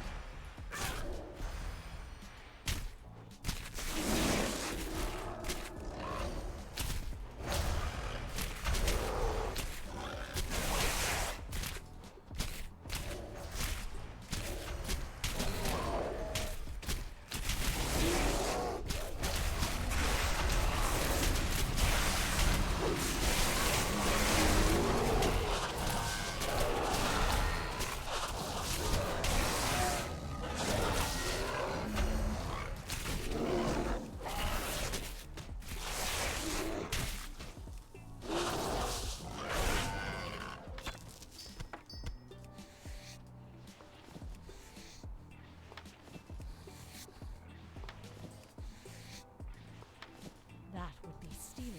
That would be stealing.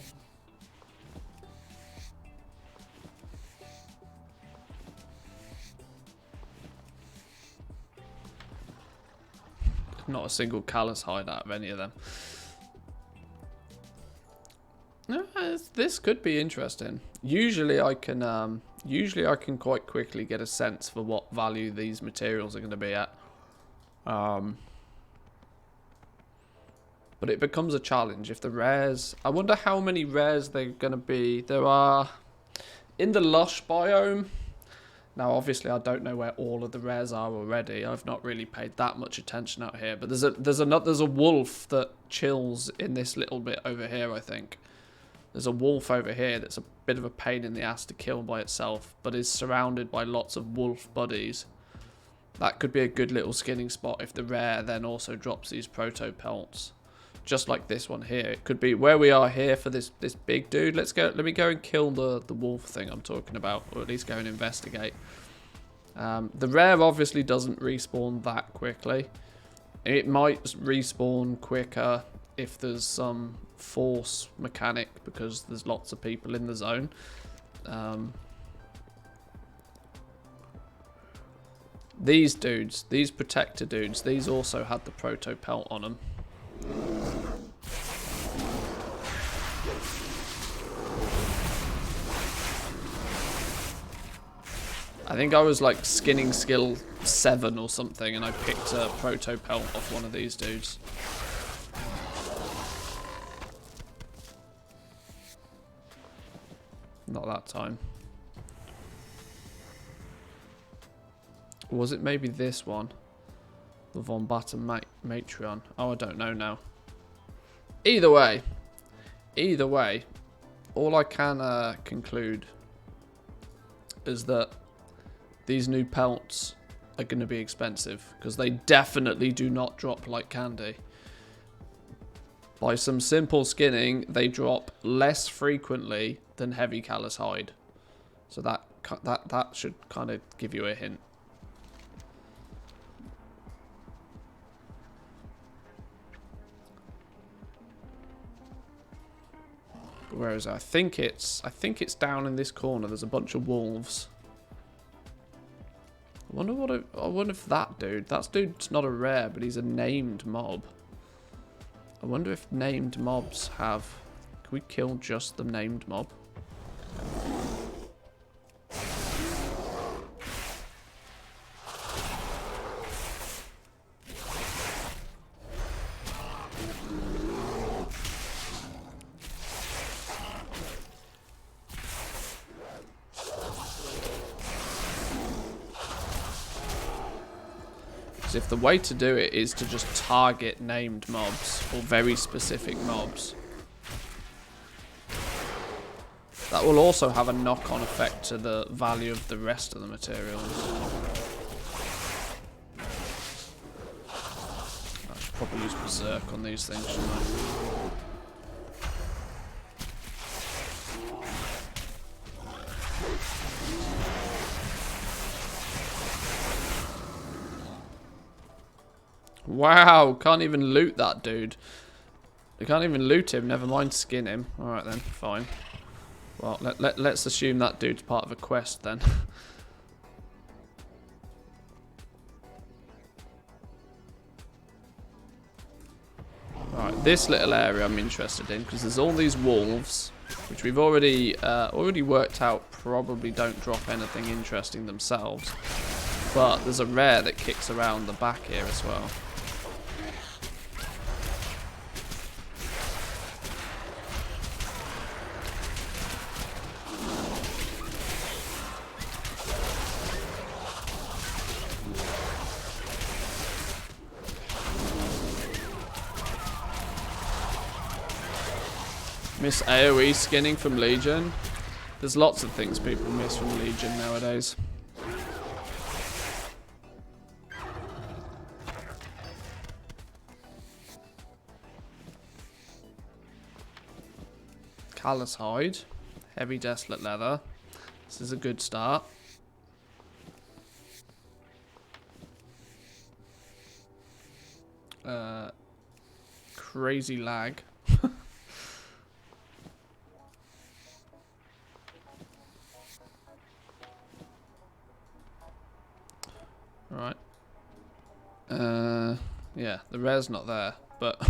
Not a single callous hide out of any of them. No, this could be interesting. Usually I can quite quickly get a sense for what value these materials are going to be at. But it becomes a challenge if the rares... I wonder how many rares they're going to be. There are... In the lush biome... Now, obviously, I don't know where all of the rares are already. I've not really paid that much attention out here. But there's a wolf that chills in this little bit over here, I think. There's a wolf over here that's a bit of a pain in the ass to kill by itself, but is surrounded by lots of wolf buddies. That could be a good little skinning spot if the rare then also drops these proto pelts. Just like this one here. It could be where we are here for this big dude. Let me go and kill the wolf thing I'm talking about, or at least go and investigate. The rare obviously doesn't respawn that quickly. It might respawn quicker if there's some force mechanic because there's lots of people in the zone. These dudes, these protector dudes, these also had the proto pelt on them. I think I was like skinning skill 7 or something and I picked a proto pelt off one of these dudes. Not that time. Was it maybe this one? The Von Batten Matreon. Oh, I don't know now. Either way, all I can conclude is that these new pelts are going to be expensive because they definitely do not drop like candy. By some simple skinning, they drop less frequently than heavy callous hide. So that should kind of give you a hint. Where is it? I think it's down in this corner. There's a bunch of wolves. I wonder if that dude's not a rare, but he's a named mob. I wonder if named mobs have... Can we kill just the named mob? If the way to do it is to just target named mobs or very specific mobs, that will also have a knock-on effect to the value of the rest of the materials. I should probably use Berserk on these things, shouldn't I? Wow, can't even loot that dude. They can't even loot him, never mind skin him. Alright then, fine. Well, let's assume that dude's part of a quest then. Alright, this little area I'm interested in, because there's all these wolves, which we've already worked out probably don't drop anything interesting themselves. But there's a rare that kicks around the back here as well. Miss AoE skinning from Legion. There's lots of things people miss from Legion nowadays. Callous hide. Heavy desolate leather. This is a good start. Crazy lag. Right. Yeah, the rare's not there, but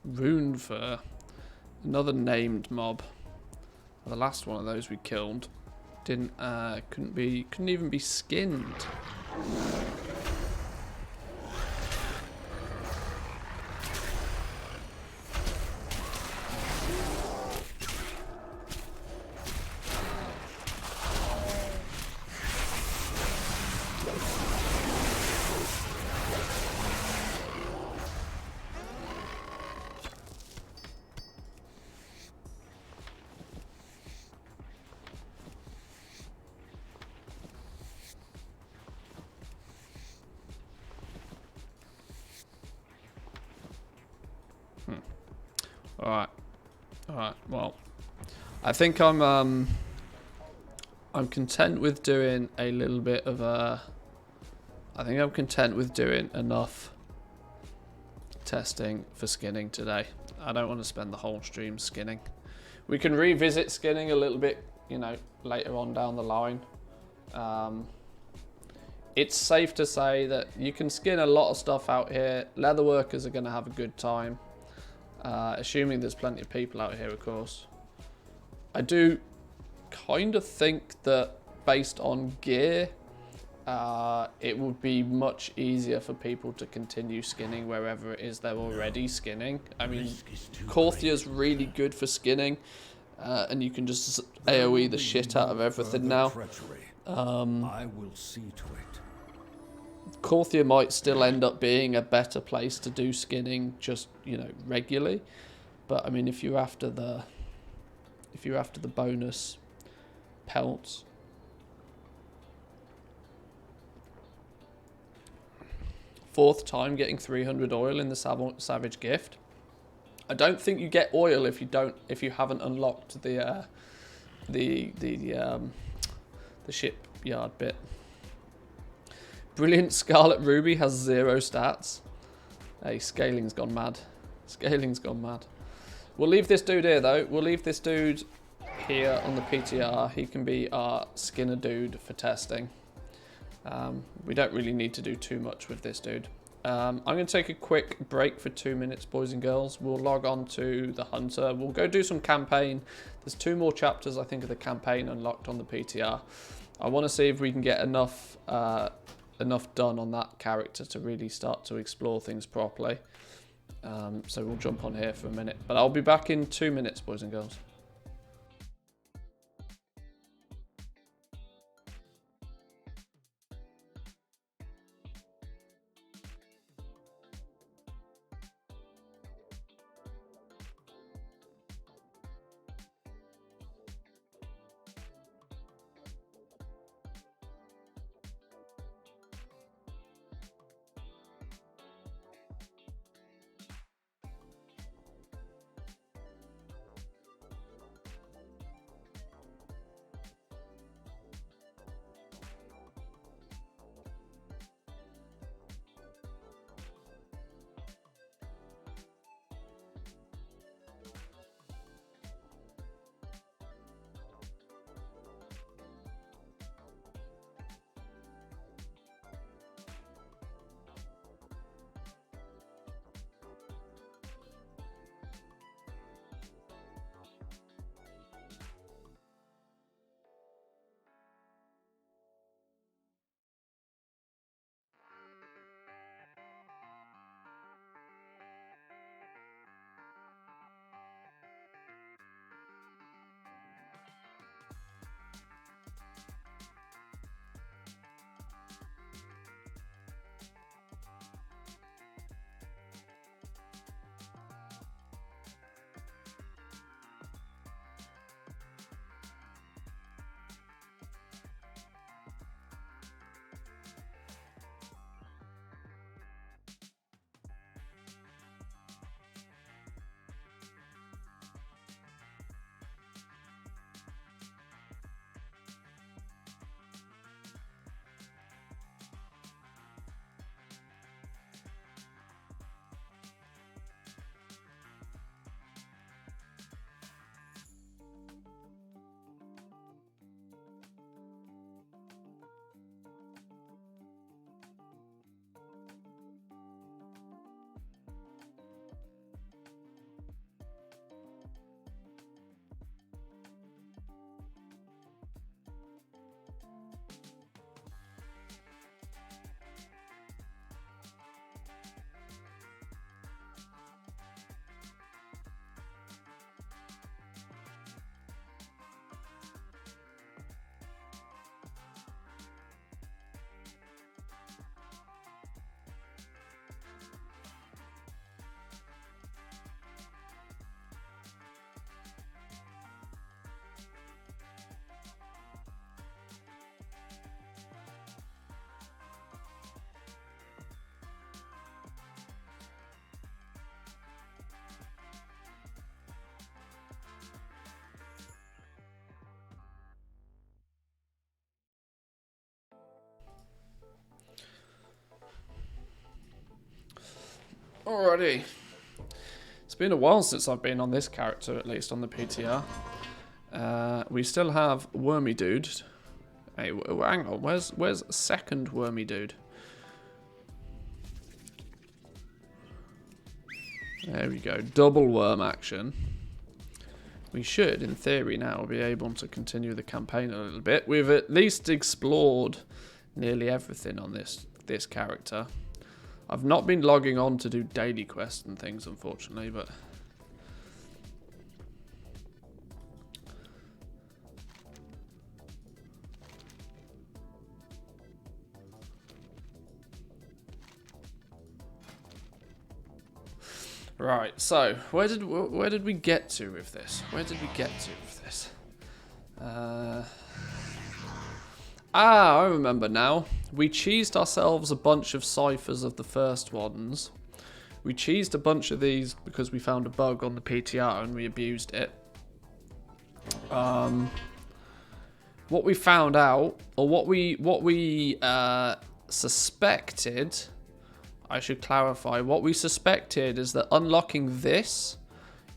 Rune fur. Another named mob. The last one of those we killed couldn't even be skinned. Alright, well, I think I'm content with doing a little bit of I think I'm content with doing enough testing for skinning today. I don't want to spend the whole stream skinning. We can revisit skinning a little bit, you know, later on down the line. It's safe to say that you can skin a lot of stuff out here. Leatherworkers are going to have a good time. Assuming there's plenty of people out here, of course. I do kind of think that based on gear, it would be much easier for people to continue skinning wherever it is they're already skinning. I mean, Korthia's really good for skinning, and you can just AoE the shit out of everything now. I will see to it. Korthia might still end up being a better place to do skinning, just, you know, regularly. But I mean, if you're after the bonus pelts, fourth time getting 300 oil in the Savage Gift. I don't think you get oil if you haven't unlocked the shipyard bit. Brilliant Scarlet Ruby has 0 stats. Hey, Scaling's gone mad. Scaling's gone mad. We'll leave this dude here, though. We'll leave this dude here on the PTR. He can be our skinner dude for testing. We don't really need to do too much with this dude. I'm going to take a quick break for 2 minutes, boys and girls. We'll log on to the Hunter. We'll go do some campaign. There's 2 more chapters, I think, of the campaign unlocked on the PTR. I want to see if we can get enough done on that character to really start to explore things properly. So we'll jump on here for a minute. But I'll be back in 2 minutes, boys and girls. Alrighty. It's been a while since I've been on this character, at least on the PTR. We still have Wormy Dude. Hey, hang on. Where's second Wormy Dude? There we go. Double worm action. We should, in theory, now be able to continue the campaign a little bit. We've at least explored nearly everything on this character. I've not been logging on to do daily quests and things, unfortunately, but... Right, so where did we get to with this? I remember now. We cheesed ourselves a bunch of ciphers of the first ones. We cheesed a bunch of these because we found a bug on the PTR and we abused it. What we found out, or what we suspected. I should clarify. What we suspected is that unlocking this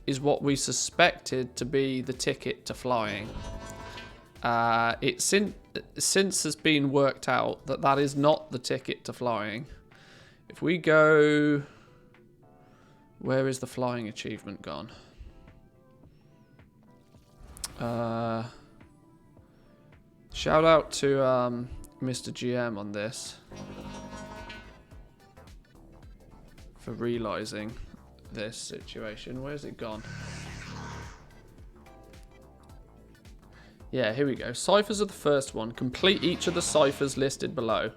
is what we suspected to be the ticket to flying. It since has been worked out that that is not the ticket to flying. If we go... Where is the flying achievement gone? Shout out to Mr. GM on this. For realising this situation. Where's it gone? Yeah, here we go. Ciphers are the first one. Complete each of the ciphers listed below.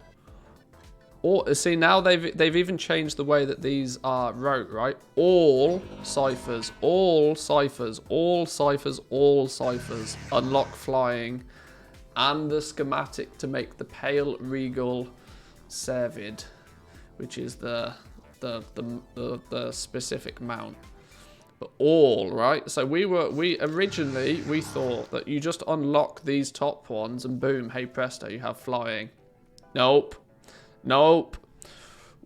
Or see, now they've even changed the way that these are wrote, right? All ciphers, all ciphers, all ciphers, all ciphers unlock flying, and the schematic to make the pale regal cervid, which is the specific mount. But all, right? So we originally thought that you just unlock these top ones and boom, hey presto, you have flying. Nope.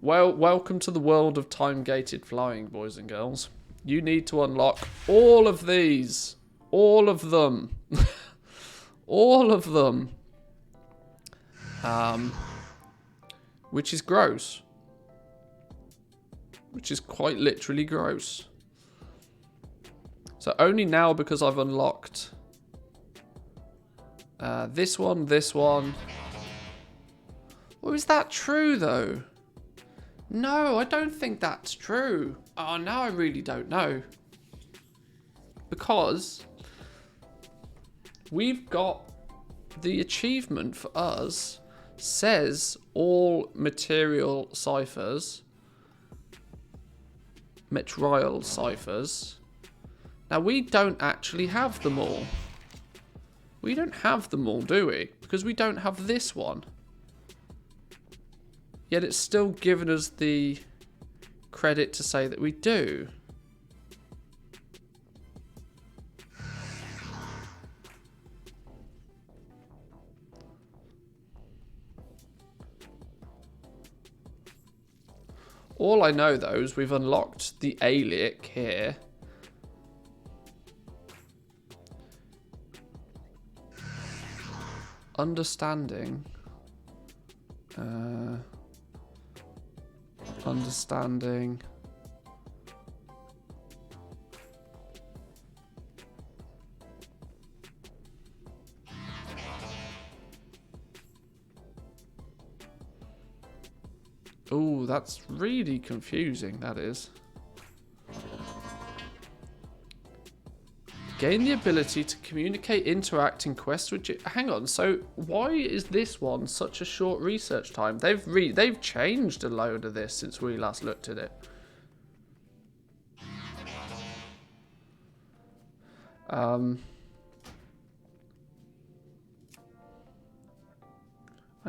Well, welcome to the world of time-gated flying, boys and girls. You need to unlock all of these. All of them. All of them. Which is gross. Which is quite literally gross. So only now, because I've unlocked this one. Or is that true though? No, I don't think that's true. Oh, now I really don't know. Because we've got the achievement for us says all material ciphers, metrial ciphers. Now we don't actually have them all. We don't have them all, do we? Because we don't have this one. Yet it's still given us the credit to say that we do. All I know though is we've unlocked the Alic here. Understanding. Understanding. Ooh, that's really confusing, that is. Gain the ability to communicate, interact in quests with you. Hang on, so why is this one such a short research time? They've changed a load of this since we last looked at it. I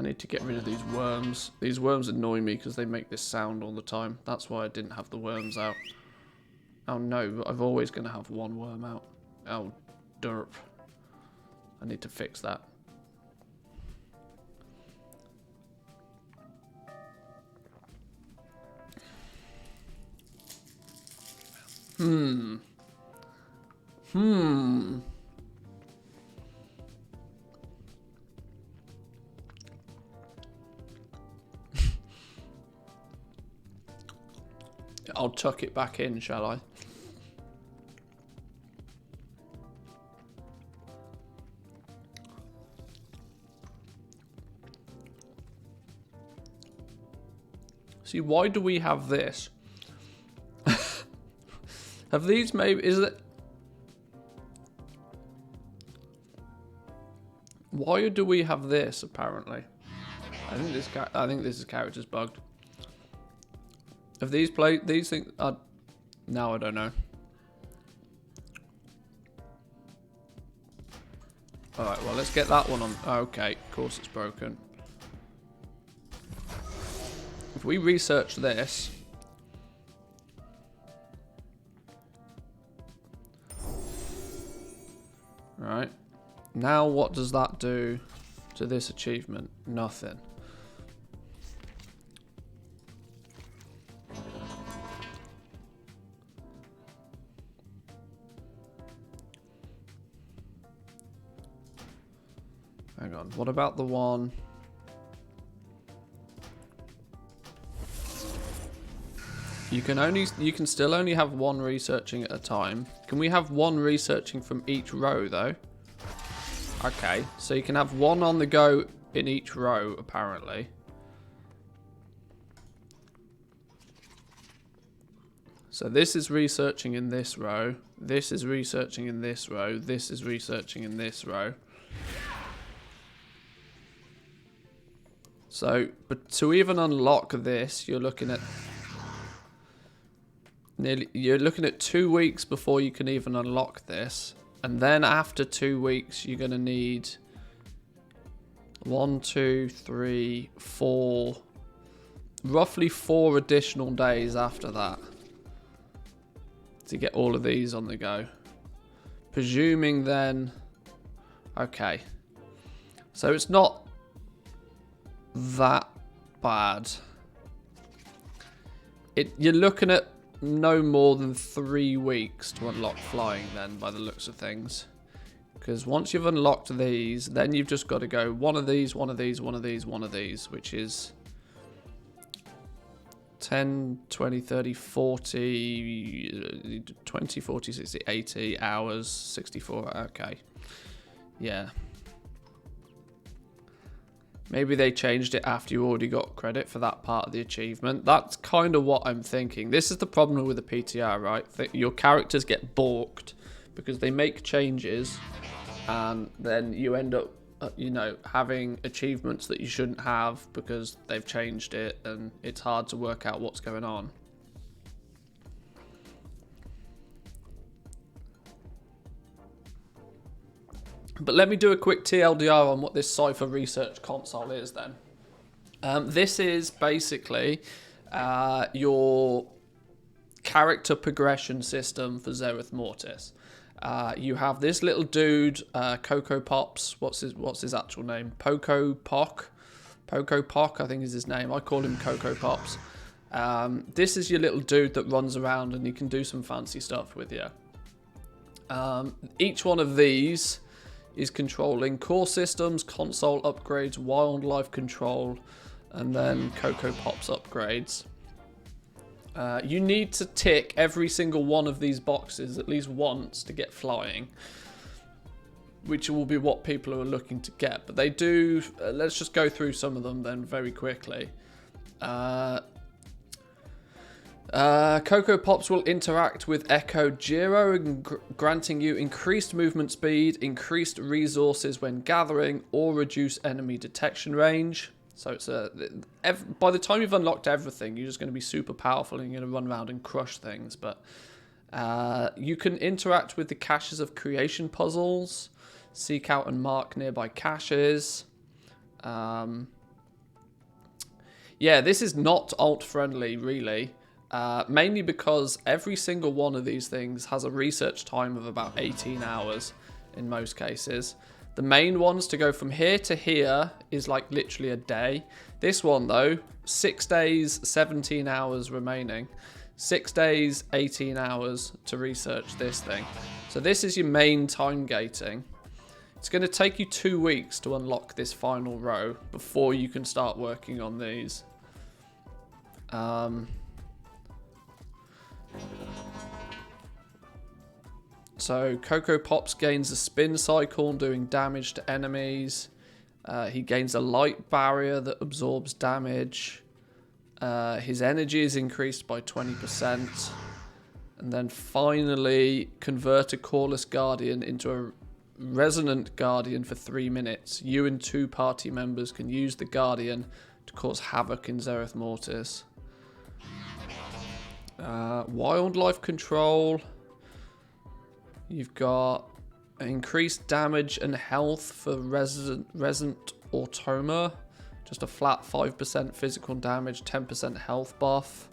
need to get rid of these worms. These worms annoy me because they make this sound all the time. That's why I didn't have the worms out. Oh no, but I'm always going to have one worm out. Oh, derp. I need to fix that. I'll tuck it back in, shall I? See, why do we have this? Have these maybe... Is it... Why do we have this, apparently? I think this is character's bugged. Have these played... These things... No, I don't know. Alright, well, let's get that one on... Okay, of course it's broken. If we research this... Right. Now what does that do to this achievement? Nothing. Hang on. What about the one... You can still only have one researching at a time. Can we have one researching from each row though? Okay, so you can have one on the go in each row apparently. So this is researching in this row. This is researching in this row. This is researching in this row. So, but to even unlock this, you're looking at you're looking at 2 weeks before you can even unlock this, and then after 2 weeks you're gonna need 1, 2, 3, 4, roughly 4 additional days after that to get all of these on the go. Presuming then, okay, so it's not that bad. You're looking at no more than 3 weeks to unlock flying then, by the looks of things. Because once you've unlocked these, then you've just got to go one of these, one of these, one of these, one of these, which is 10, 20, 30, 40, 20, 40, 60, 80 hours, 64, okay. Yeah. Maybe they changed it after you already got credit for that part of the achievement. That's kind of what I'm thinking. This is the problem with the PTR, right? Your characters get balked because they make changes and then you end up, you know, having achievements that you shouldn't have because they've changed it and it's hard to work out what's going on. But let me do a quick TLDR on what this Cypher Research Console is then. This is basically your character progression system for Zereth Mortis. You have this little dude, Coco Pops. What's his actual name? Poco Pock, I think is his name. I call him Coco Pops. This is your little dude that runs around and you can do some fancy stuff with you. Each one of these is controlling core systems, console upgrades, wildlife control, and then Coco Pops upgrades. You need to tick every single one of these boxes at least once to get flying, which will be what people are looking to get. But they do, let's just go through some of them then very quickly. Coco Pops will interact with Echo Giro, granting you increased movement speed, increased resources when gathering, or reduce enemy detection range. So it's by the time you've unlocked everything, you're just going to be super powerful and you're going to run around and crush things. But you can interact with the caches of creation puzzles, seek out and mark nearby caches. Yeah, this is not alt-friendly, really. Mainly because every single one of these things has a research time of about 18 hours in most cases. The main ones to go from here to here is like literally a day. This one though, 6 days, 17 hours remaining. 6 days, 18 hours to research this thing. So this is your main time gating. It's going to take you 2 weeks to unlock this final row before you can start working on these. So Cocoa Pops gains a spin cycle, doing damage to enemies. He gains a light barrier that absorbs damage. His energy is increased by 20%. And then finally, convert a Cawless Guardian into a Resonant Guardian for 3 minutes. You and 2 party members can use the Guardian to cause havoc in Zereth Mortis. Wildlife Control. You've got increased damage and health for Resonant Automa. Just a flat 5% physical damage, 10% health buff.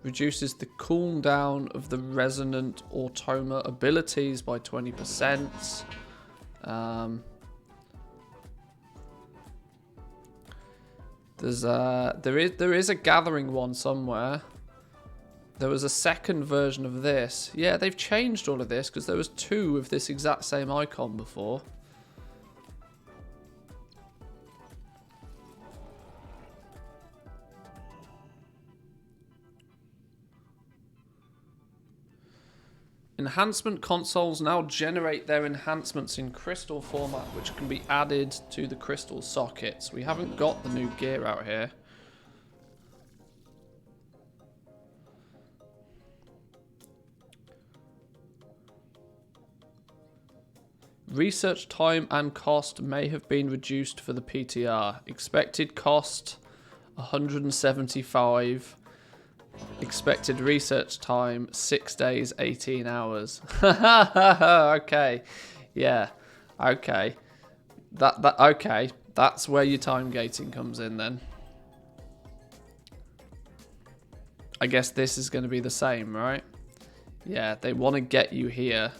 Reduces the cooldown of the Resonant Automa abilities by 20%. There is a gathering one somewhere. There was a second version of this. Yeah, they've changed all of this because there was 2 of this exact same icon before. Enhancement consoles now generate their enhancements in crystal format, which can be added to the crystal sockets. We haven't got the new gear out here. Research time and cost may have been reduced for the PTR. Expected cost 175. Expected research time 6 days, 18 hours. Okay. Yeah. Okay. Okay. That's where your time gating comes in then. I guess this is going to be the same, right? Yeah, they want to get you here.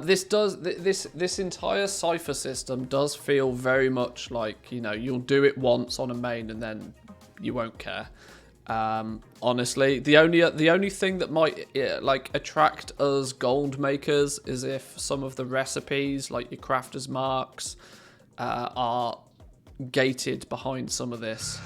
This entire cipher system does feel very much like, you know, you'll do it once on a main and then you won't care. Honestly, the only thing that might like attract us gold makers is if some of the recipes, like your crafter's marks, are gated behind some of this.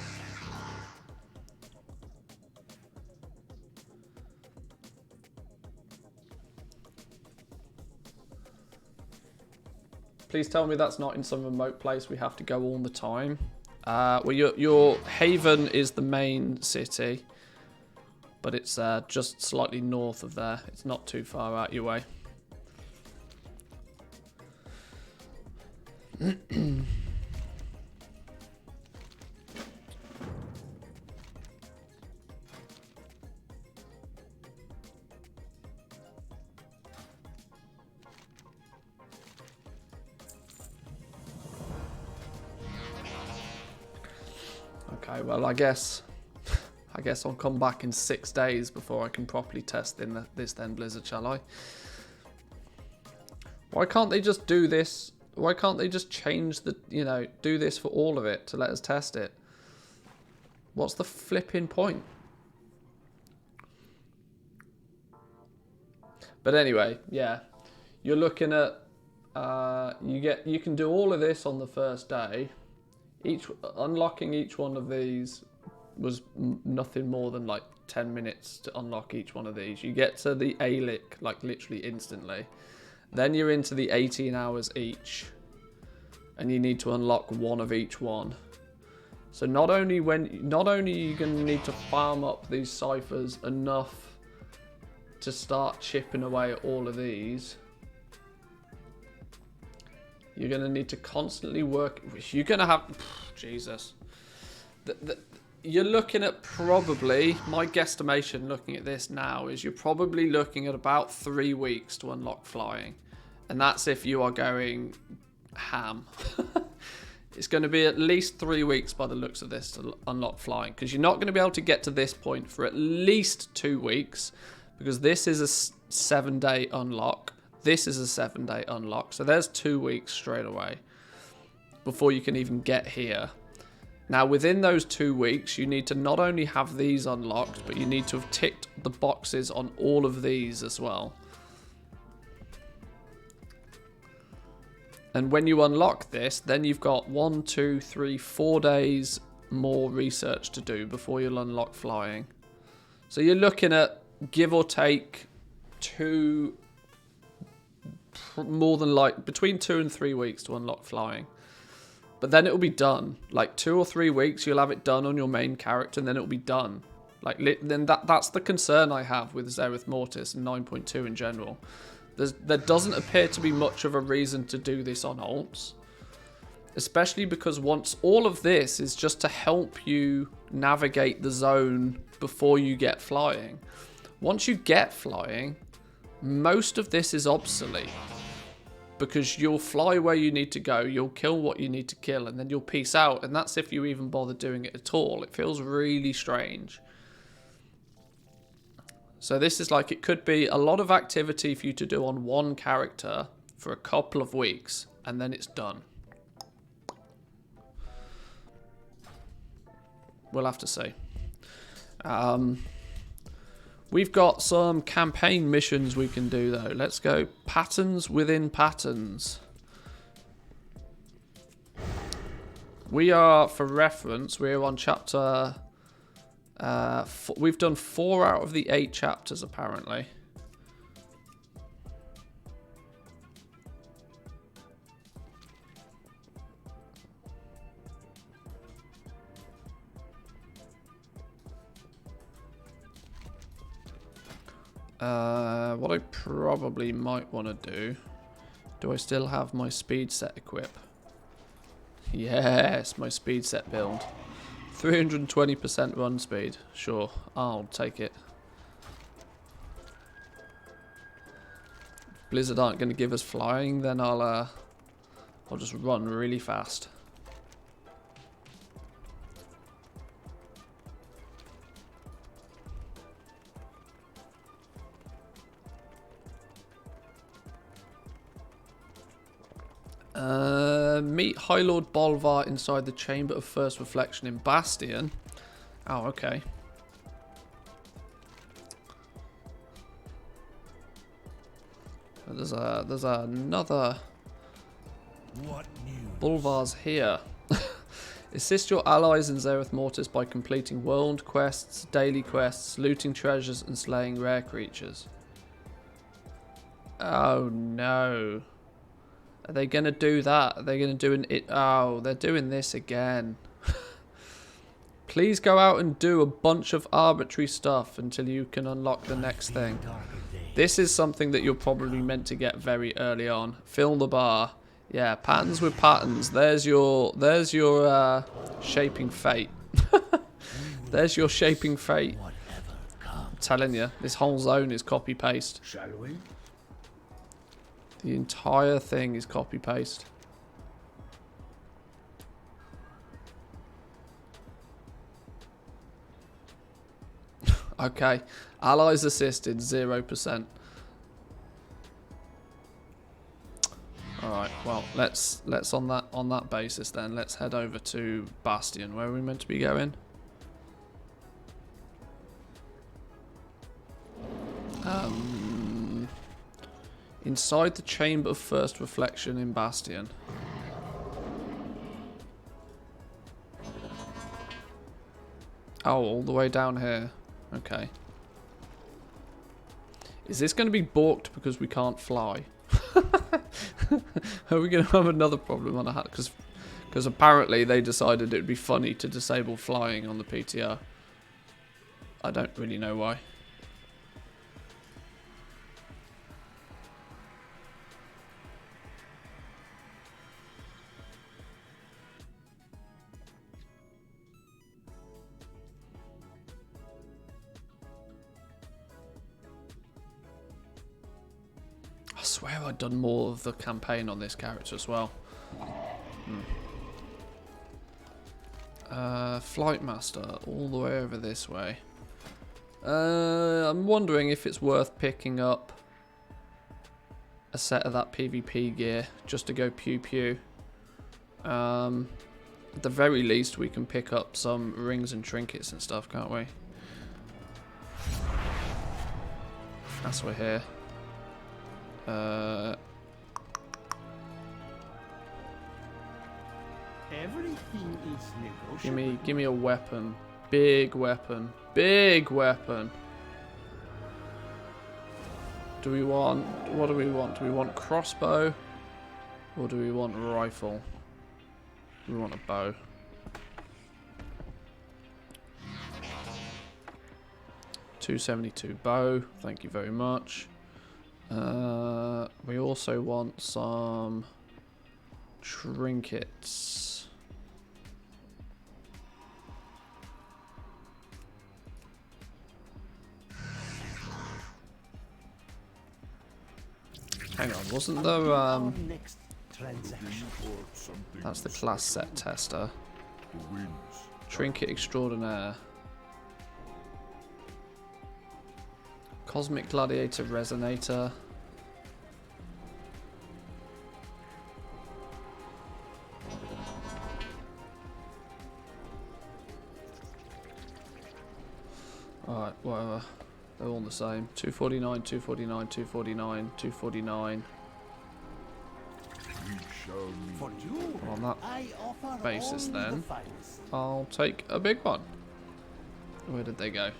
Please tell me that's not in some remote place we have to go all the time. Well, your haven is the main city, but it's just slightly north of there. It's not too far out your way. Okay, well, I guess I'll come back in 6 days before I can properly test this then, Blizzard, shall I? Why can't they just do this? Why can't they just change the, you know, do this for all of it to let us test it? What's the flipping point? But anyway, yeah, you're looking at you can do all of this on the first day. Unlocking each one of these was nothing more than like 10 minutes to unlock each one of these. You get to the Alic like literally instantly. Then you're into the 18 hours each, and you need to unlock one of each one. So not only are you going to need to farm up these ciphers enough to start chipping away at all of these, you're going to need to constantly work. You're going to have... Jesus. You're looking at probably... My guesstimation looking at this now is you're probably looking at about 3 weeks to unlock flying. And that's if you are going ham. It's going to be at least 3 weeks by the looks of this to unlock flying. Because you're not going to be able to get to this point for at least 2 weeks. Because this is a 7-day unlock. This is a 7-day unlock. So there's 2 weeks straight away before you can even get here. Now, within those 2 weeks, you need to not only have these unlocked, but you need to have ticked the boxes on all of these as well. And when you unlock this, then you've got 1, 2, 3, 4 days more research to do before you'll unlock flying. So you're looking at, give or take, between 2 and 3 weeks to unlock flying. But then it'll be done. Like 2 or 3 weeks, you'll have it done on your main character, and then it'll be done. Like then that's the concern I have with Zereth Mortis and 9.2 in general. There doesn't appear to be much of a reason to do this on alts, especially because once all of this is just to help you navigate the zone before you get flying. Once you get flying, most of this is obsolete. Because you'll fly where you need to go, you'll kill what you need to kill, and then you'll peace out. And that's if you even bother doing it at all. It feels really strange. So this is like, it could be a lot of activity for you to do on one character for a couple of weeks, and then it's done. We'll have to see. We've got some campaign missions we can do, though. Let's go patterns within patterns. We are, for reference, we're on chapter... we've done 4 out of the 8 chapters, apparently. What I probably might want to do I still have my speed set equip? Yes, my speed set build. 320% run speed. Sure, I'll take it. If Blizzard aren't going to give us flying, then I'll just run really fast. Meet High Lord Bolvar inside the Chamber of First Reflection in Bastion. Oh, okay. There's another. What news? Bolvar's here. Assist your allies in Zereth Mortis by completing world quests, daily quests, looting treasures, and slaying rare creatures. Oh no. Are they going to do that? Are they going to do oh, they're doing this again. Please go out and do a bunch of arbitrary stuff until you can unlock the next thing. This is something that you're probably meant to get very early on. Fill the bar. Yeah, patterns with patterns. There's your shaping fate. There's your shaping fate. I'm telling you, this whole zone is copy paste. Shall we? The entire thing is copy paste. Okay, allies assisted 0%. All right, well let's on that basis then let's head over to Bastion. Where are we meant to be going? Inside the Chamber of First Reflection in Bastion. Oh, all the way down here. Okay. Is this going to be balked because we can't fly? Are we going to have another problem on our hands? Because apparently they decided it would be funny to disable flying on the PTR. I don't really know why. I swear I'd done more of the campaign on this character as well. Flight Master, all the way over this way. I'm wondering if it's worth picking up a set of that PvP gear just to go pew pew. At the very least, we can pick up some rings and trinkets and stuff, can't we? As we're here. Everything is negotiable. Give me a weapon. Big weapon. Big weapon. Do we want... What do we want? Do we want crossbow? Or do we want rifle? We want a bow. $272 bow. Thank you very much. We also want some trinkets. Hang on, wasn't there Our next transaction. that's the class set tester. The winds. Trinket extraordinaire. Cosmic gladiator resonator. Alright, whatever. They're all the same. 249, 249, 249, 249. We shall meet. For you, On that I offer basis only then, the finest. I'll take a big one. Where did they go?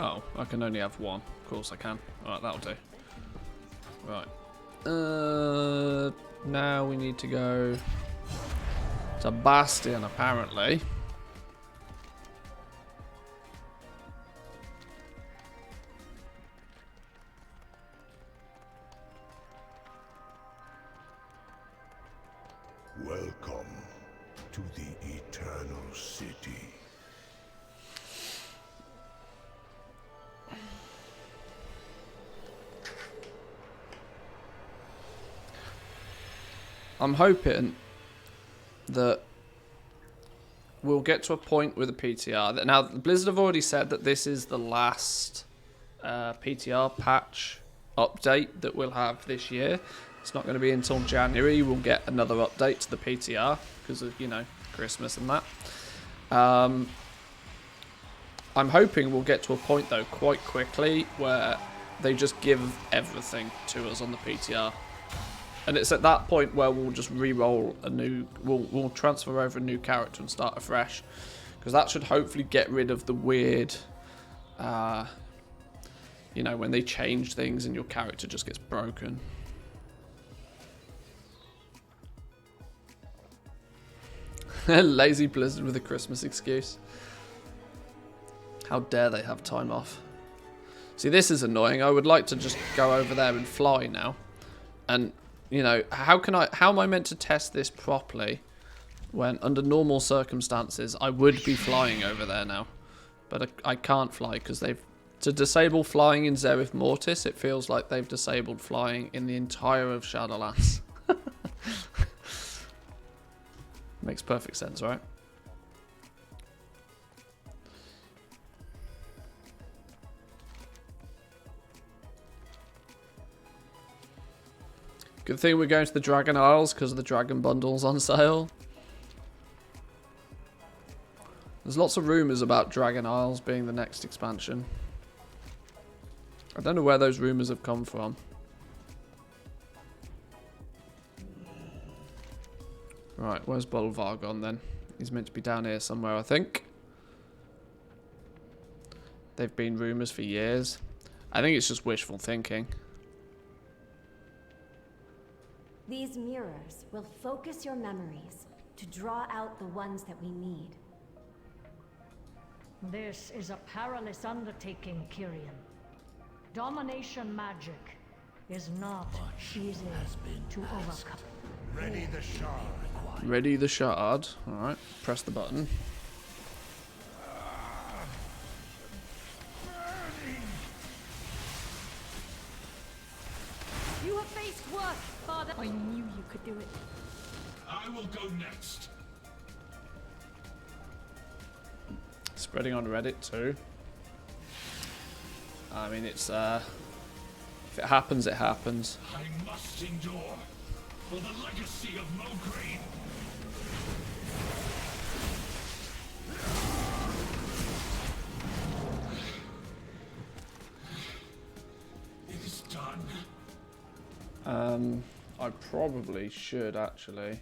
Oh, I can only have one. Of course I can. Alright, that'll do. Right. Now we need to go to Bastion, apparently. Welcome to the Eternal City. I'm hoping that we'll get to a point with the PTR. Now, Blizzard have already said that this is the last PTR patch update that we'll have this year. It's not going to be until January we'll get another update to the PTR because of, you know, Christmas and that. I'm hoping we'll get to a point, though, quite quickly where they just give everything to us on the PTR. And it's at that point where we'll just re-roll a new... We'll transfer over a new character and start afresh. Because that should hopefully get rid of the weird... you know, when they change things and your character just gets broken. Lazy Blizzard with a Christmas excuse. How dare they have time off. See, this is annoying. I would like to just go over there and fly now. And... you know, how am I meant to test this properly when under normal circumstances I would be flying over there now? But I can't fly because to disable flying in Zereth Mortis, it feels like they've disabled flying in the entire of Shadowlands. Makes perfect sense, right? Good thing we're going to the Dragon Isles because the Dragon Bundle's on sale. There's lots of rumours about Dragon Isles being the next expansion. I don't know where those rumours have come from. Right, where's Bolvar gone then? He's meant to be down here somewhere, I think. They've been rumours for years. I think it's just wishful thinking. These mirrors will focus your memories to draw out the ones that we need. This is a perilous undertaking, Kyrian. Domination magic is not easy to overcome. Ready the shard. Ready the shard. Alright, press the button. work, Father. I knew you could do it. I will go next. Spreading on Reddit too. I mean, it's if it happens, it happens. I must endure for the legacy of Mograine. It is done. I probably should actually.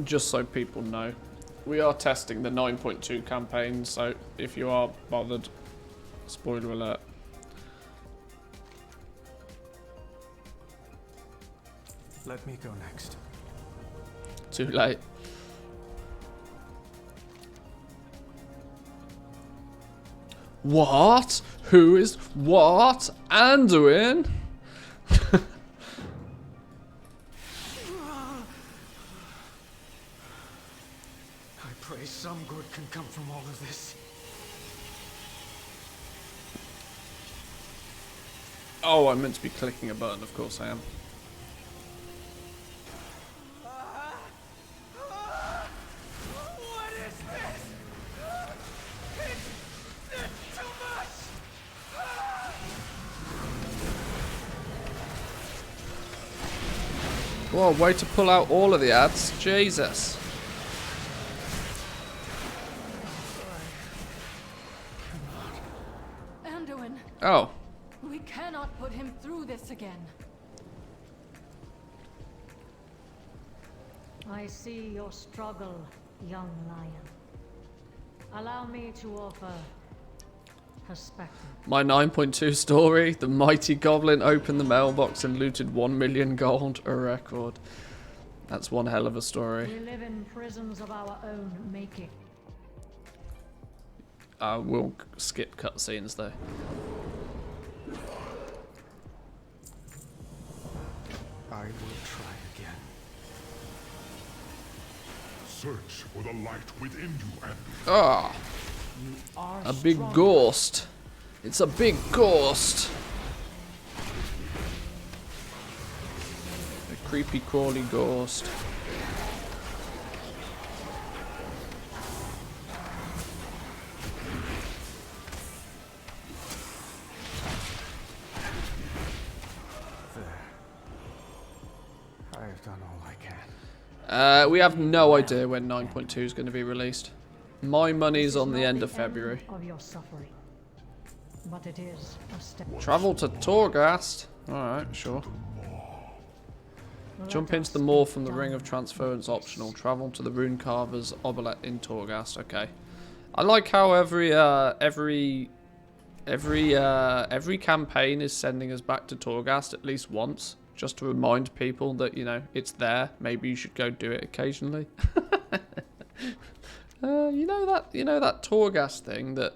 Just so people know, we are testing the 9.2 campaign, so if you are bothered, spoiler alert. Let me go next. Too late. What? Who is what? Anduin? I pray some good can come from all of this. Oh, I'm meant to be clicking a button, of course I am. What is this? It's too much! Whoa, way to pull out all of the ads. Jesus. Anduin, Oh. we cannot put him through this again. I see your struggle, young lion. Allow me to offer perspective. My 9.2 story, the mighty goblin opened the mailbox and looted 1 million gold, a record. That's one hell of a story. We live in prisons of our own making. We'll skip cutscenes though. I will try again. Search for the light within you, and Ah, Are a big strong. ghost. It's a big ghost. A creepy crawly ghost. There. I have done all I can. We have no idea when 9.2 is going to be released. My money's on the end of February. Of your suffering, but it is a step. Travel to Torghast. Alright, sure. Jump into the maw from the Ring of Transference optional. Travel to the Rune Carver's Obelette in Torghast. Okay. I like how every campaign is sending us back to Torghast at least once, just to remind people that, you know, it's there. Maybe you should go do it occasionally. You know that Torghast thing that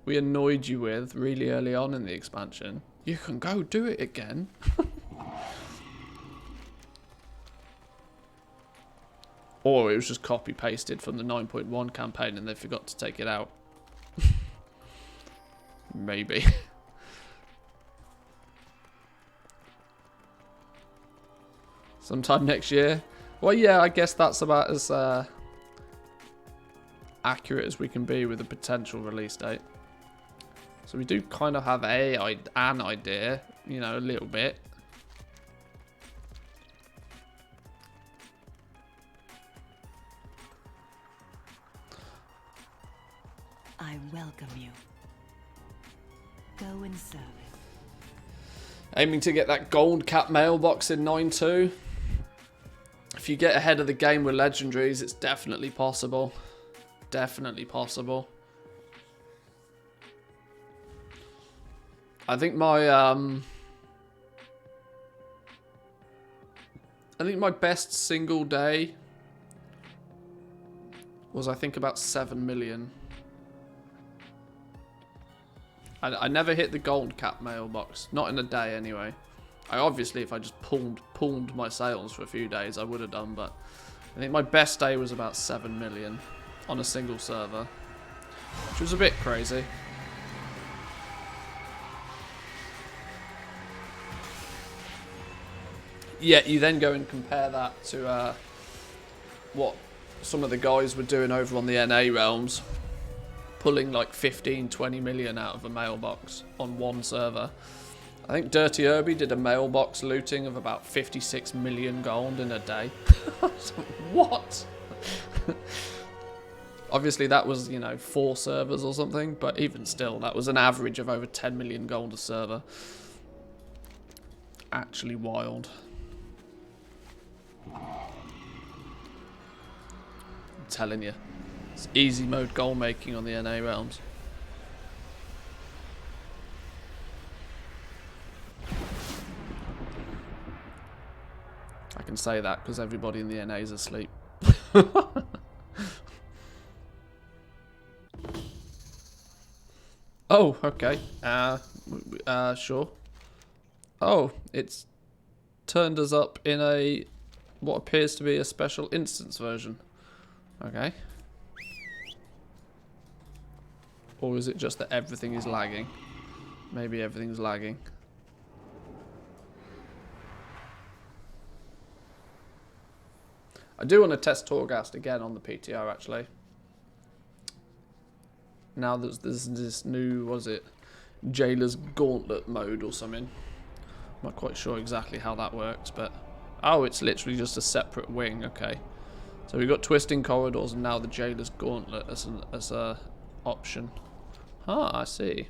we annoyed you with really early on in the expansion? You can go do it again. Or it was just copy pasted from the 9.1 campaign and they forgot to take it out. Maybe. Sometime next year. Well, yeah, I guess that's about as accurate as we can be with a potential release date. So we do kind of have an idea, you know, a little bit. I welcome you. Go and serve it. Aiming to get that gold cap mailbox in 9.2. If you get ahead of the game with legendaries, it's definitely possible. Definitely possible. I think my best single day was, I think, about 7 million. I never hit the gold cap mailbox. Not in a day, anyway. Obviously, if I just pulled my sales for a few days, I would have done, but I think my best day was about 7 million on a single server, which was a bit crazy. Yeah, you then go and compare that to what some of the guys were doing over on the NA realms, pulling like 15, 20 million out of a mailbox on one server. I think Dirty Herbie did a mailbox looting of about 56 million gold in a day. What? Obviously that was, you know, 4 servers or something, but even still, that was an average of over 10 million gold a server. Actually wild. I'm telling you, it's easy mode goal making on the NA realms. I can say that because everybody in the NA is asleep. Oh, okay. Sure. Oh, it's turned us up in a what appears to be a special instance version. Okay. Or is it just that everything is lagging? Maybe everything's lagging. I do want to test Torghast again on the PTR, actually. Now there's this new, what is it, Jailer's Gauntlet mode or something. I'm not quite sure exactly how that works, but... Oh, it's literally just a separate wing, okay. So we've got Twisting Corridors and now the Jailer's Gauntlet as a option. Ah, I see.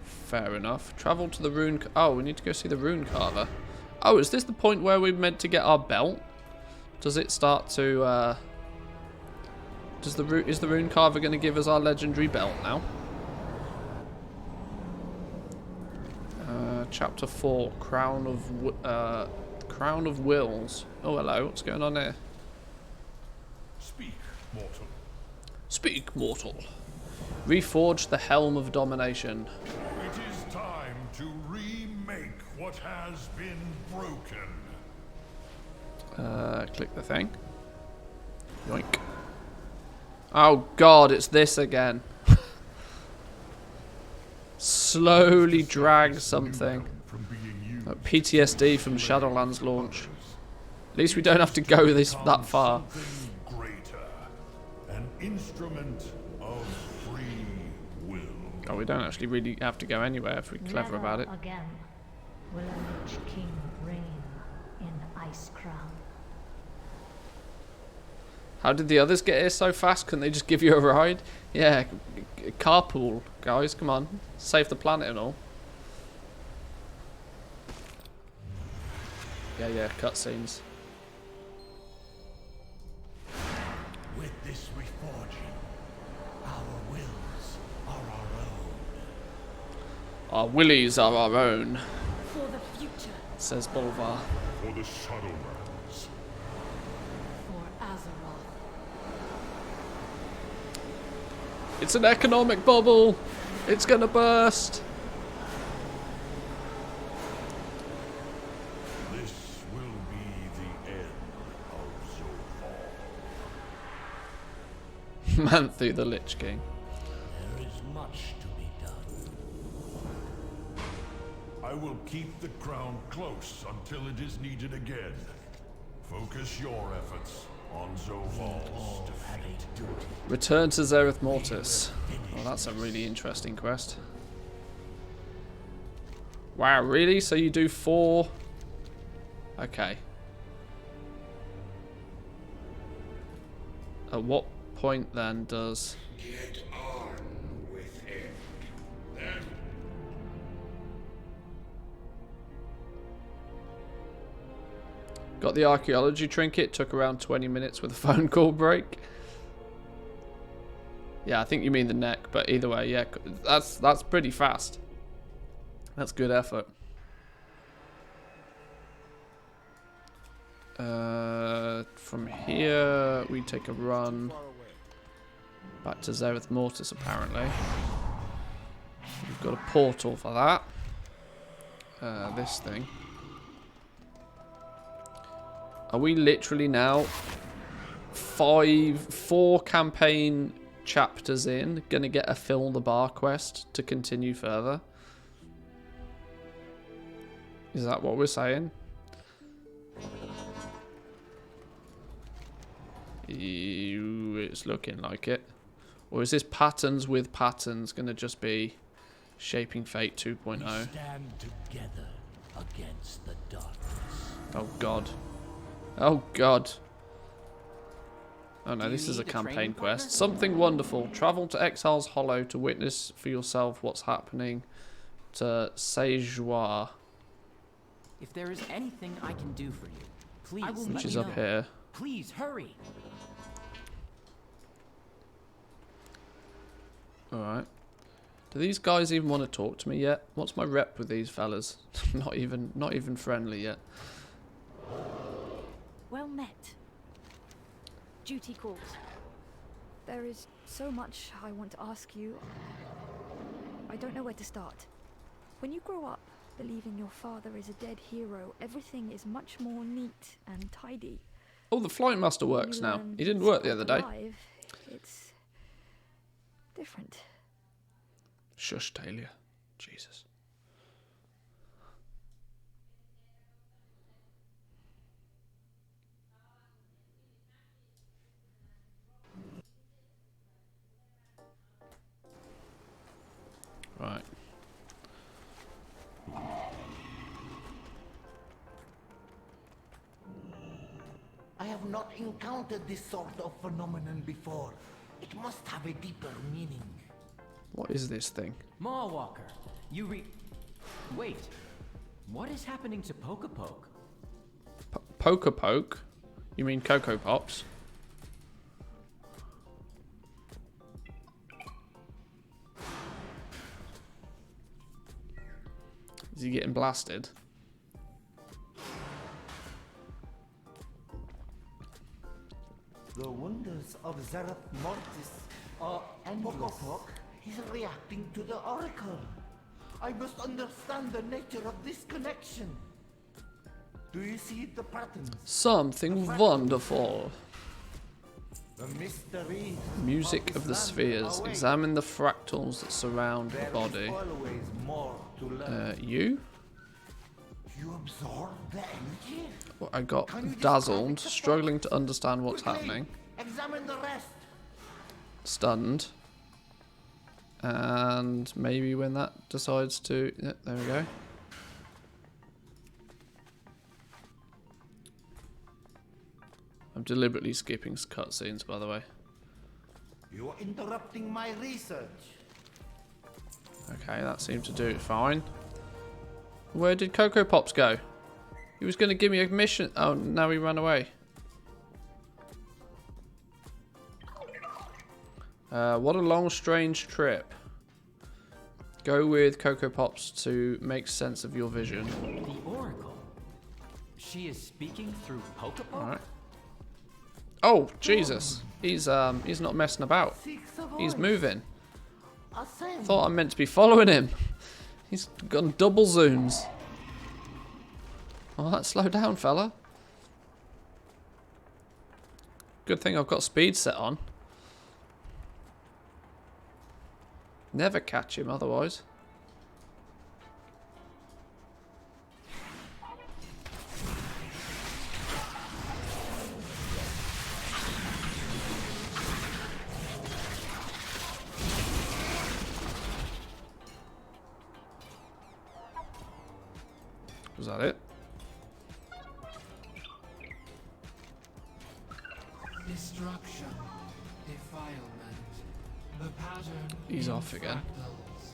Fair enough. Travel to the rune... Oh, we need to go see the rune carver. Oh, is this the point where we're meant to get our belt? Does it start to... is the rune carver going to give us our legendary belt now? Chapter 4, Crown of Wills. Oh, hello. What's going on here? Speak, mortal. Speak, mortal. Reforge the Helm of Domination. It is time to remake what has been broken. Click the thing. Yoink. Oh god, it's this again. Slowly drag something. Like PTSD from Shadowlands launch. At least we don't have to go that far. Greater, an instrument of free will. Oh, we don't actually really have to go anywhere if we're clever about it. Again will a Lich King reign in Icecrown. How did the others get here so fast? Couldn't they just give you a ride? Yeah, carpool, guys, come on. Save the planet and all. Yeah, cutscenes. With this reforging, our wills are our own. Our willies are our own, For the future, says Bolvar. For the Shadowlands. for Azeroth. It's an economic bubble. It's gonna burst. This will be the end of Zophal. Manthu the Lich King. There is much to be done. I will keep the crown close until it is needed again. Focus your efforts on Zophal's defeat. Return to Zereth Mortis. Well, that's a really interesting quest. Wow, really? So you do 4? Okay. At what point then does... Get on with it. Then Got the archaeology trinket, took around 20 minutes with a phone call break. Yeah, I think you mean the neck, but either way, yeah, that's pretty fast. That's good effort. From here, we take a run back to Zereth Mortis, apparently. We've got a portal for that. This thing. Are we literally now 4 campaign chapters in, gonna get a fill the bar quest to continue further? Is that what we're saying? It's looking like it. Or is this patterns with patterns gonna just be Shaping Fate 2.0? Stand together against the darkness. Oh god. Oh god. Oh no, this is a campaign quest. Something wonderful. Travel to Exile's Hollow to witness for yourself what's happening to Sejoir. If there is anything I can do for you, please. Which is up here. Please hurry. Alright. Do these guys even want to talk to me yet? What's my rep with these fellas? not even friendly yet. Well met. Duty calls. There is so much I want to ask you. I don't know where to start. When you grow up believing your father is a dead hero, everything is much more neat and tidy. Oh, the Flight Master works now. He didn't work the other day. Alive, it's different. Shush, Talia. Jesus. Right. I have not encountered this sort of phenomenon before. It must have a deeper meaning. What is this thing? Mawwalker, Wait. What is happening to Pokepoke? Pokepoke? You mean Cocoa Pops? Is he getting blasted? The wonders of Zereth Mortis are Pokepoke is reacting to the Oracle. I must understand the nature of this connection. Do you see the patterns? Something wonderful. The mystery. Music of the spheres. Examine the fractals that surround the body. Always more to learn. You? You absorb the energy? Well, I got dazzled, struggling to understand what's happening. Examine the rest. Stunned. And maybe when that decides to... Yeah, there we go. I'm deliberately skipping cutscenes, by the way. You are interrupting my research. Okay, that seemed to do it fine. Where did Cocoa Pops go? He was going to give me a mission. Oh, now he ran away. What a long, strange trip. Go with Cocoa Pops to make sense of your vision. The Oracle. She is speaking through Pokepoke? Alright. Oh, Jesus. He's not messing about. He's moving. Thought I meant to be following him. He's gone double zooms. Oh, slow down, fella. Good thing I've got speed set on. Never catch him otherwise. Was that it? Destruction, defilement, the pattern. He's off again. Fractals.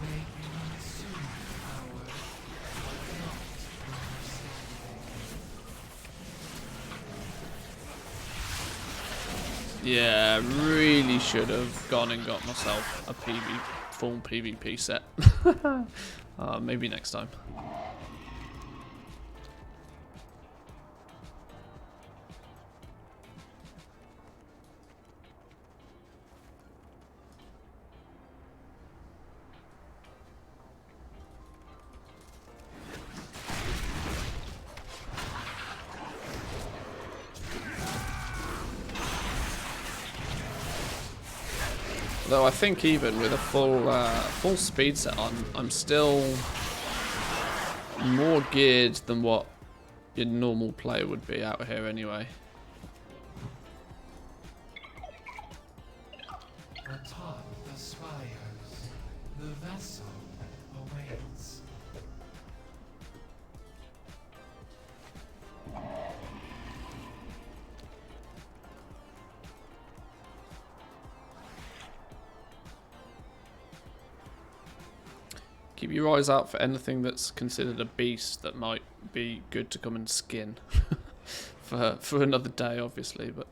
They can consume power, but not understanding. Yeah, really should have gone and got myself a full PvP set. Maybe next time. Though I think even with a full speed set on, I'm still more geared than what your normal player would be out here anyway. Atop the spires, the vessel awaits. Keep your eyes out for anything that's considered a beast that might be good to come and skin. for another day, obviously, but...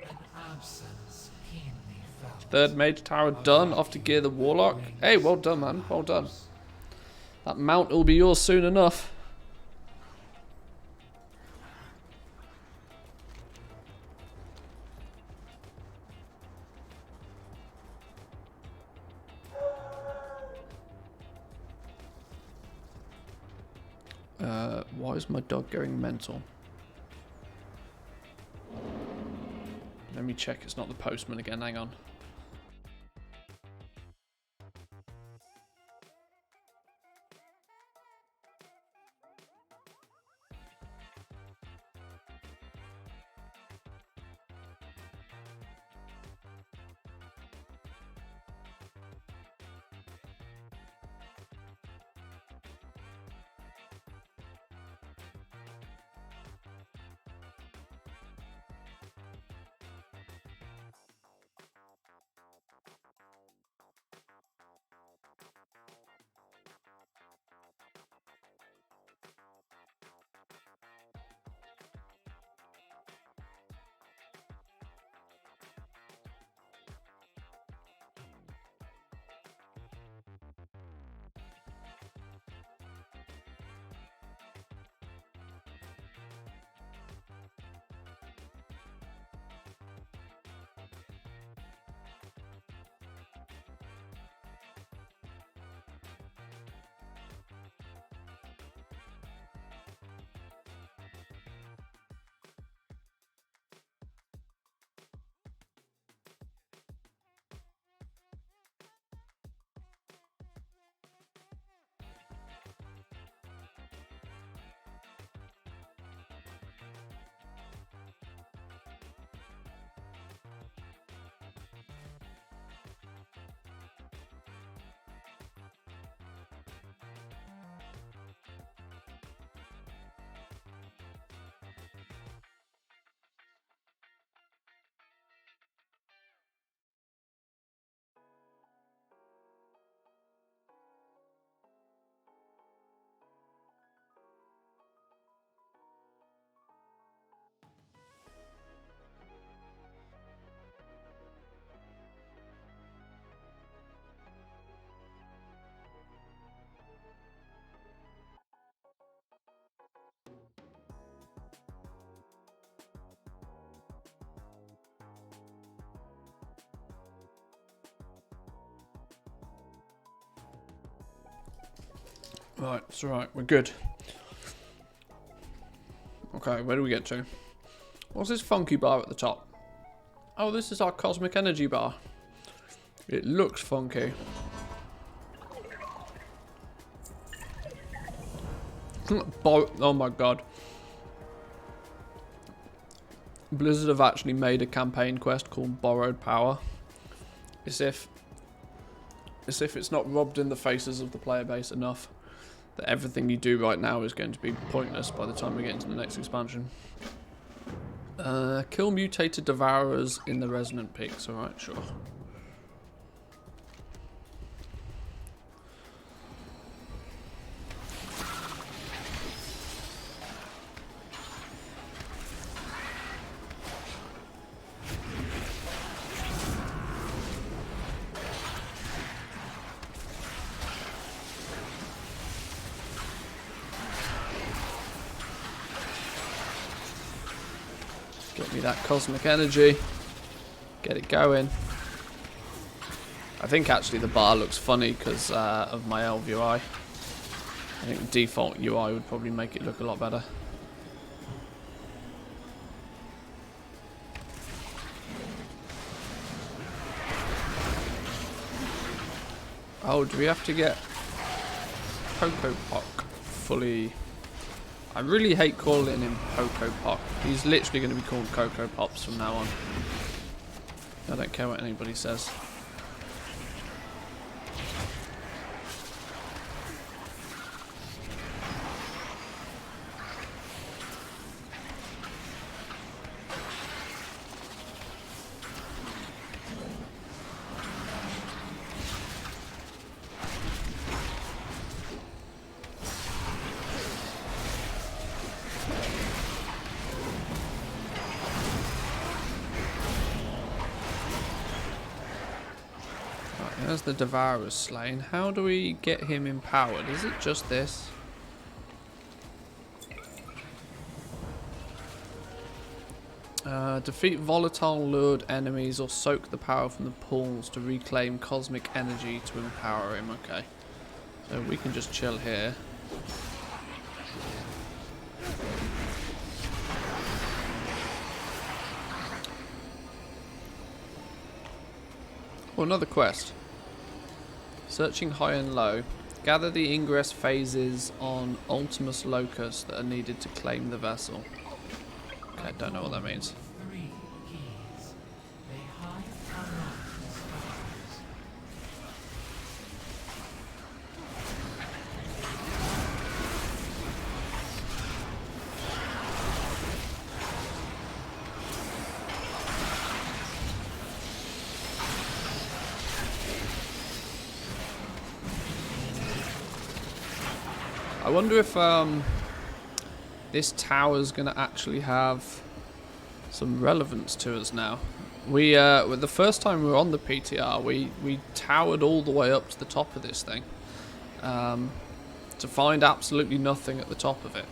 An absence keenly felt. Third mage tower done, off to gear the warlock. Hey, well done, man, well done. That mount will be yours soon enough. Why is my dog going mental? Let me check it's not the postman again, hang on. Right, it's alright, we're good. Okay, where do we get to? What's this funky bar at the top? Oh, this is our cosmic energy bar. It looks funky. Oh my god. Blizzard have actually made a campaign quest called Borrowed Power. As if it's not rubbed in the faces of the player base enough that everything you do right now is going to be pointless by the time we get into the next expansion. Kill mutated devourers in the resonant peaks. Alright, sure. me that cosmic energy. Get it going. I think actually the bar looks funny because of my elf UI. I think default UI would probably make it look a lot better. Oh, do we have to get Poco Pock fully? I really hate calling him Poco Pock. He's literally going to be called Cocoa Pops from now on. I don't care what anybody says. There's the Devourer slain. How do we get him empowered? Is it just this? Defeat volatile lured enemies or soak the power from the pools to reclaim cosmic energy to empower him. Okay. So we can just chill here. Oh, another quest. Searching high and low. Gather the ingress phases on Ultimus Locus that are needed to claim the vessel. Okay, don't know what that means. 3 keys. They hide unlocked spires. I wonder if this tower's going to actually have some relevance to us now. We the first time we were on the PTR, we towered all the way up to the top of this thing to find absolutely nothing at the top of it.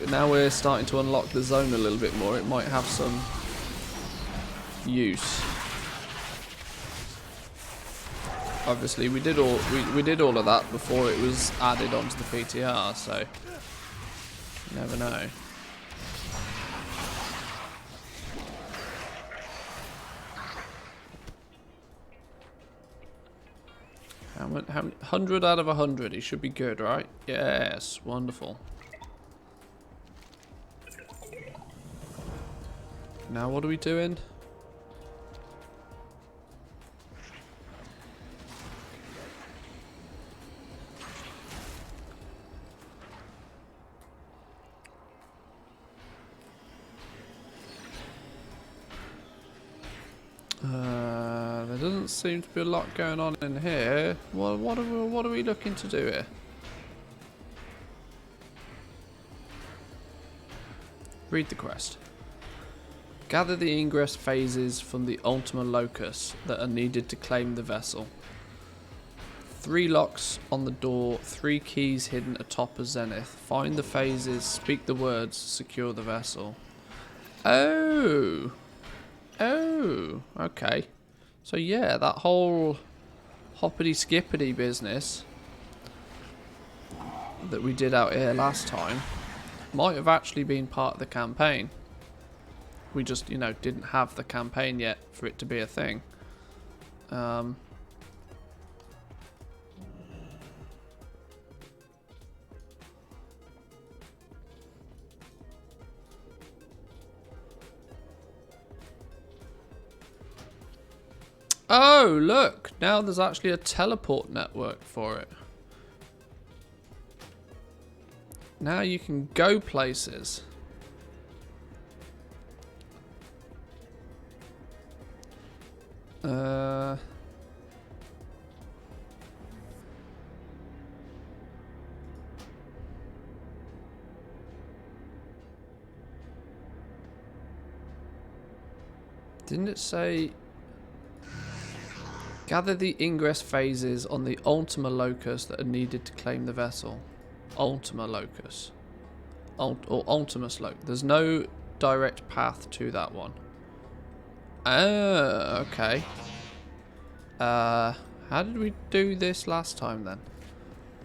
Now we're starting to unlock the zone a little bit more. It might have some use. Obviously, we did all of that before it was added onto the PTR, so you never know. How 100 out of 100. He should be good, right? Yes, wonderful. Now what are we doing? There doesn't seem to be a lot going on in here. What are we looking to do here? Read the quest. Gather the ingress phases from the Ultima Locus that are needed to claim the vessel. 3 locks on the door, 3 keys hidden atop a zenith. Find the phases, speak the words, secure the vessel. Oh, okay. So yeah, that whole hoppity skippity business that we did out here last time might have actually been part of the campaign. We just, you know, didn't have the campaign yet for it to be a thing. Oh, look! Now there's actually a teleport network for it. Now you can go places. Didn't it say... Gather the ingress phases on the Ultima Locus that are needed to claim the vessel. Ultima Locus. or Ultima Slope. There's no direct path to that one. Oh, okay. How did we do this last time then?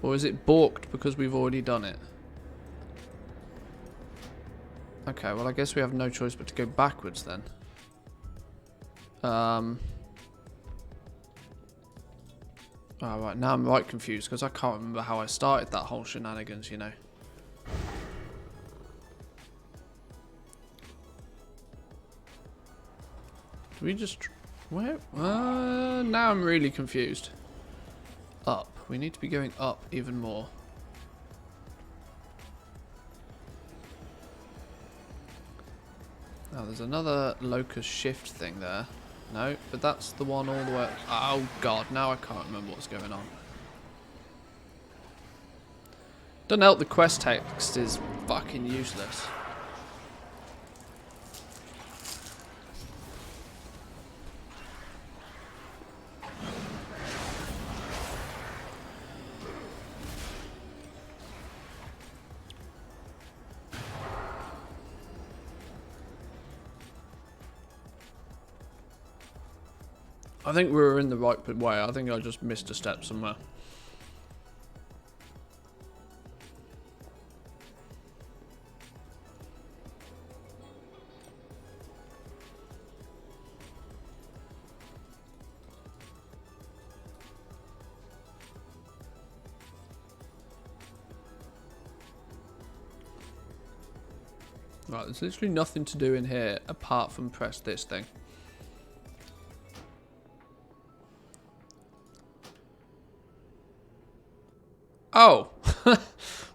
Or is it balked because we've already done it? Okay, well I guess we have no choice but to go backwards then. Alright, now I'm right confused because I can't remember how I started that whole shenanigans, you know. Do we just... Where? Now I'm really confused. Up. We need to be going up even more. Now there's another locust shift thing there. No, but that's the one all the way... Oh god, now I can't remember what's going on. Doesn't help the quest text is fucking useless. I think we were in the right way. I think I just missed a step somewhere. Right, there's literally nothing to do in here apart from press this thing. Oh,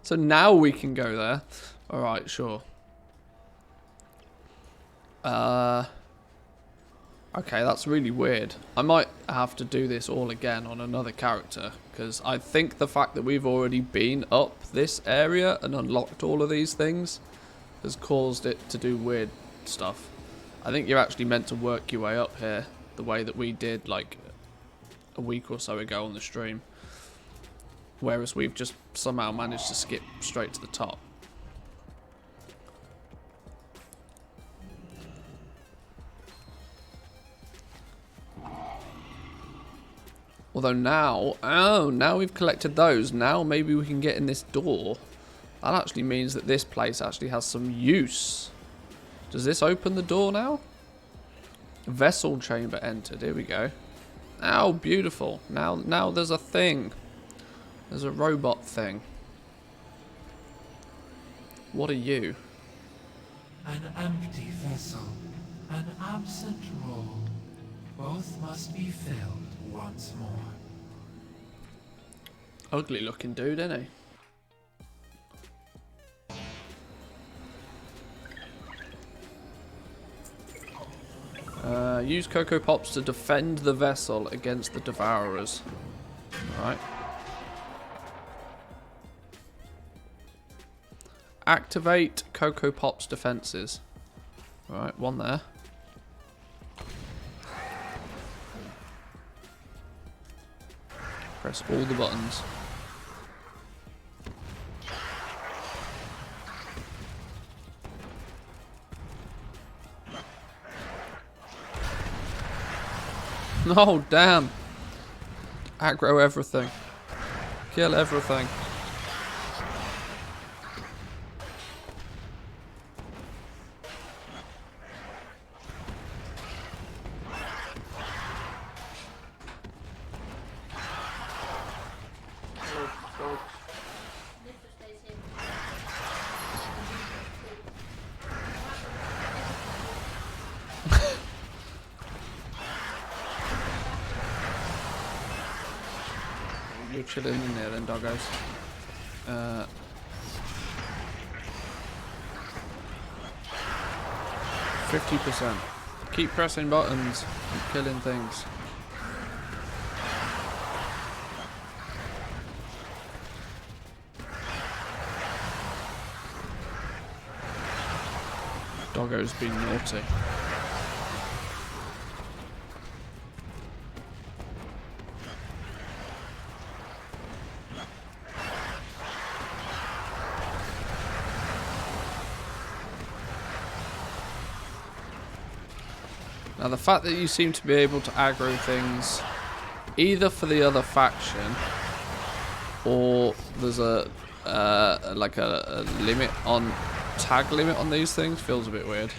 so now we can go there. All right, sure. Okay, that's really weird. I might have to do this all again on another character because I think the fact that we've already been up this area and unlocked all of these things has caused it to do weird stuff. I think you're actually meant to work your way up here the way that we did like a week or so ago on the stream. Whereas we've just somehow managed to skip straight to the top. Although now, now we've collected those. Now maybe we can get in this door. That actually means that this place actually has some use. Does this open the door now? Vessel chamber entered. Here we go. Oh, beautiful. Now there's a thing. There's a robot thing. What are you? An empty vessel, an absent role. Both must be filled once more. Ugly looking dude, isn't he? Use Cocoa Pops to defend the vessel against the Devourers. Alright. Activate Cocoa Pop's defenses. Alright, one there. Press all the buttons. Oh, damn. Aggro everything. Kill everything. You're chilling in there then, doggos. 50%. Keep pressing buttons and killing things. Doggo's been naughty. Now the fact that you seem to be able to aggro things either for the other faction or there's a like a limit on tag limit on these things feels a bit weird.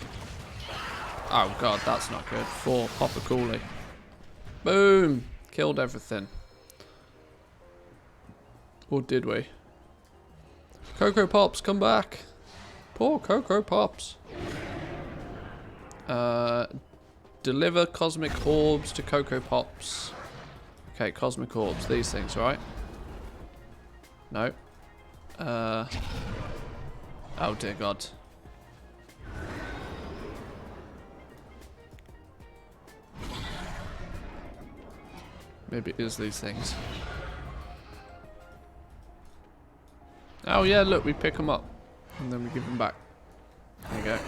Oh god, that's not good. 4 Papa Cooley. Boom! Killed everything. Or did we? Cocoa Pops, come back! Poor Cocoa Pops. Deliver cosmic orbs to Cocoa Pops. Okay, cosmic orbs, these things, right? No. Oh dear god. Maybe it is these things. Oh yeah, look, we pick them up. And then we give them back. There you go.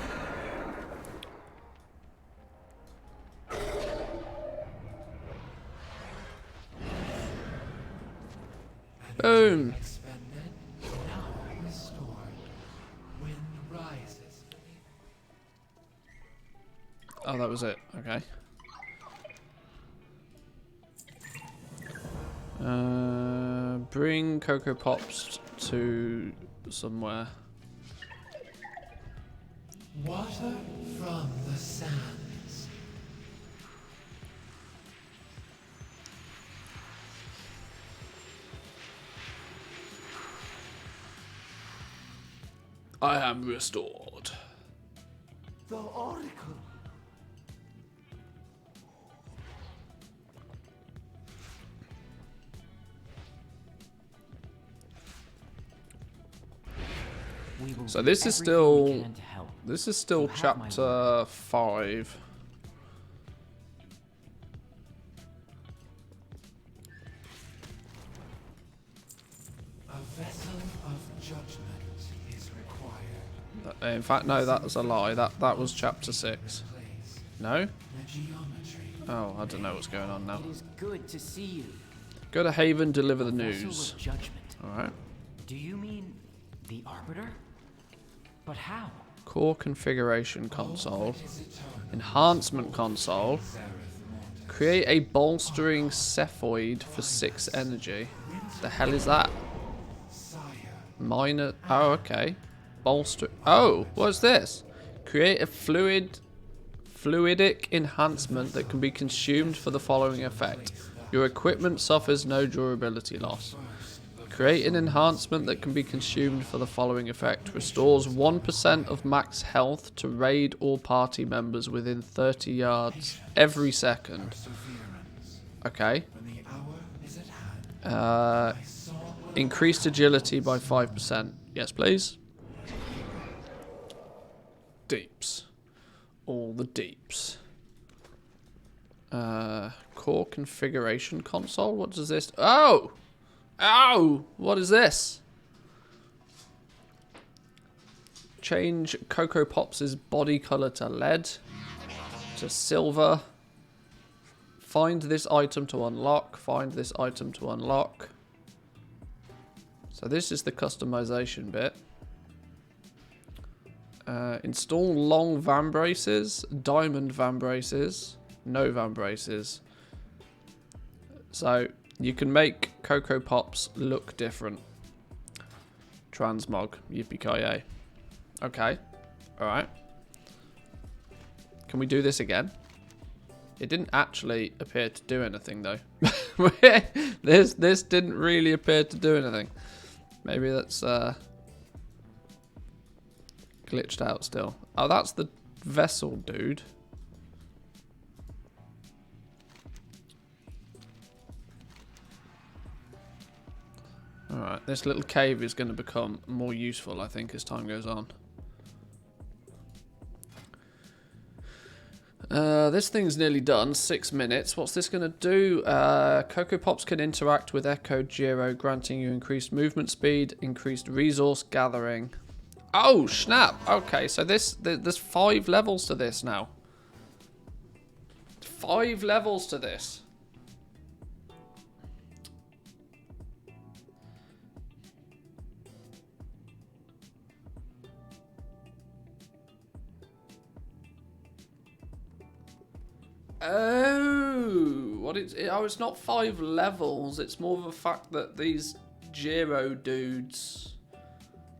Boom! Oh, that was it. Okay. Bring Cocoa Pops to somewhere. Water from the sands. I am restored. The Oracle. So this is still chapter 5. A vessel of judgment is required. In fact, no, that was a lie. That was chapter 6. No? Oh, I don't know what's going on now. It is good to see you. Go to Haven, deliver the A vessel news. of judgment. Alright. Do you mean the Arbiter? But how? Core configuration console. Enhancement console. Create a bolstering cephoid for 6 energy. The hell is that? Minor. Oh, okay. Bolster. Oh, what's this? Create a fluidic enhancement that can be consumed for the following effect. Your equipment suffers no durability loss. Create an enhancement that can be consumed for the following effect. Restores 1% of max health to raid all party members within 30 yards every second. Okay. Increased agility by 5%. Yes, please. Deeps. All the deeps. Core configuration console. What does this? Oh! Ow! What is this? Change Cocoa Pops' body color to lead. To silver. Find this item to unlock. Find this item to unlock. So this is the customization bit. Install long vambraces. Diamond vambraces. No vambraces. So you can make Cocoa Pops look different. Transmog. Yippee-ki-yay. Okay. Alright. Can we do this again? It didn't actually appear to do anything though. This didn't really appear to do anything. Maybe that's glitched out still. Oh, that's the vessel dude. Alright, this little cave is going to become more useful, I think, as time goes on. This thing's nearly done. 6 minutes. What's this going to do? Cocoa Pops can interact with Echo Giro, granting you increased movement speed, increased resource gathering. Oh, snap! Okay, so there's 5 levels to this now. 5 levels to this. Oh, what it's not 5 levels. It's more of a fact that these Giro dudes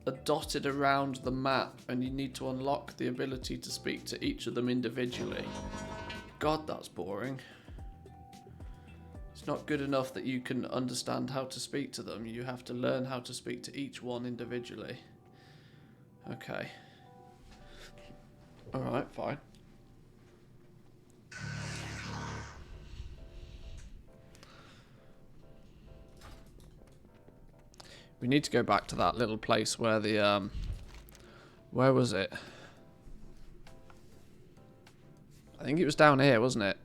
are dotted around the map, and you need to unlock the ability to speak to each of them individually. God, that's boring. It's not good enough that you can understand how to speak to them. You have to learn how to speak to each one individually. Okay. Alright, fine. We need to go back to that little place where the, where was it? I think it was down here, wasn't it?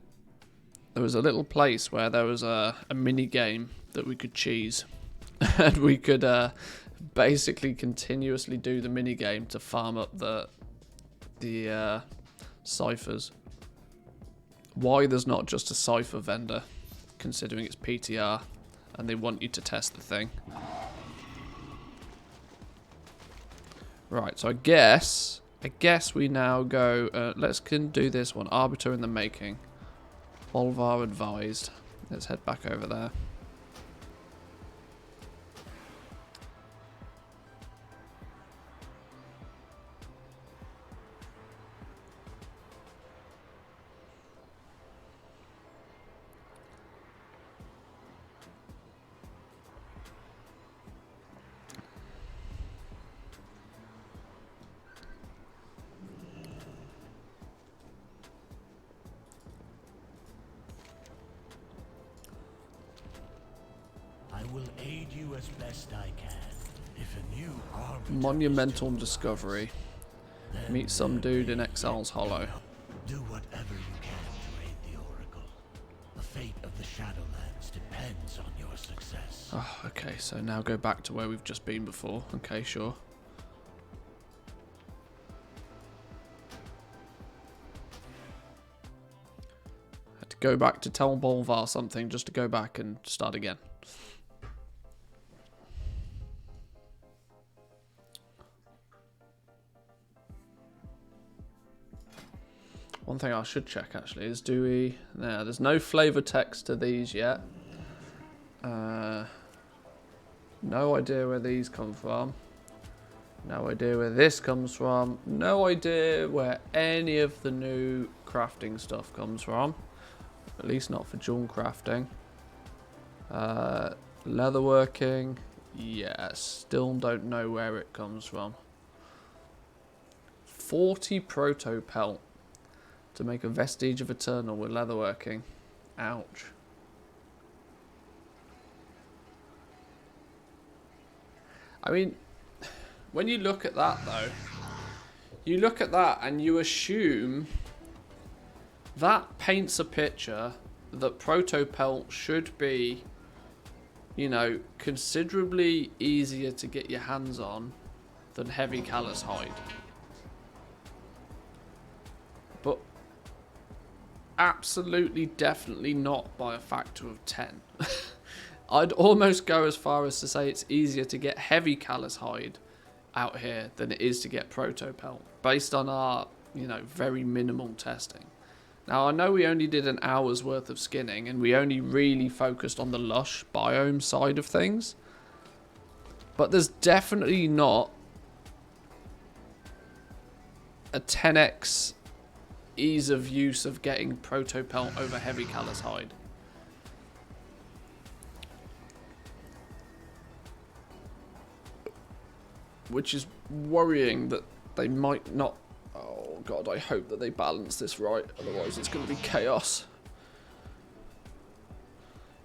There was a little place where there was a mini game that we could cheese. And we could basically continuously do the mini game to farm up the ciphers. Why there's not just a cipher vendor, considering it's PTR, and they want you to test the thing. Right, so I guess we now go, let's do this one, Arbiter in the Making. Bolvar advised. Let's head back over there. As best I can. If a new Monumental discovery. Meet some dude in Exile's Hollow. Do whatever you can to aid the Oracle. The fate of the Shadowlands depends on your success. Oh, okay, so now go back to where we've just been before. Okay, sure. Had to go back to tell Bolvar something just to go back and start again. One thing I should check actually is there's no flavor text to these yet. No idea where these come from. No idea where this comes from. No idea where any of the new crafting stuff comes from. At least not for jewel crafting. Leatherworking. Yeah, still don't know where it comes from. 40 proto pelt. To make a vestige of Eternal with leatherworking. Ouch. I mean, when you look at that though, you look at that and you assume that paints a picture that Protopelt should be, you know, considerably easier to get your hands on than Heavy Callous Hide. But absolutely, definitely not by a factor of 10. I'd almost go as far as to say it's easier to get Heavy Callous Hide out here than it is to get Protopelt, based on our, you know, very minimal testing. Now, I know we only did an hour's worth of skinning, and we only really focused on the lush biome side of things, but there's definitely not a 10x ease of use of getting Protopelt over Heavy Callous Hide. Which is worrying that they might not... Oh god, I hope that they balance this right, otherwise it's going to be chaos.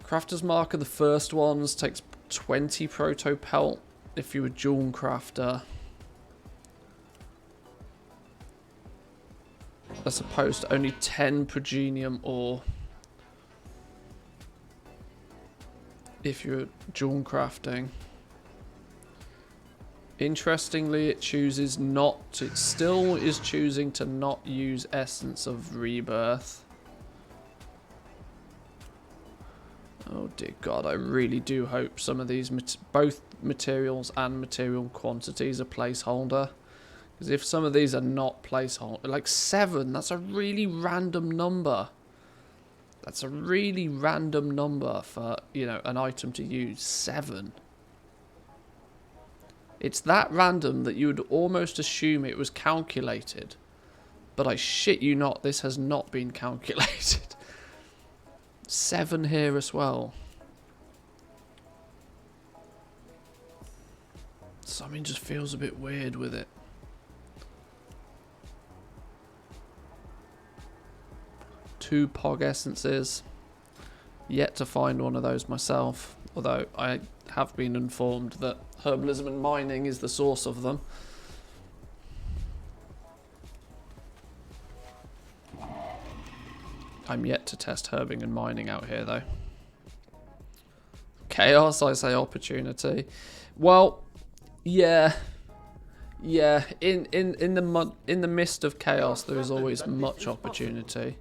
Crafter's Mark of the first ones takes 20 Protopelt if you're a Jewel Crafter. As opposed to only 10 Progenium ore if you're jewel crafting. Interestingly, it chooses not to, it still is choosing to not use Essence of Rebirth. Oh dear god, I really do hope some of these, both materials and material quantities are placeholder. Because if some of these are not placeholder, like 7, that's a really random number. That's a really random number for, you know, an item to use. 7. It's that random that you would almost assume it was calculated. But I shit you not, this has not been calculated. 7 here as well. Something just feels a bit weird with it. 2 Pog Essences. Yet to find one of those myself. Although I have been informed that herbalism and mining is the source of them. I'm yet to test herbing and mining out here though. Chaos, I say opportunity. Well, yeah. Yeah, in the midst of chaos there is always much opportunity.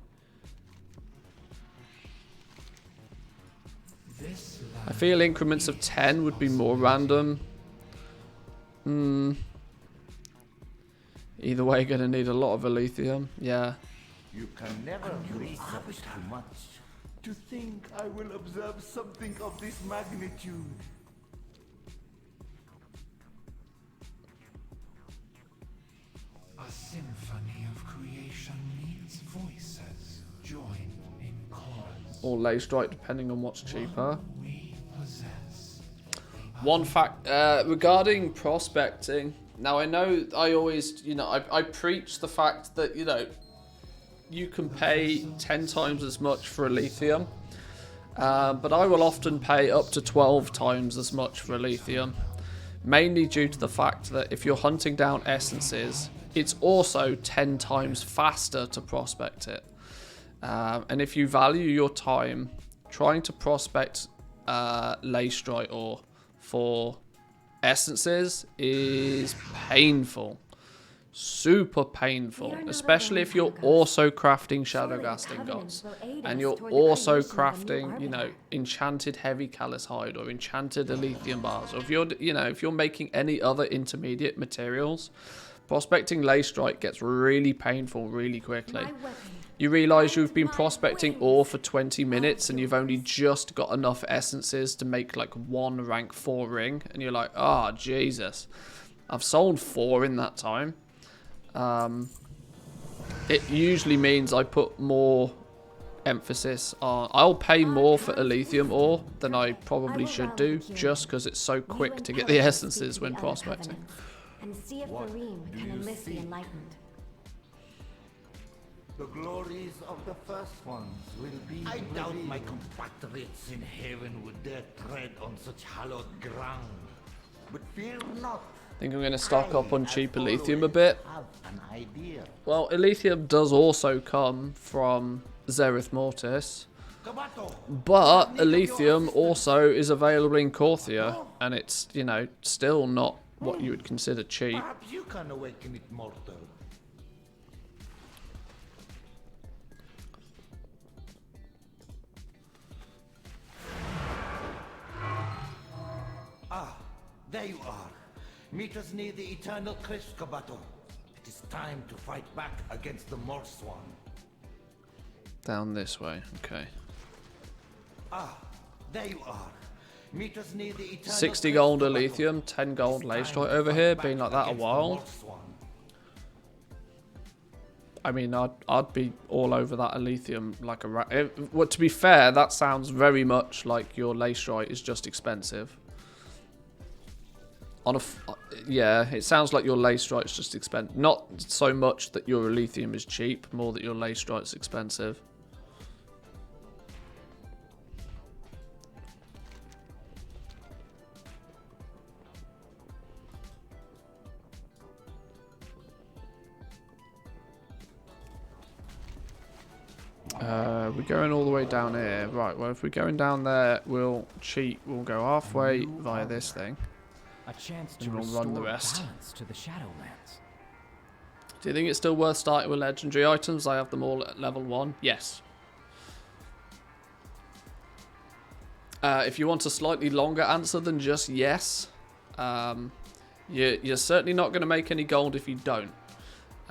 I feel increments of 10 would be more random. Either way, gonna need a lot of Elythium. Yeah. You can never research too much. To think I will observe something of this magnitude. A symphony of creation needs voices joined in chorus. Or lay strike, depending on what's cheaper. We possess. One fact regarding prospecting. Now I know I always, you know, I preach the fact that, you know, you can pay 10 times as much for Elythium, but I will often pay up to 12 times as much for Elythium, mainly due to the fact that if you're hunting down essences, it's also 10 times faster to prospect it. And if you value your time, trying to prospect Leystrite ore for essences is painful. Super painful, especially if you're also crafting Shadowghast ingots and you're also crafting, you know, enchanted heavy callous hide or enchanted Elythium bars, or if you're, you know, if you're making any other intermediate materials, prospecting Leystrite gets really painful really quickly. You realize you've been prospecting ore for 20 minutes and you've only just got enough essences to make like 1 rank 4 ring, and you're like, oh Jesus, I've sold 4 in that time. It usually means I put more emphasis on, I'll pay more for Elythium ore than I probably should do, just because it's so quick to get the essences when prospecting. And see if Fareem can enlist the enlightened. The glories of the first ones will be I doubt my compatriots in heaven would dare tread on such hallowed ground. But fear not. I think I'm going to stock up on cheap Elythium a bit. Have an idea. Well, Elythium does also come from Zereth Mortis, but Elythium also is available in Korthia, and it's, you know, still not what you would consider cheap. Perhaps you can awaken it, mortal. Ah, there you are. Meet us near the eternal cliffs, Kabato. It is time to fight back against the Morswan. Down this way, okay. Ah, there you are. Meet us near the eternal 60 gold Elythium, 10 gold Leystrite over here, been like that a while. I mean, I'd be all over that Elythium like a well, to be fair, that sounds very much like your Leystrite is just expensive. Yeah, it sounds like your Leystrite's just expensive. Not so much that your Elythium is cheap, more that your Leystrite's expensive. We're going all the way down here. Right, well, if we're going down there, we'll cheat. We'll go halfway via this thing. A chance to we'll run the rest. balance to the Shadowlands. Do you think it's still worth starting with legendary items? I have them all at level 1. Yes. If you want a slightly longer answer than just yes, you're certainly not going to make any gold if you don't.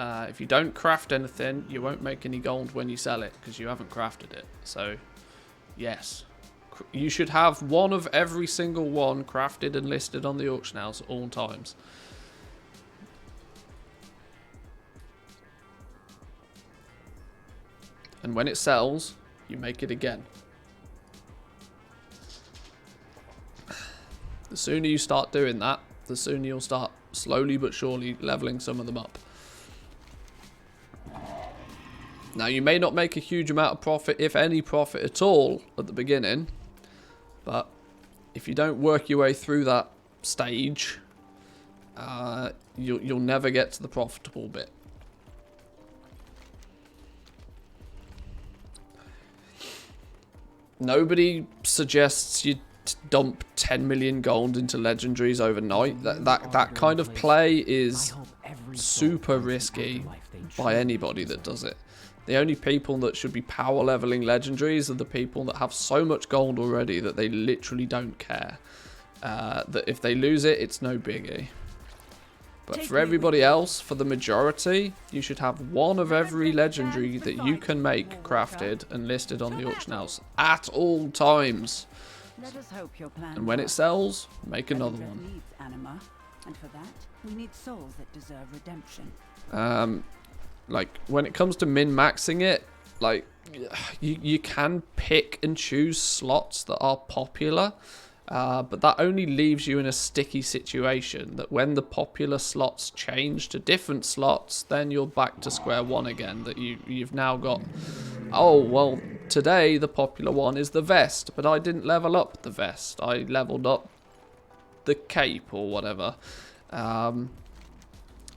If you don't craft anything, you won't make any gold when you sell it because you haven't crafted it. So, yes. You should have one of every single one crafted and listed on the auction house at all times. And when it sells, you make it again. The sooner you start doing that, the sooner you'll start slowly but surely leveling some of them up. Now, you may not make a huge amount of profit, if any profit at all, at the beginning. But if you don't work your way through that stage, you'll never get to the profitable bit. Nobody suggests you dump 10 million gold into legendaries overnight. That kind of play is super risky by anybody that does it. The only people that should be power leveling legendaries are the people that have so much gold already that they literally don't care. That if they lose it, it's no biggie. But for everybody else, for the majority, you should have one of every legendary that you can make crafted and listed on the auction house at all times. Let us hope your plan And when it sells, make another one. needs anima, and for that, we need souls that deserve redemption. Like, when it comes to min-maxing it, like, you can pick and choose slots that are popular, but that only leaves you in a sticky situation that when the popular slots change to different slots, then you're back to square one again, that you've now got, oh, well, today the popular one is the vest, but I didn't level up the vest, I leveled up the cape or whatever.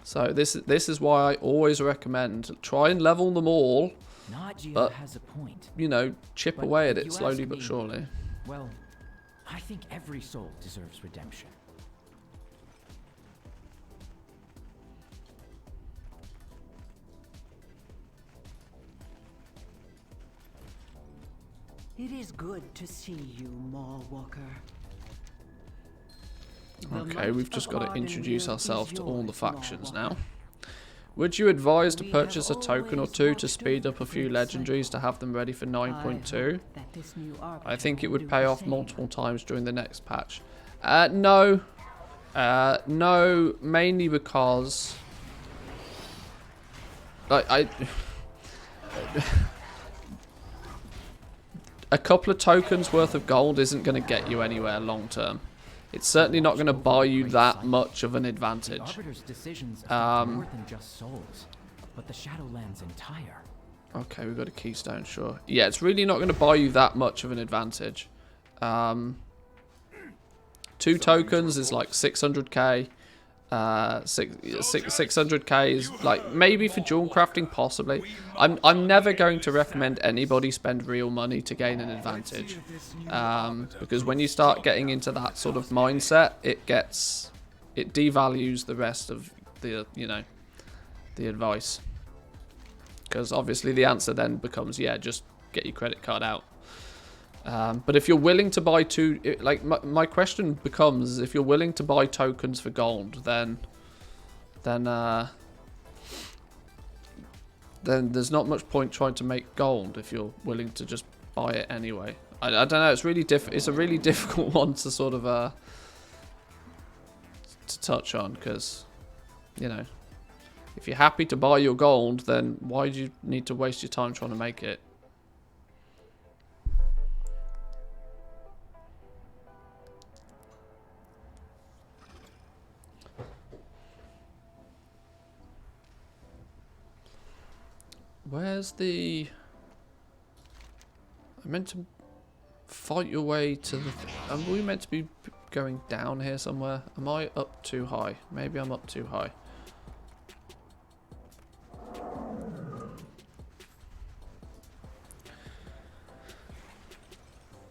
So this is why I always recommend try and level them all, but has a point. You know, chip away at it You slowly ask but me, surely. Well, I think every soul deserves redemption. It is good to see you, Mawwalker. Okay, we've just got to introduce ourselves to all the factions now. Would you advise to purchase a token or two to speed up a few legendaries to have them ready for 9.2? I think it would pay off multiple times during the next patch. No. No, mainly because a couple of tokens worth of gold isn't going to get you anywhere long term. It's certainly not going to buy you that much of an advantage. The Arbiter's decisions affect more than just souls, but the Shadowlands entire. Okay, we've got a keystone, sure. Yeah, it's really not going to buy you that much of an advantage. 2 tokens is like 600k. 600k is like maybe for dual crafting, possibly. I'm never going to recommend anybody spend real money to gain an advantage, because when you start getting into that sort of mindset, it devalues the rest of the the advice. Because obviously the answer then becomes, yeah, just get your credit card out. But if you're willing to buy my question becomes, if you're willing to buy tokens for gold, then there's not much point trying to make gold if you're willing to just buy it anyway. I don't know. It's really it's a really difficult one to sort of to touch on, because if you're happy to buy your gold, then why do you need to waste your time trying to make it? Where's the... I meant to fight your way to the... Are we meant to be going down here somewhere? Am I up too high? Maybe I'm up too high.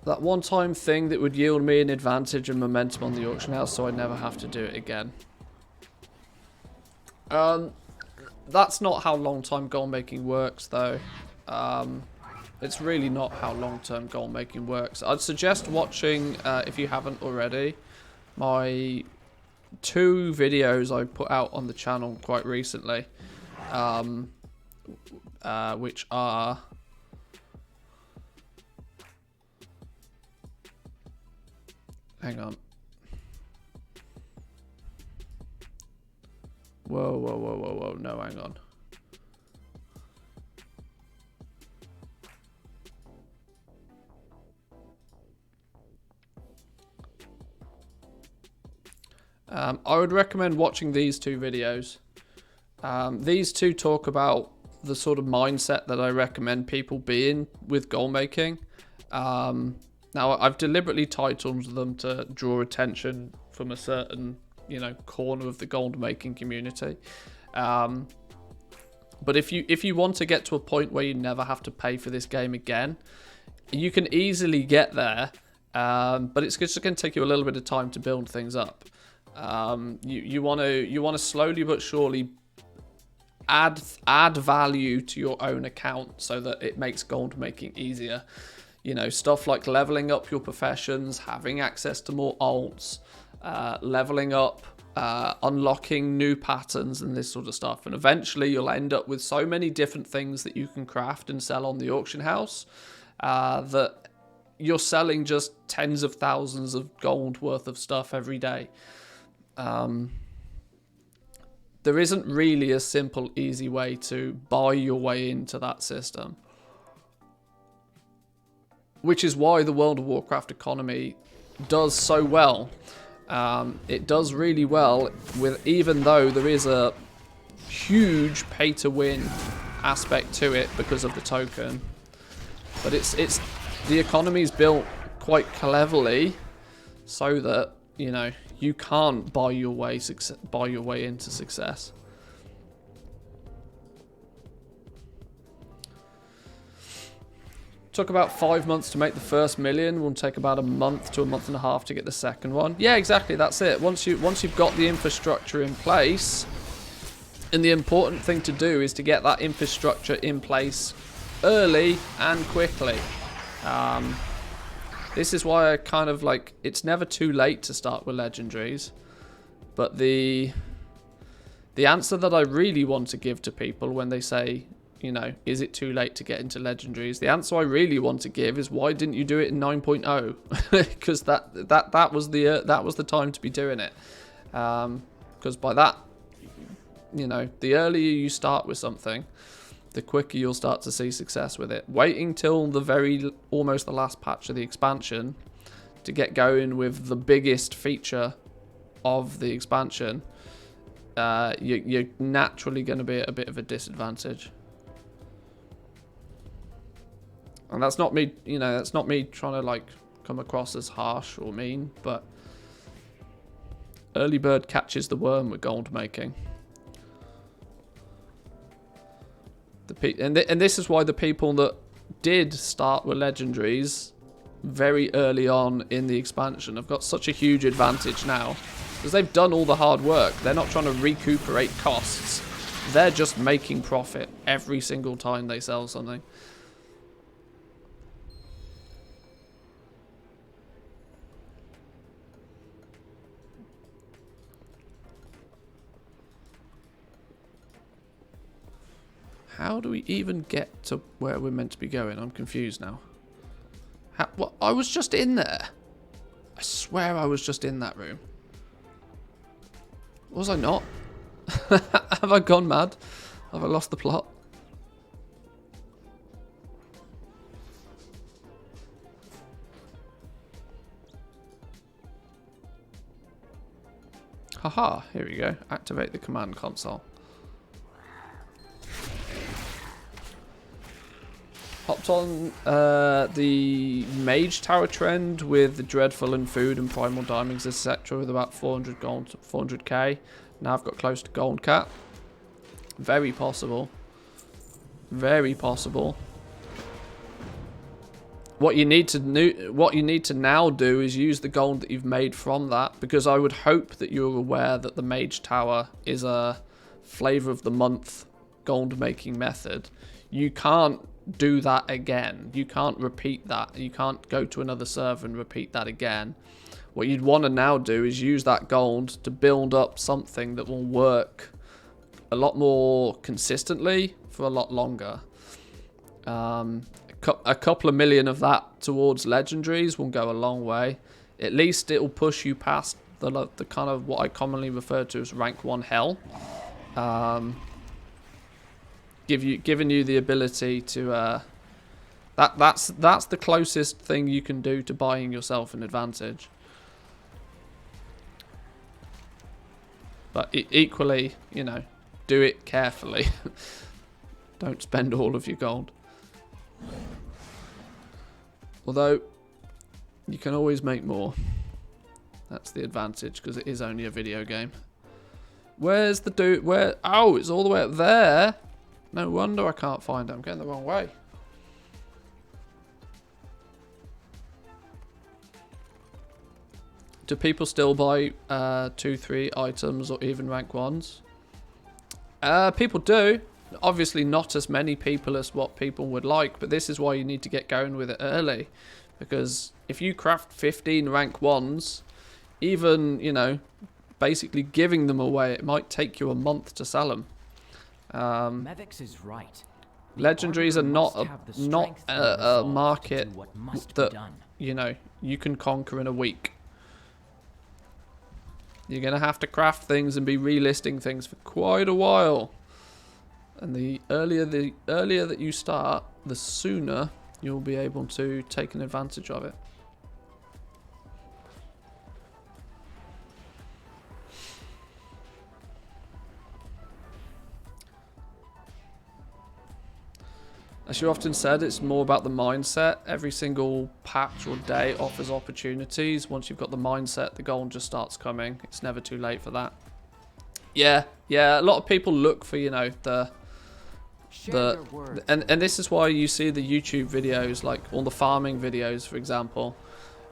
That one-time thing that would yield me an advantage and momentum on the auction house, so I never have to do it again. That's not how long-time goal making works, though. It's really not how long-term goal making works. I'd suggest watching, if you haven't already, my 2 videos I put out on the channel quite recently. which are... Hang on. Whoa, whoa, whoa, whoa, whoa. No, hang on. I would recommend watching these two videos. These two talk about the sort of mindset that I recommend people be in with gold making. Now, I've deliberately titled them to draw attention from a certain, you know, corner of the gold making community. But if you want to get to a point where you never have to pay for this game again, you can easily get there. But it's just going to take you a little bit of time to build things up. You want to slowly but surely add value to your own account so that it makes gold making easier. You know, stuff like leveling up your professions, having access to more alts, leveling up, unlocking new patterns and this sort of stuff. And eventually you'll end up with so many different things that you can craft and sell on the auction house that you're selling just tens of thousands of gold worth of stuff every day. There isn't really a simple, easy way to buy your way into that system. Which is why the World of Warcraft economy does so well. It does really well, with even though there is a huge pay-to-win aspect to it because of the token. But the economy is built quite cleverly so that, you know, you can't buy your way into success. Took about 5 months to make the first million. Will take about a month to a month and a half to get the second one. Yeah, exactly. That's it. Once you've got the infrastructure in place, and the important thing to do is to get that infrastructure in place early and quickly. This is why I kind of like, it's never too late to start with legendaries, but the answer that I really want to give to people when they say, you know, is it too late to get into legendaries? The answer I really want to give is, why didn't you do it in 9.0? Because that was the time to be doing it. Because by that, you know, the earlier you start with something, the quicker you'll start to see success with it. Waiting till almost the last patch of the expansion to get going with the biggest feature of the expansion, you're naturally going to be at a bit of a disadvantage. And that's not me, you know, that's not me trying to like come across as harsh or mean, but early bird catches the worm with gold making. And this is why the people that did start with legendaries very early on in the expansion have got such a huge advantage now, because they've done all the hard work. They're not trying to recuperate costs. They're just making profit every single time they sell something. How do we even get to where we're meant to be going? I'm confused now. What? I was just in there. I swear I was just in that room. Was I not? Have I gone mad? Have I lost the plot? Haha, here we go. Activate the command console. Hopped on the Mage Tower trend with the Dreadful and Food and Primal Diamonds, etc. with about 400 gold, 400k. Now I've got close to Gold Cat. Very possible. Very possible. What you need to now do is use the gold that you've made from that, because I would hope that you're aware that the Mage Tower is a flavor of the month gold making method. You can't do that again. You can't repeat that. You can't go to another server and repeat that again. What you'd want to now do is use that gold to build up something that will work a lot more consistently for a lot longer. A couple of million of that towards legendaries will go a long way. At least it will push you past the kind of what I commonly refer to as rank 1 hell. Giving you the ability to that's the closest thing you can do to buying yourself an advantage. But equally, you know, do it carefully. Don't spend all of your gold. Although you can always make more. That's the advantage, because it is only a video game. Where's the dude? Where? Oh, it's all the way up there. No wonder I can't find it. I'm getting the wrong way. Do people still buy 2, 3 items or even rank 1s? People do. Obviously not as many people as what people would like, but this is why you need to get going with it early. Because if you craft 15 rank 1s, even, you know, basically giving them away, it might take you a month to sell them. Mevix is right. Legendaries are not a market that, you know, you can conquer in a week. You're going to have to craft things and be relisting things for quite a while. And the earlier that you start, the sooner you'll be able to take an advantage of it. As you often said, it's more about the mindset. Every single patch or day offers opportunities. Once you've got the mindset, the gold just starts coming. It's never too late for that. Yeah, a lot of people look for, you know, and this is why you see the YouTube videos, like all the farming videos, for example.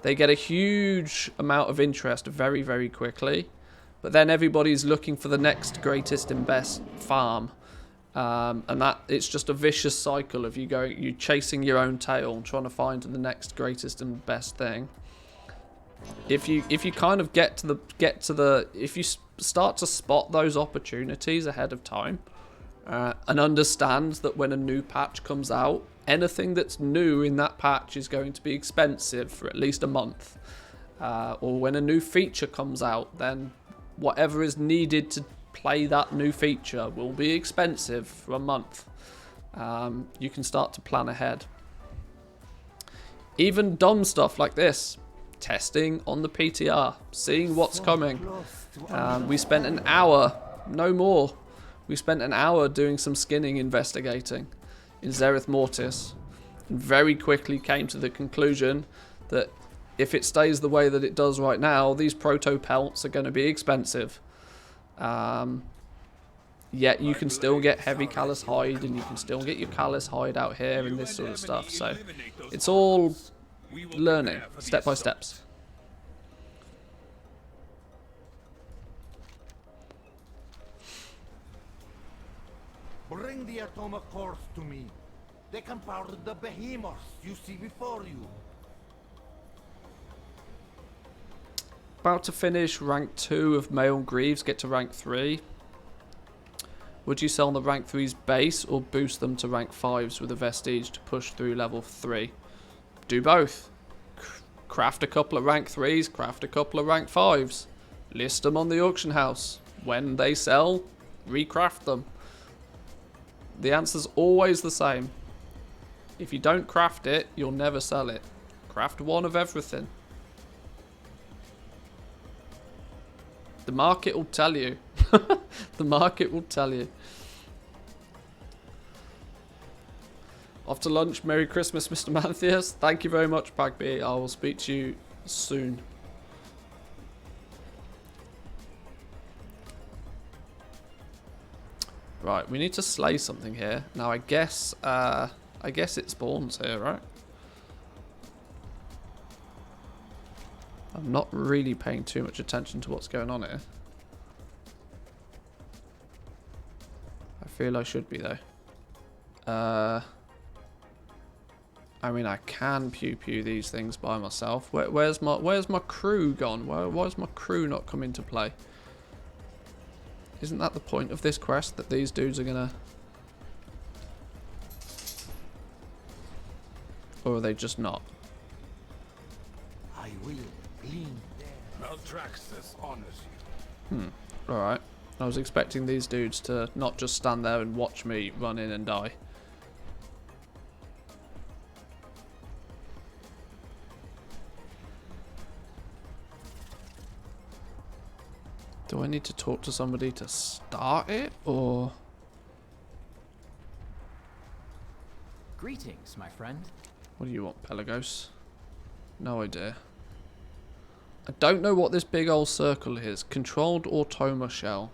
They get a huge amount of interest very, very quickly. But then everybody's looking for the next greatest and best farm. And that it's just a vicious cycle of you chasing your own tail and trying to find the next greatest and best thing. If you kind of if you start to spot those opportunities ahead of time, and understand that when a new patch comes out, anything that's new in that patch is going to be expensive for at least a month, or when a new feature comes out, then whatever is needed to play that new feature will be expensive for a month. You can start to plan ahead. Even dumb stuff like this, testing on the PTR, seeing what's coming. We spent an hour, no more. We spent an hour doing some skinning investigating in Zereth Mortis, and very quickly came to the conclusion that if it stays the way that it does right now, these proto pelts are going to be expensive. Yet you can still get heavy callous hide, and you can still get your callous hide out here and this sort of stuff. So it's all learning, step by steps. Bring the atomic cores to me. They can power the behemoths you see before you. About to finish rank 2 of Male Greaves, get to rank 3. Would you sell the rank 3's base or boost them to rank 5s with a vestige to push through level 3? Do both. Craft a couple of rank 3s, craft a couple of rank 5s. List them on the auction house. When they sell, recraft them. The answer's always the same. If you don't craft it, you'll never sell it. Craft one of everything. The market will tell you. The market will tell you. Off to lunch. Merry Christmas, Mr. Manthias. Thank you very much, Bagby. I will speak to you soon. Right, we need to slay something here. Now, I guess it spawns here, right? I'm not really paying too much attention to what's going on here. I feel I should be though. I mean, I can pew these things by myself. Where's my crew gone? Why's my crew not come into play? Isn't that the point of this quest, that these dudes are gonna... Or are they just not? I will glean. Maltraxus honors you. Alright. I was expecting these dudes to not just stand there and watch me run in and die. Do I need to talk to somebody to start it, or...? Greetings, my friend. What do you want, Pelagos? No idea. I don't know what this big old circle is. Controlled Automa Shell.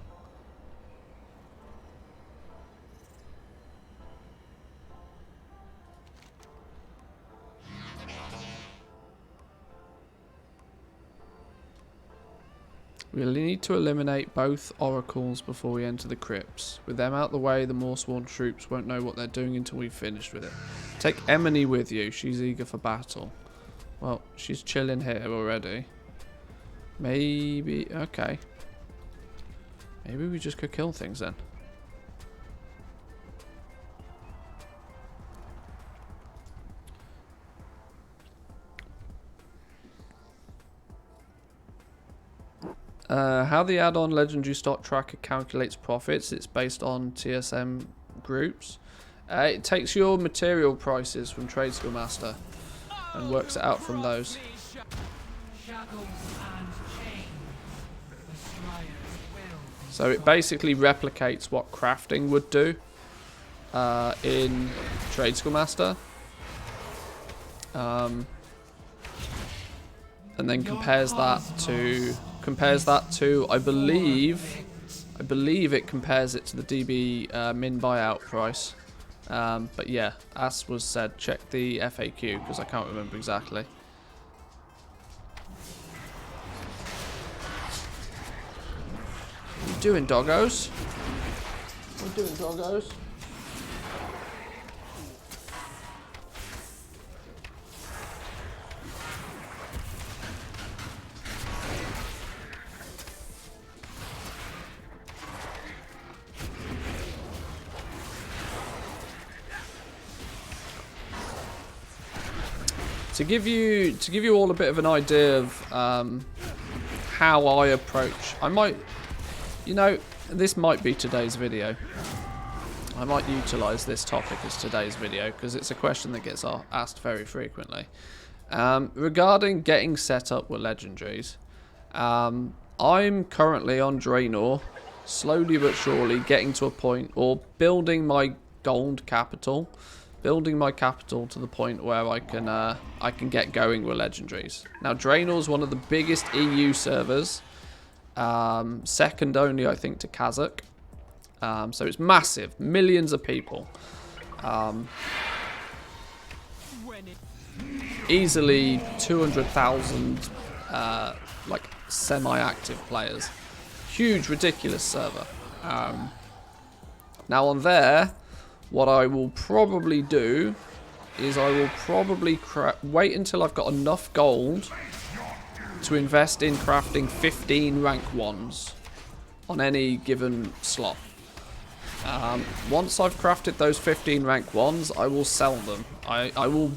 We'll need to eliminate both oracles before we enter the crypts. With them out the way, the Morsworn troops won't know what they're doing until we've finished with it. Take Emily with you. She's eager for battle. Well, she's chilling here already. Maybe... Okay. Maybe we just could kill things then. How the add-on Legendary Stock Tracker calculates profits, it's based on TSM groups. It takes your material prices from Trade Skill Master and works it out from those. So it basically replicates what crafting would do in Trade Skill Master. And then compares that to I believe it compares it to the DB min buyout price. But yeah, as was said, check the FAQ because I can't remember exactly. What are you doing, doggos? What are you doing, doggos? To give you all a bit of an idea of how I approach, I might, you know, this might be today's video. I might utilise this topic as today's video because it's a question that gets asked very frequently. Regarding getting set up with legendaries, I'm currently on Draenor, slowly but surely getting to a point, or building my gold capital. Building my capital to the point where I can get going with legendaries. Now Draenor is one of the biggest EU servers, second only I think to Kazakh. So it's massive, millions of people, easily 200,000 like semi-active players. Huge, ridiculous server. Now on there, what I will probably do is I will probably wait until I've got enough gold to invest in crafting 15 rank 1s on any given slot. Once I've crafted those 15 rank 1s, I will sell them. I will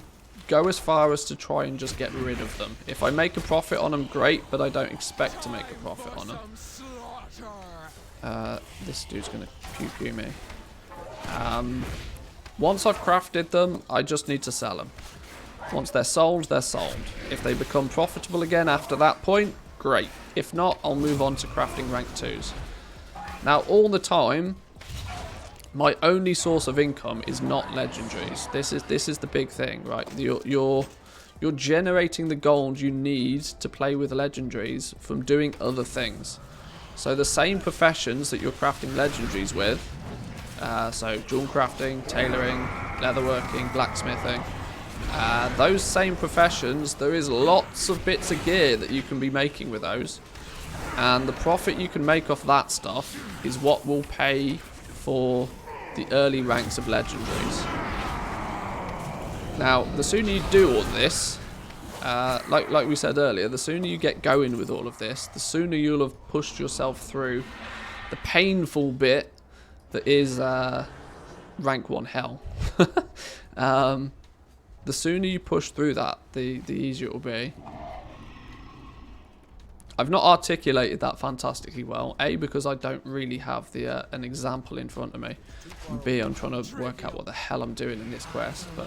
go as far as to try and just get rid of them. If I make a profit on them, great, but I don't expect to make a profit on them. This dude's going to pew-pew me. Once I've crafted them, I just need to sell them. Once they're sold, they're sold. If they become profitable again after that point, great. If not, I'll move on to crafting rank 2s. Now, all the time, my only source of income is not legendaries. This is the big thing, right? You're generating the gold you need to play with legendaries from doing other things. So the same professions that you're crafting legendaries with, so jewel crafting, tailoring, leatherworking, blacksmithing, those same professions, there is lots of bits of gear that you can be making with those, and the profit you can make off that stuff is what will pay for the early ranks of legendaries. Now, the sooner you do all this, like we said earlier, the sooner you get going with all of this, the sooner you'll have pushed yourself through the painful bit that is rank 1 hell. The sooner you push through that, the easier it will be. I've not articulated that fantastically well. A, because I don't really have the an example in front of me. And B, I'm trying to work out what the hell I'm doing in this quest. But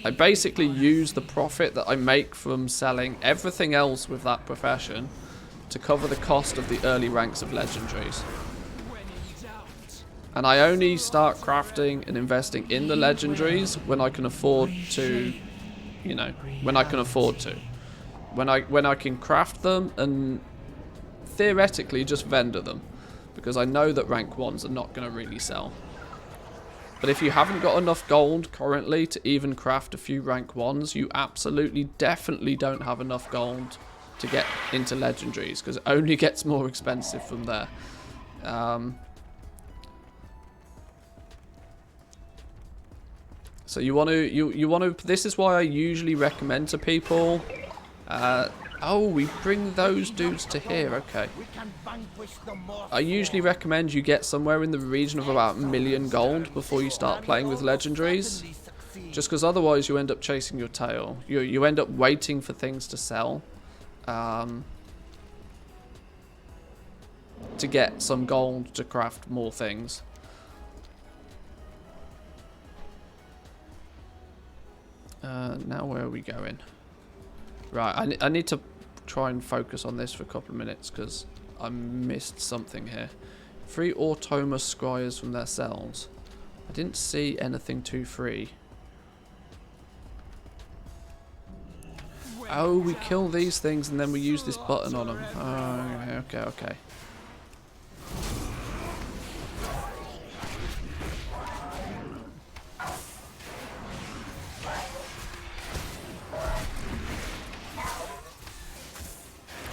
I basically use the profit that I make from selling everything else with that profession to cover the cost of the early ranks of legendaries. And I only start crafting and investing in the legendaries when I can afford to, you know, when I can afford to. When I can craft them and theoretically just vendor them. Because I know that rank 1s are not going to really sell. But if you haven't got enough gold currently to even craft a few rank 1s, you absolutely definitely don't have enough gold to get into legendaries. Because it only gets more expensive from there. So you want to, this is why I usually recommend to people, oh, we bring those dudes to here, okay. I usually recommend you get somewhere in the region of about 1 million gold before you start playing with legendaries. Just because otherwise you end up chasing your tail. You end up waiting for things to sell. To get some gold to craft more things. Now where are we going? Right, I need to try and focus on this for a couple of minutes because I missed something here. Free automa scryers from their cells. I didn't see anything too free. Oh, we kill these things and then we use this button on them. Oh, okay.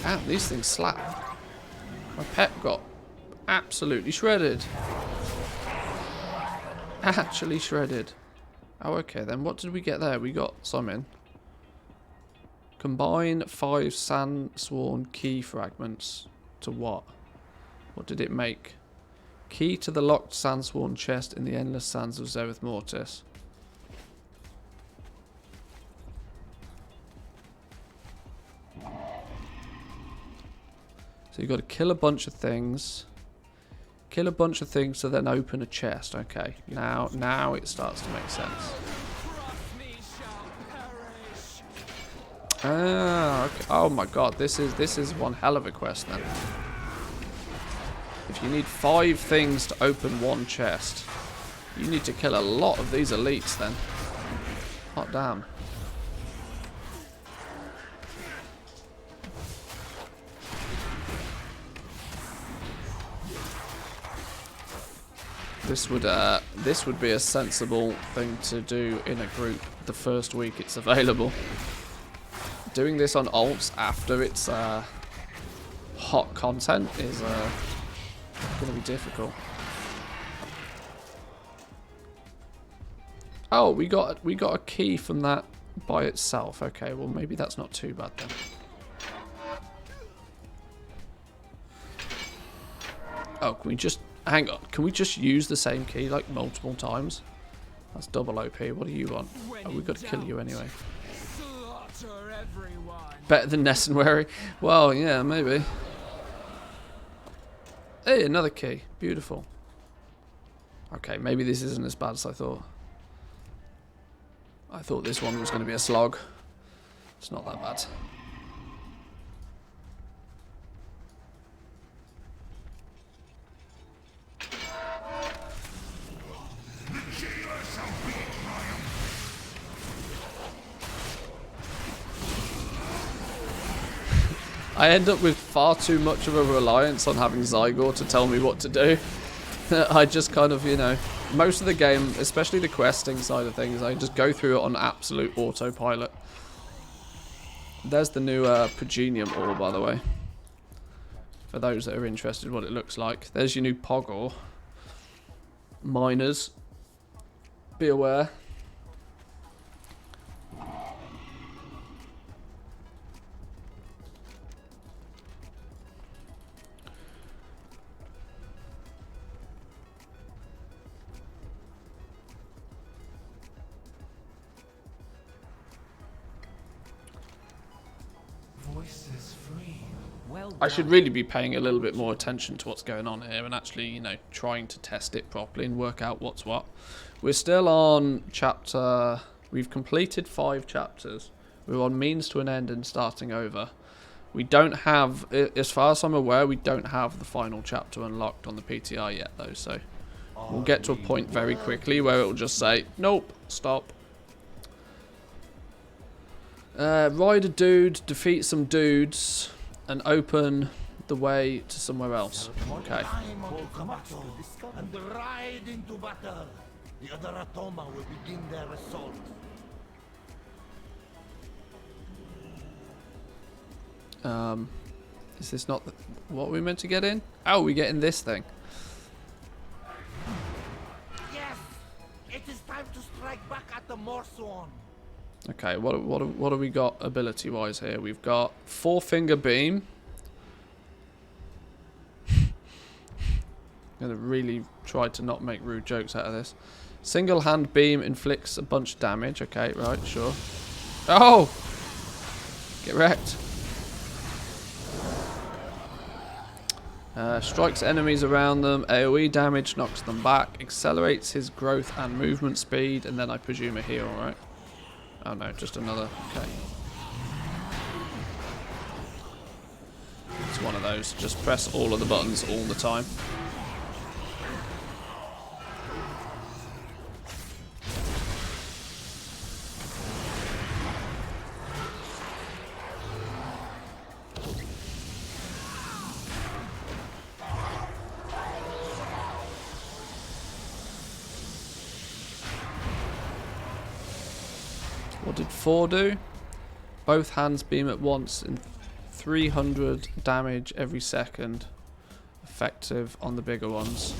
Damn, these things slap. My pet got absolutely shredded. Actually shredded. Oh, okay then. What did we get there? We got some in. Combine 5 Sandsworn key fragments. To what? What did it make? Key to the locked Sandsworn chest in the endless sands of Zereth Mortis. So you've got to kill a bunch of things. Kill a bunch of things to then open a chest. Okay. Now it starts to make sense. Ah, okay. Oh my god, this is one hell of a quest then. If you need 5 things to open one chest, you need to kill a lot of these elites then. Hot damn. This would be a sensible thing to do in a group the first week it's available. Doing this on alts after it's hot content is going to be difficult. Oh, we got a key from that by itself. Okay, well maybe that's not too bad then. Oh, can we just hang on? Can we just use the same key like multiple times? That's double OP. What do you want? Oh, we got to kill you anyway. Better than Nessenwary? Well, yeah, maybe. Hey, another key. Beautiful. Okay, maybe this isn't as bad as I thought. I thought this one was going to be a slog. It's not that bad. I end up with far too much of a reliance on having Zygor to tell me what to do. I just kind of, you know, most of the game, especially the questing side of things, I just go through it on absolute autopilot. There's the new Progenium ore, by the way. For those that are interested what it looks like. There's your new Pog ore. Miners, be aware. choice is free. Well I should really be paying a little bit more attention to what's going on here and actually, you know, trying to test it properly and work out what's what. We're still on chapter... We've completed 5 chapters. We're on means to an end and starting over. We don't have, as far as I'm aware, we don't have the final chapter unlocked on the PTR yet, though, so we'll get to a point very quickly where it'll just say, nope, stop. Ride a dude, defeat some dudes, and open the way to somewhere else. Okay. And ride into battle. The other Atoma will begin their assault. Is this not what we meant to get in? Oh, we get in this thing. Yes, it is time to strike back at the Morsworn. Okay, what have we got ability-wise here? We've got 4-finger beam. Gonna really try to not make rude jokes out of this. Single hand beam inflicts a bunch of damage. Okay, right, sure. Oh! Get wrecked. Strikes enemies around them. AoE damage knocks them back. Accelerates his growth and movement speed. And then I presume a heal, right? Oh no, just another. Okay. It's one of those. Just press all of the buttons all the time. What did 4 do? Both hands beam at once and 300 damage every second. Effective on the bigger ones.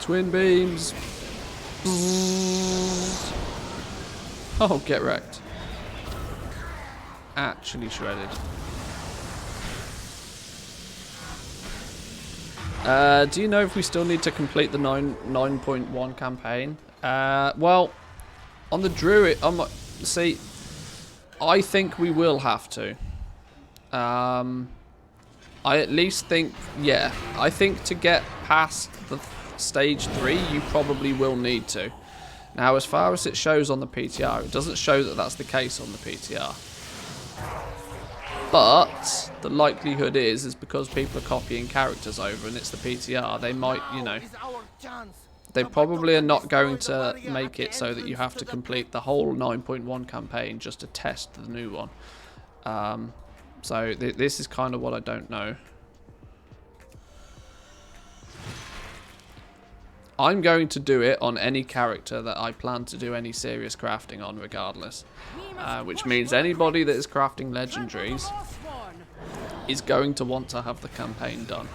Twin beams. Oh, get wrecked. Actually shredded. Do you know if we still need to complete the 9.1 campaign? Well, on the druid, see, I think we will have to. I at least think, yeah, I think to get past the stage 3, you probably will need to. Now, as far as it shows on the PTR, it doesn't show that that's the case on the PTR. But the likelihood is because people are copying characters over and it's the PTR, they might, you know, they probably are not going to make it so that you have to complete the whole 9.1 campaign just to test the new one. So this is kind of what I don't know. I'm going to do it on any character that I plan to do any serious crafting on regardless. Which means anybody that is crafting legendaries is going to want to have the campaign done.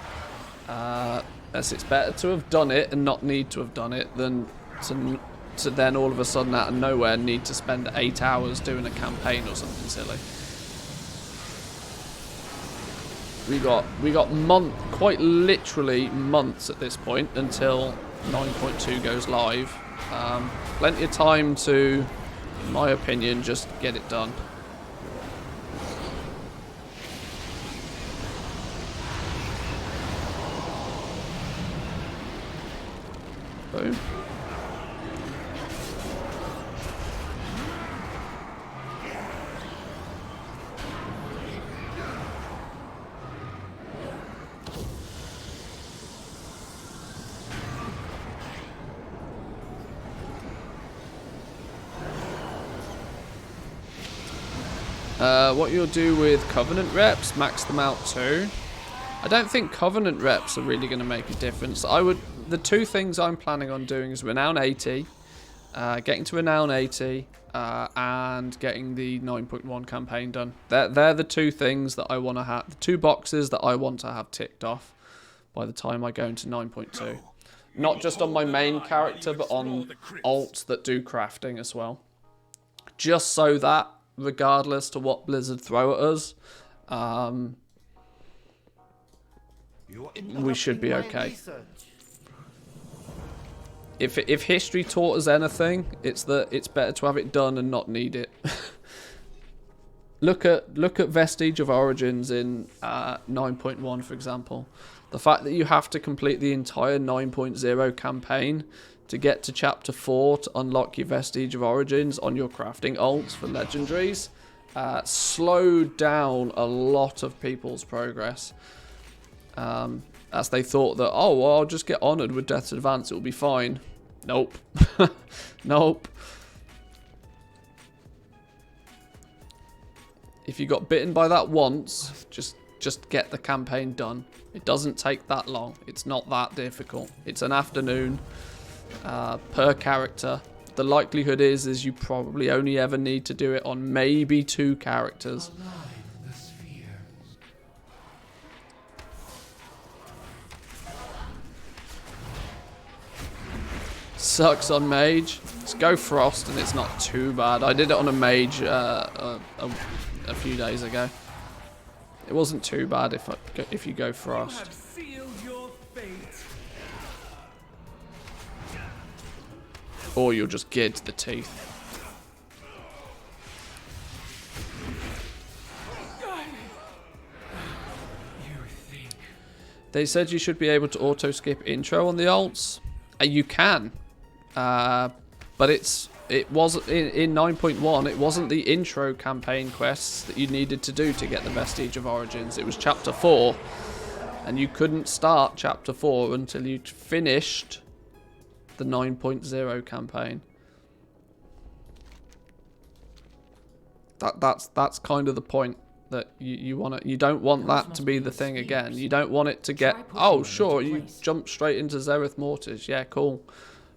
As it's better to have done it and not need to have done it than to then all of a sudden out of nowhere need to spend 8 hours doing a campaign or something silly. We got quite literally months at this point until 9.2 goes live. Plenty of time to, in my opinion, just get it done. Boom. What you'll do with Covenant reps, max them out too. I don't think Covenant reps are really going to make a difference. I would the two things I'm planning on doing is Renown 80, getting to Renown 80, and getting the 9.1 campaign done. They're the two things that I want to have, the two boxes that I want to have ticked off by the time I go into 9.2. Not just on my main character, but on alts that do crafting as well. Just so that, regardless to what Blizzard throw at us, we should be okay. If history taught us anything, it's that it's better to have it done and not need it. Look at Vestige of Origins in 9.1, for example. The fact that you have to complete the entire 9.0 campaign to get to Chapter 4 to unlock your Vestige of Origins on your crafting alts for legendaries slowed down a lot of people's progress. As they thought that, oh, well, I'll just get honoured with Death's Advance, it'll be fine. Nope. Nope. If you got bitten by that once, just get the campaign done. It doesn't take that long. It's not that difficult. It's an afternoon per character. The likelihood is you probably only ever need to do it on maybe 2 characters. Sucks on mage. Just go frost and it's not too bad. I did it on a mage a few days ago. It wasn't too bad if you go frost. Or you'll just get the teeth. They said you should be able to auto skip intro on the alts. You can. But it was in 9.1, it wasn't the intro campaign quests that you needed to do to get the Vestige of Origins. It was Chapter 4, and you couldn't start Chapter 4 until you'd finished the 9.0 campaign. That's kind of the point, that you don't want that to be the thing again. You don't want it to get, oh sure, you jump straight into Zereth Mortis, yeah, cool.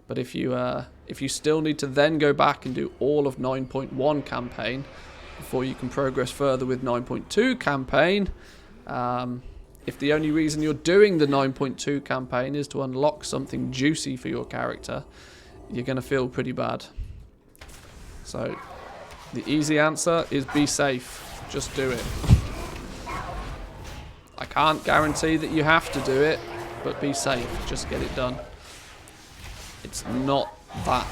But if you still need to then go back and do all of 9.1 campaign before you can progress further with 9.2 campaign, if the only reason you're doing the 9.2 campaign is to unlock something juicy for your character, you're going to feel pretty bad. So the easy answer is be safe. Just do it. I can't guarantee that you have to do it, but be safe. Just get it done. It's not that,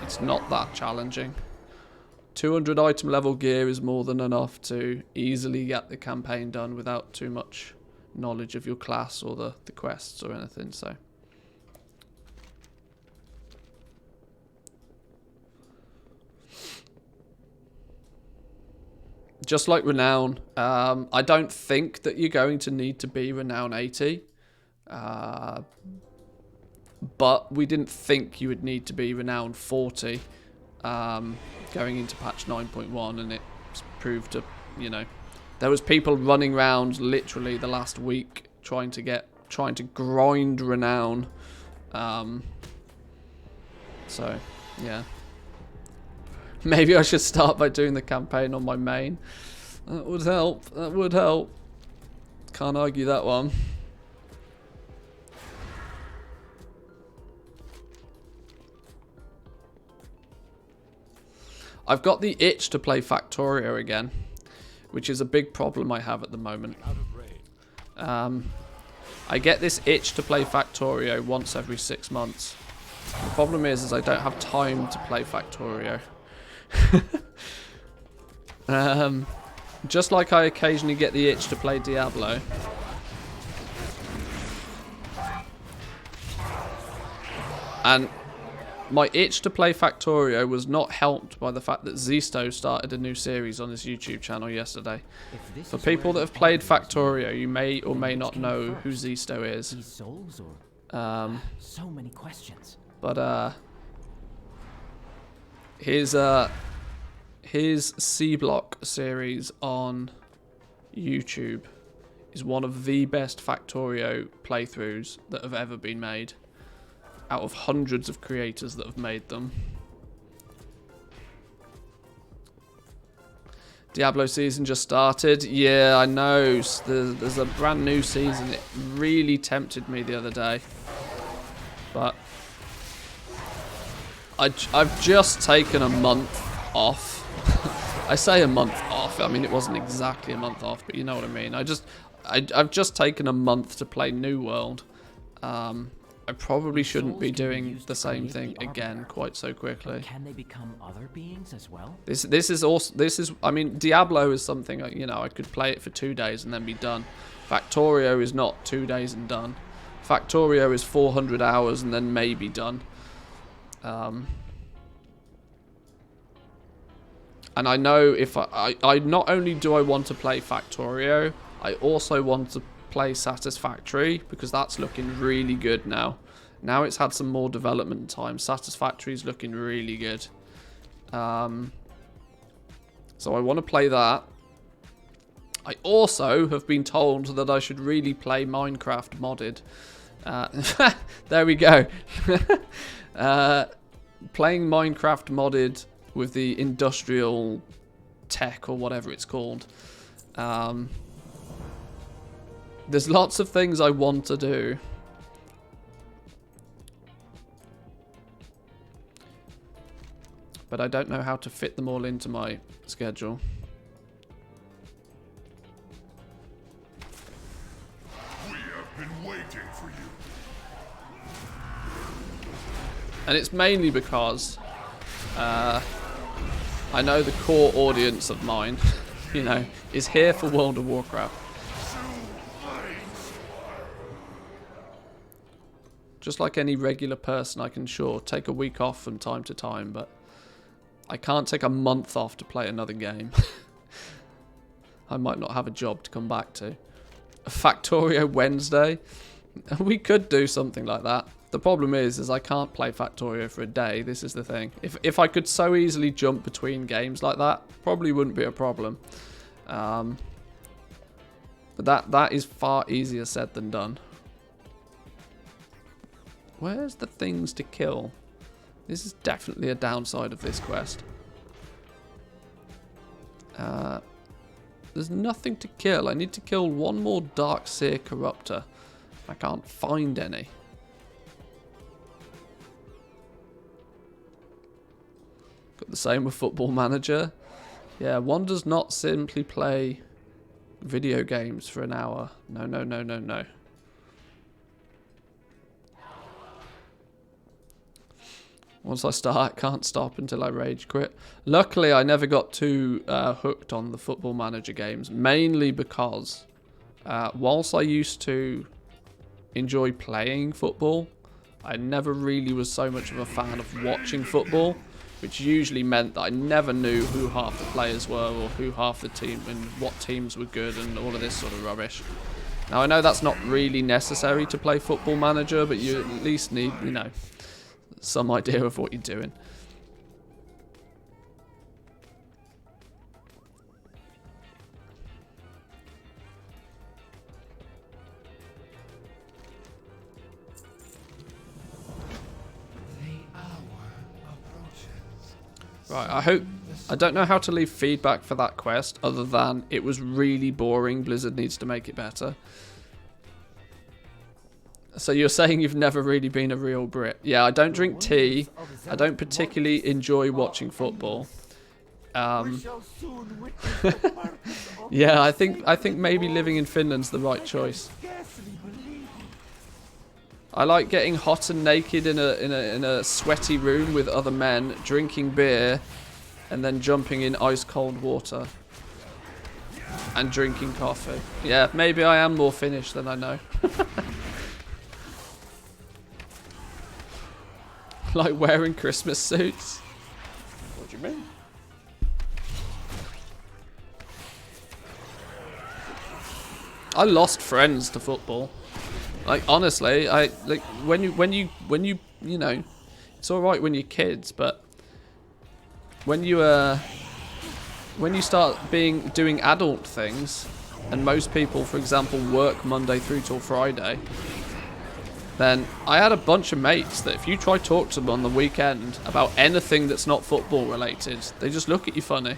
it's not that challenging. 200 item level gear is more than enough to easily get the campaign done without too much knowledge of your class or the quests or anything, so. Just like Renown, I don't think that you're going to need to be Renown 80. But we didn't think you would need to be Renown 40 going into patch 9.1, and it proved to, there was people running around literally the last week trying to grind Renown. So, yeah. Maybe I should start by doing the campaign on my main. That would help. That would help. Can't argue that one. I've got the itch to play Factorio again, which is a big problem I have at the moment. I get this itch to play Factorio once every 6 months. The problem is I don't have time to play Factorio. Just like I occasionally get the itch to play Diablo. And my itch to play Factorio was not helped by the fact that Zisto started a new series on his YouTube channel yesterday. For people that have played Factorio, you may or may not know who Zisto is. So many questions. But his C Block series on YouTube is one of the best Factorio playthroughs that have ever been made, out of hundreds of creators that have made them. Diablo season just started. Yeah, I know. There's a brand new season. It really tempted me the other day. But I've just taken a month off. I say a month off. I mean, it wasn't exactly a month off, but you know what I mean. I've just taken a month to play New World. I probably shouldn't be doing the same thing again quite so quickly. Can they become other beings as well? This is I mean, Diablo is something, you know, I could play it for 2 days and then be done. Factorio is not 2 days and done. Factorio is 400 hours and then maybe done. And I know if I not only do I want to play Factorio, I also want to play Satisfactory, because that's looking really good now. Now it's had some more development time. Satisfactory is looking really good. So I want to play that. I also have been told that I should really play Minecraft modded. There we go. Playing Minecraft modded with the industrial tech or whatever it's called. There's lots of things I want to do. But I don't know how to fit them all into my schedule. We have been waiting for you. And it's mainly because I know the core audience of mine, you know, is here for World of Warcraft. Just like any regular person, I can sure take a week off from time to time, but I can't take a month off to play another game. I might not have a job to come back to. A Factorio Wednesday? We could do something like that. The problem is I can't play Factorio for a day. This is the thing. If I could so easily jump between games like that, probably wouldn't be a problem. But that is far easier said than done. Where's the things to kill? This is definitely a downside of this quest. There's nothing to kill. I need to kill one more Darkseer Corruptor. I can't find any. Got the same with Football Manager. Yeah, one does not simply play video games for an hour. No, no, no, no, no. Once I start, I can't stop until I rage quit. Luckily, I never got too hooked on the Football Manager games, mainly because whilst I used to enjoy playing football, I never really was so much of a fan of watching football, which usually meant that I never knew who half the players were or who half the team and what teams were good and all of this sort of rubbish. Now, I know that's not really necessary to play Football Manager, but you at least need, you know, some idea of what you're doing. Right, I don't know how to leave feedback for that quest other than it was really boring. Blizzard needs to make it better. So you're saying you've never really been a real Brit? Yeah, I don't drink tea. I don't particularly enjoy watching football. Yeah, I think maybe living in Finland's the right choice. I like getting hot and naked in a sweaty room with other men, drinking beer, and then jumping in ice cold water and drinking coffee. Yeah, maybe I am more Finnish than I know. Like wearing Christmas suits. What do you mean? I lost friends to football. Like honestly, when you know, it's all right when you're kids, but when you start doing adult things, and most people, for example, work Monday through till Friday, then I had a bunch of mates that if you try to talk to them on the weekend about anything that's not football related, they just look at you funny.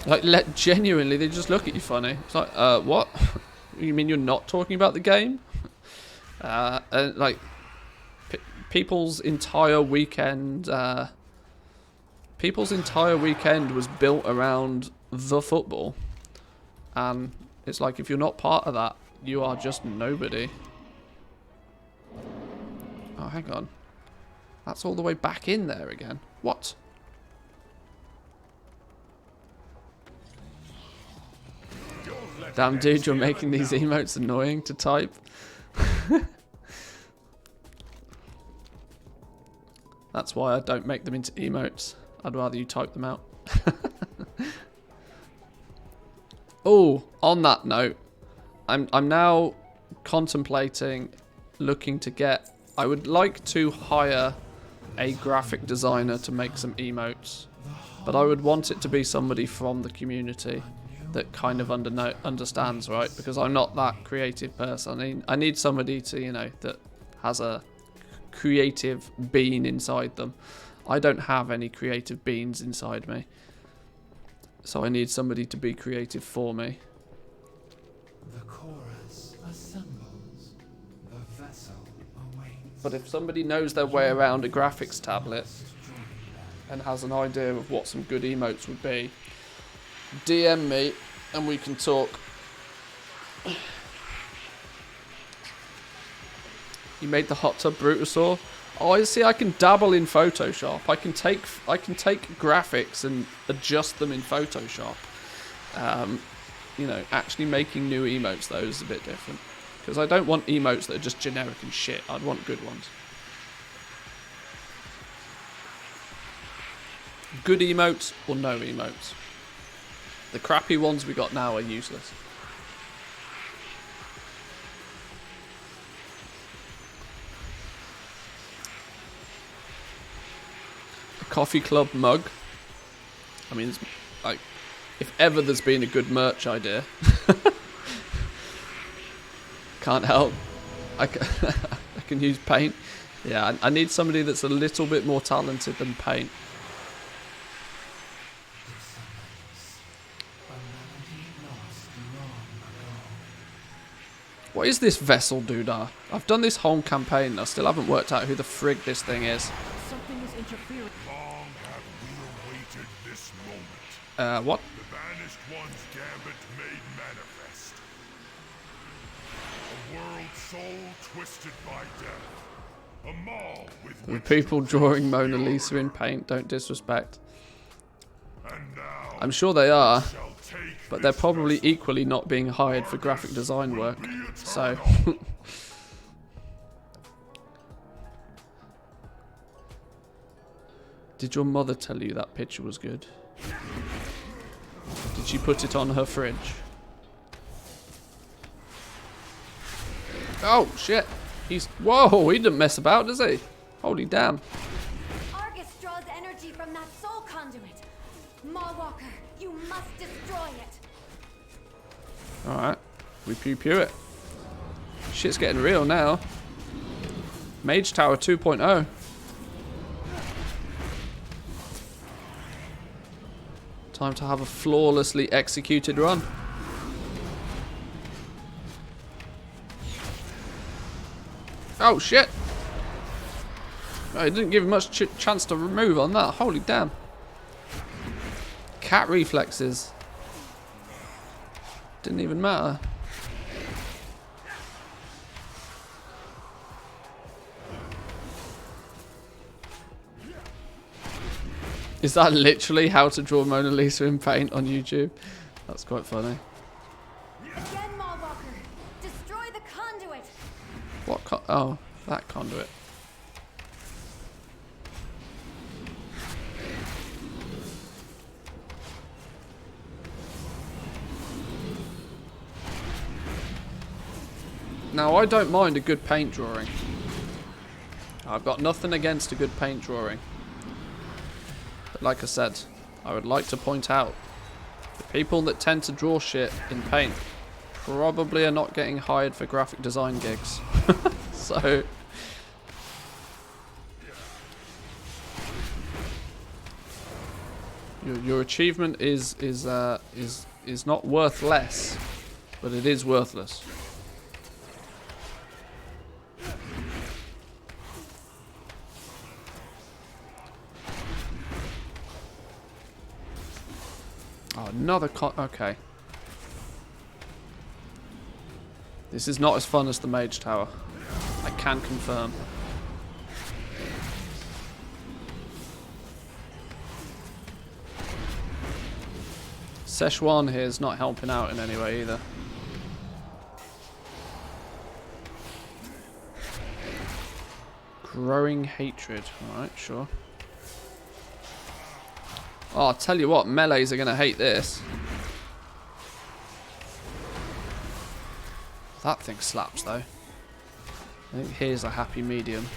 Like, genuinely, they just look at you funny. It's like, what? You mean you're not talking about the game? And like, people's entire weekend was built around the football. And it's like, if you're not part of that, you are just nobody. Oh, hang on. That's all the way back in there again. What? Damn, dude, you're making these emotes annoying to type. That's why I don't make them into emotes. I'd rather you type them out. Oh, on that note, I'm now contemplating looking to get... I would like to hire a graphic designer to make some emotes, but I would want it to be somebody from the community that kind of understands, right? Because I'm not that creative person. I need somebody to, you know, that has a creative bean inside them. I don't have any creative beans inside me, so I need somebody to be creative for me. The chorus assembles. The vessel awaits. But if somebody knows their way around a graphics tablet and has an idea of what some good emotes would be, DM me and we can talk. You made the hot tub Brutosaur? Oh, I see. I can dabble in Photoshop. I can take graphics and adjust them in Photoshop. You know, actually making new emotes though is a bit different, because I don't want emotes that are just generic and shit. I'd want good ones. Good emotes or no emotes. The crappy ones we got now are useless. A coffee club mug. I mean, it's like, if ever there's been a good merch idea. Can't help. I can use paint. Yeah, I need somebody that's a little bit more talented than paint. What is this vessel doodah? I've done this whole campaign and I still haven't worked out who the frig this thing is. Something is interfering. Long have we awaited this moment. What? The banished one's gambit made manifest. A world soul twisted by death. A maw with The people drawing Mona Lisa in paint, don't disrespect. I'm sure they are, but they're probably equally not being hired for graphic design work, so... Did your mother tell you that picture was good? Did she put it on her fridge? Oh, shit. Whoa, he didn't mess about, does he? Holy damn. Argus draws energy from that soul conduit. Mawwalker, you must destroy it. Alright. We pew it. Shit's getting real now. Mage Tower 2.0. Time to have a flawlessly executed run. Oh shit! Oh, he didn't give him much chance to move on that. Holy damn. Cat reflexes. Didn't even matter. Is that literally how to draw Mona Lisa in paint on YouTube? That's quite funny. Again, Mawwalker, destroy the conduit. What oh, that conduit. Now, I don't mind a good paint drawing. I've got nothing against a good paint drawing. But like I said, I would like to point out The people that tend to draw shit in paint probably are not getting hired for graphic design gigs. So your achievement is not worth less, but it is worthless. Oh, another okay. This is not as fun as the Mage Tower. I can confirm. Szechuan here is not helping out in any way either. Growing hatred. Alright, sure. Oh, I'll tell you what, melees are going to hate this. That thing slaps though. I think here's a happy medium.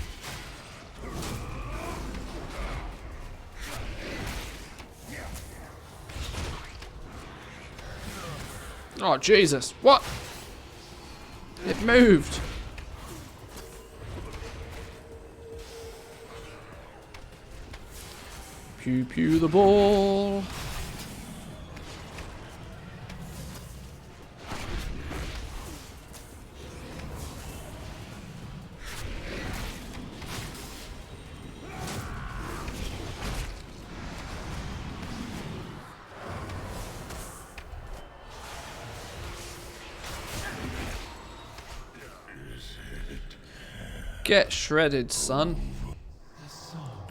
Oh, Jesus. What? It moved. Pew pew the ball. Get shredded, son. The song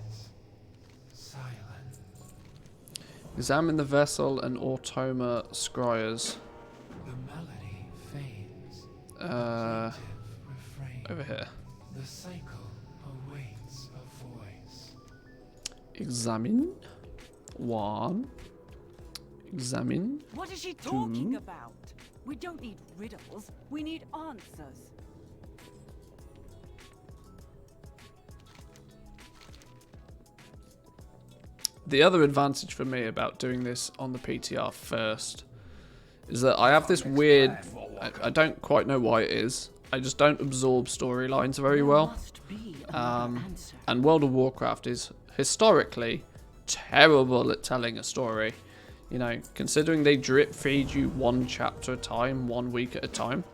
is silent. Examine the vessel and automa scryers. The melody fades. Over here. The cycle awaits a voice. Examine. 1. Examine. What is she talking about? We don't need riddles. We need answers. The other advantage for me about doing this on the PTR first is that I have this weird, I don't quite know why it is, I just don't absorb storylines very well. And World of Warcraft is historically terrible at telling a story. You know, considering they drip feed you one chapter at a time, 1 week at a time,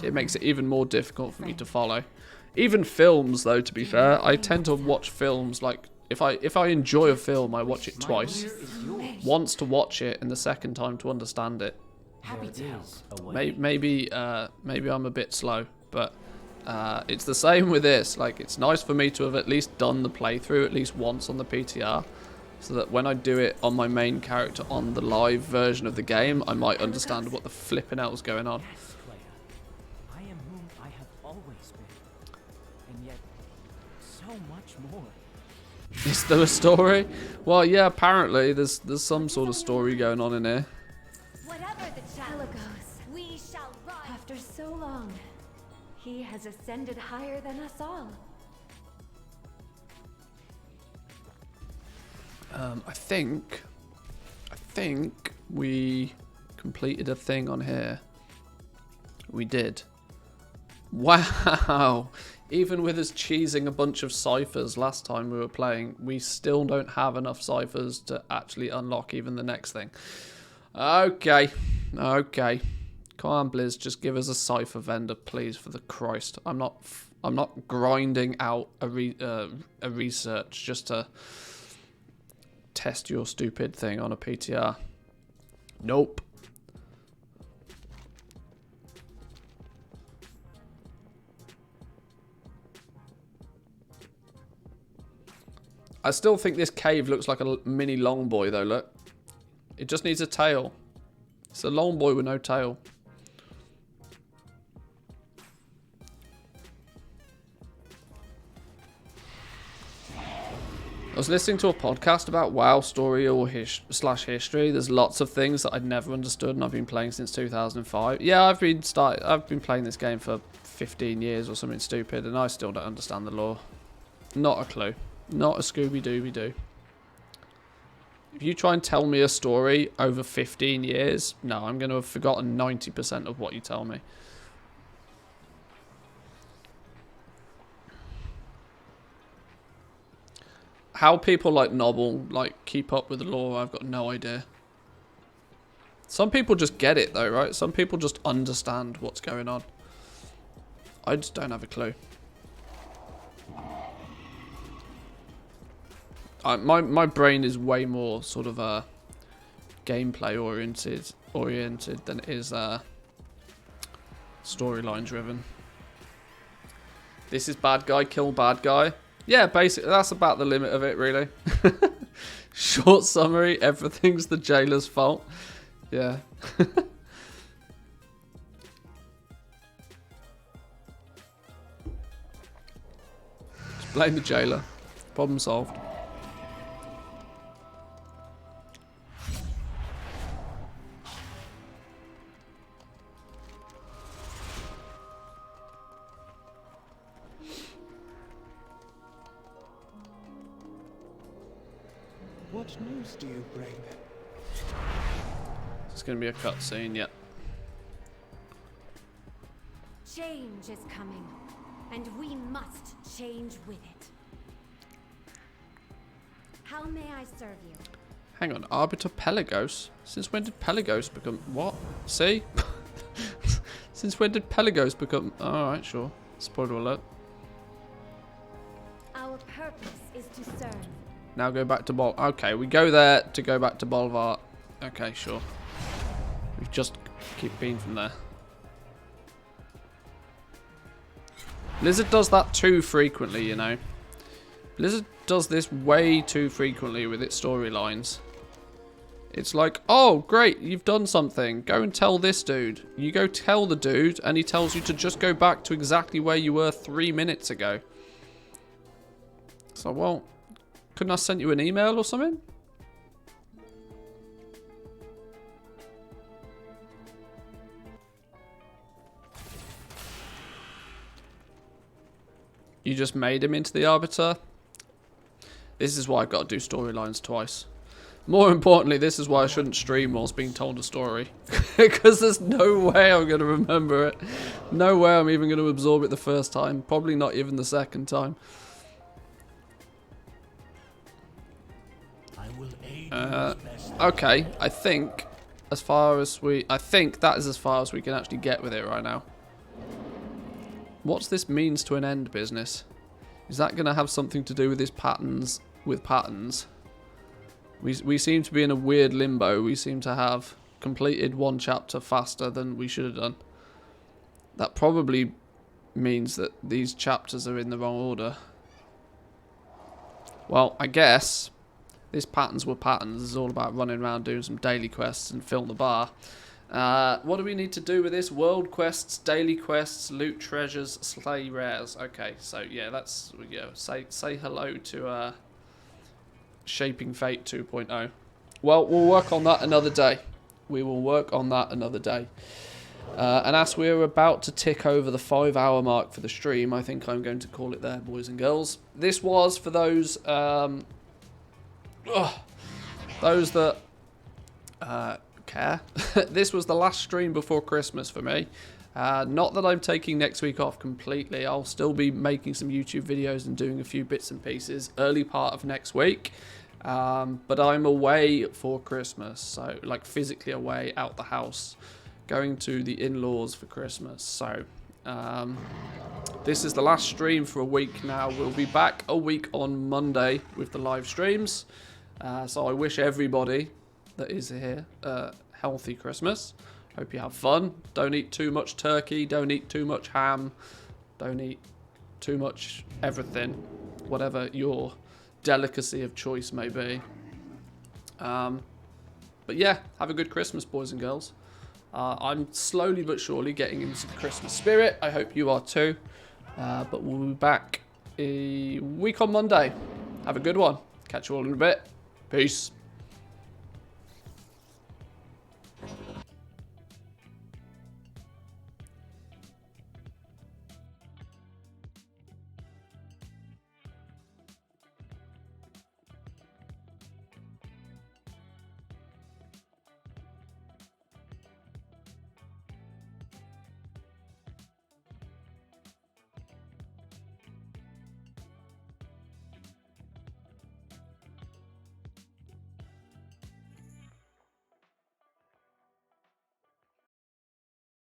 it makes it even more difficult for me to follow. Even films, though, to be fair, I tend to watch films like, if I enjoy a film, I watch it twice. Once to watch it, and the second time to understand it. Maybe I'm a bit slow, but it's the same with this. Like, it's nice for me to have at least done the playthrough at least once on the PTR, so that when I do it on my main character on the live version of the game, I might understand what the flipping hell's going on. I am whom I have always been, and yet so much more. Is there a story? Well, yeah, apparently there's some sort of story going on in here. Whatever the challenge goes, we shall rise. After so long, he has ascended higher than us all. I think we completed a thing on here. We did. Wow! Even with us cheesing a bunch of ciphers last time we were playing, we still don't have enough ciphers to actually unlock even the next thing. Okay. Okay. Come on, Blizz, just give us a cipher vendor, please, for the Christ. I'm not grinding out a research just to test your stupid thing on a PTR. Nope. I still think this cave looks like a mini long boy though, look. It just needs a tail. It's a long boy with no tail. I was listening to a podcast about WoW story or slash history. There's lots of things that I'd never understood, and I've been playing since 2005. Yeah, I've been playing this game for 15 years or something stupid, and I still don't understand the lore. Not a clue. Not a Scooby-Dooby-Doo. If you try and tell me a story over 15 years, no, I'm going to have forgotten 90% of what you tell me. How people like Nobble like keep up with the lore, I've got no idea. Some people just get it though, right? Some people just understand what's going on. I just don't have a clue. My brain is way more sort of gameplay oriented than it is storyline driven. This is bad guy, kill bad guy. Yeah, basically that's about the limit of it, really. Short summary: everything's the jailer's fault. Yeah. Just blame the jailer. Problem solved. What news do you bring? It's going to be a cutscene, yeah. Change is coming, and we must change with it. How may I serve you? Hang on, Arbiter Pelagos? Since when did Pelagos become... What? See? Since when did Pelagos become... Alright, sure. Spoiler alert. Our purpose is to serve. Now go back to Bol... Okay, we go there to go back to Bolvar. Okay, sure. We just keep being from there. Blizzard does that too frequently, you know. Blizzard does this way too frequently with its storylines. It's like, oh, great, you've done something. Go and tell this dude. You go tell the dude, and he tells you to just go back to exactly where you were 3 minutes ago. So, well, couldn't I send you an email or something? You just made him into the Arbiter? This is why I've got to do storylines twice. More importantly, this is why I shouldn't stream whilst being told a story. Because there's no way I'm going to remember it. No way I'm even going to absorb it the first time. Probably not even the second time. Okay, I think that is as far as we can actually get with it right now. What's this means to an end business? Is that going to have something to do with his patterns? With patterns? We seem to be in a weird limbo. We seem to have completed one chapter faster than we should have done. That probably means that these chapters are in the wrong order. Well, I guess this patterns were patterns. It's all about running around doing some daily quests and fill the bar. What do we need to do with this? World quests, daily quests, loot treasures, slay rares. Okay, so yeah, that's say hello to Shaping Fate 2.0. Well, we'll work on that another day. We will work on that another day. And as we're about to tick over the 5-hour mark for the stream, I think I'm going to call it there, boys and girls. This was for those that care. This was the last stream before Christmas for me. Not that I'm taking next week off completely. I'll still be making some YouTube videos and doing a few bits and pieces early part of next week. But I'm away for Christmas, so like physically away out the house, going to the in-laws for Christmas. So this is the last stream for a week now. We'll be back a week on Monday with the live streams. So I wish everybody that is here healthy Christmas. Hope you have fun. Don't eat too much turkey. Don't eat too much ham. Don't eat too much everything, whatever your delicacy of choice may be. But yeah, have a good Christmas, boys and girls. I'm slowly but surely getting into the Christmas spirit. I hope you are too. But we'll be back a week on Monday. Have a good one. Catch you all in a bit. Peace.